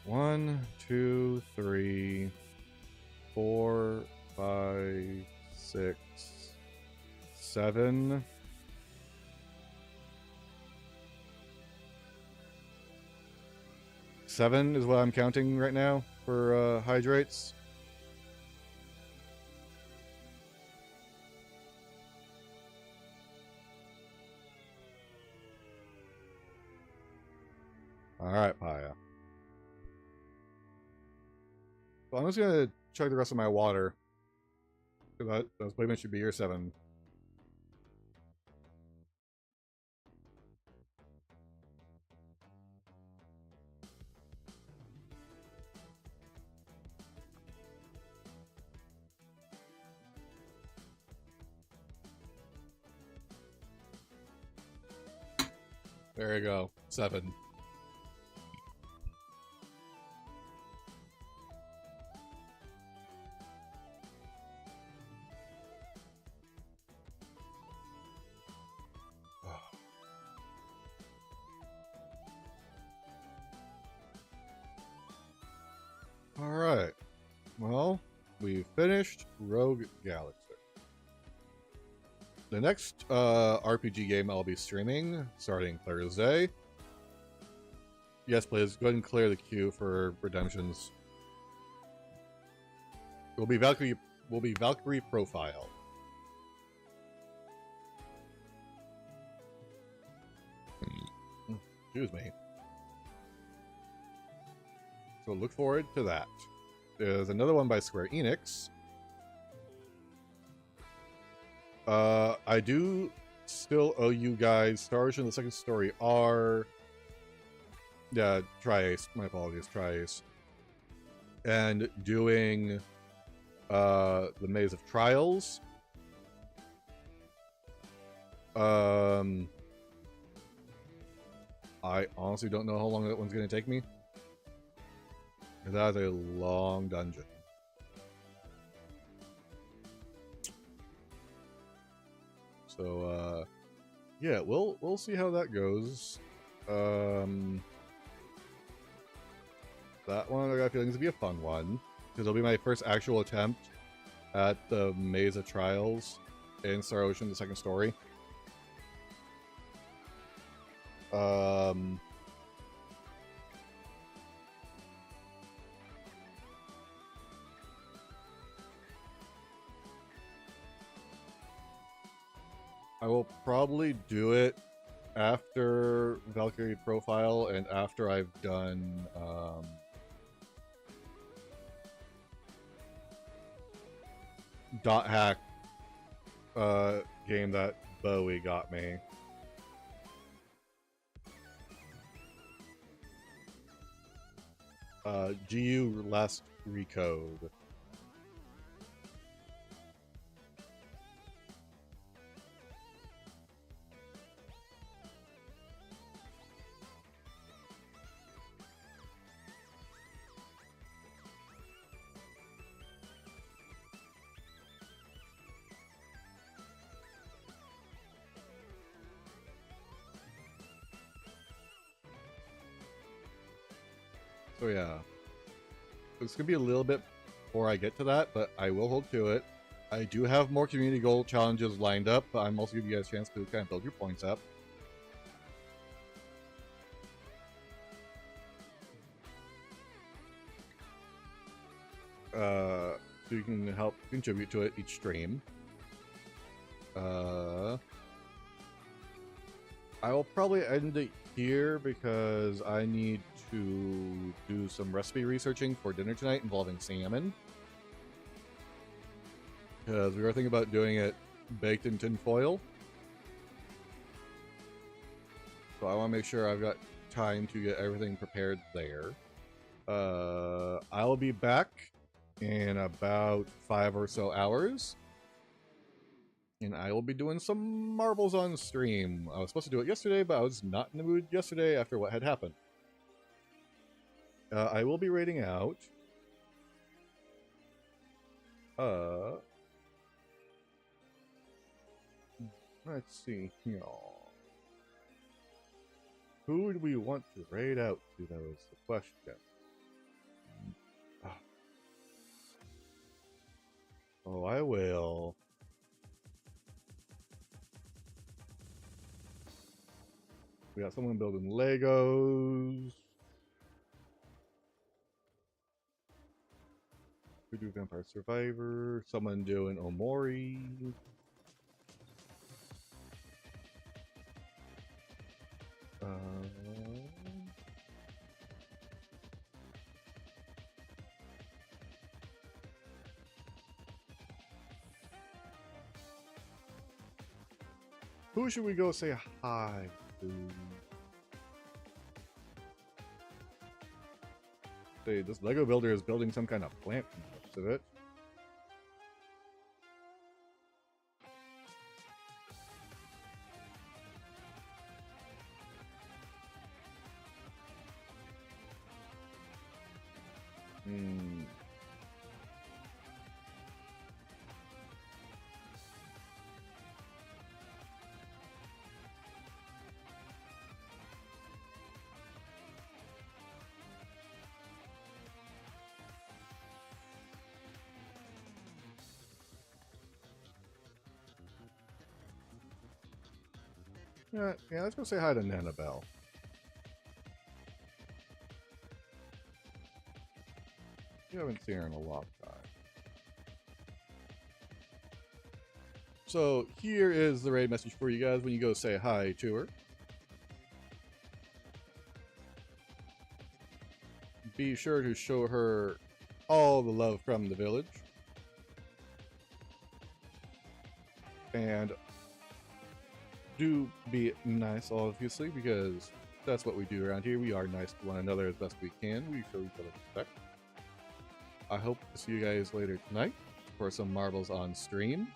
1, 2, 3, 4, 5, 6, 7. Seven is what I'm counting right now for hydrates. Alright, Paya. So I'm just gonna chug the rest of my water. Because those playmates should be here 7. There you go. 7. Alright. Well, we finished Rogue Galaxy. The next RPG game I'll be streaming, starting Thursday. Yes, please, go ahead and clear the queue for redemptions. Will be Valkyrie Profile. Excuse me. So look forward to that. There's another one by Square Enix. I do still owe you guys Star Ocean the Second Story R. Yeah, Tri-Ace. My apologies, Tri-Ace. And doing the Maze of Trials. I honestly don't know how long that one's going to take me. That is a long dungeon. So, yeah, we'll see how that goes. That one I got a feeling is gonna be a fun one, because it'll be my first actual attempt at the Maze of Trials in Star Ocean: The Second Story. I will probably do it after Valkyrie Profile and after I've done Dot Hack game that Bowie got me. GU last recode. So yeah, it's gonna be a little bit before I get to that, but I will hold to it. I do have more community goal challenges lined up, but I'm also giving you guys a chance to kind of build your points up. So you can help contribute to it each stream. I will probably end it here because I need to do some recipe researching for dinner tonight involving salmon. Because we were thinking about doing it baked in tin foil. So I want to make sure I've got time to get everything prepared there. I will be back in about 5 or so hours. And I will be doing some marbles on stream. I was supposed to do it yesterday, but I was not in the mood yesterday after what had happened. I will be raiding out. Let's see here. Who do we want to raid out to? That was the question. Oh, I will. We got someone building Legos. We do Vampire Survivor. Someone doing Omori. Who should we go say hi to? Say, this Lego builder is building some kind of plant from the looks of it. Yeah, let's go say hi to Nanabelle. You haven't seen her in a long time. So here is the raid message for you guys when you go say hi to her. Be sure to show her all the love from the village. And do be nice, obviously, because that's what we do around here. We are nice to one another as best we can. We show each other respect. I hope to see you guys later tonight for some marbles on stream.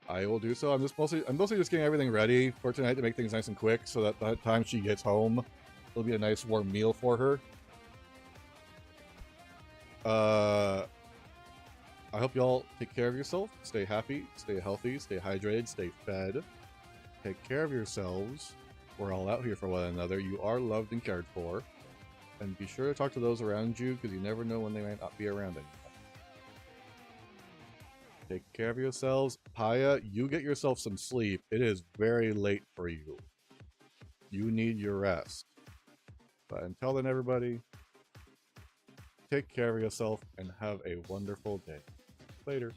I will do so. I'm mostly just getting everything ready for tonight to make things nice and quick, so that by the time she gets home, it'll be a nice warm meal for her. I hope y'all take care of yourself. Stay happy, stay healthy, stay hydrated, stay fed. Take care of yourselves. We're all out here for one another. You are loved and cared for. And be sure to talk to those around you, because you never know when they might not be around anymore. Take care of yourselves. Paya, you get yourself some sleep. It is very late for you. You need your rest. But until then, everybody, take care of yourself and have a wonderful day. Later.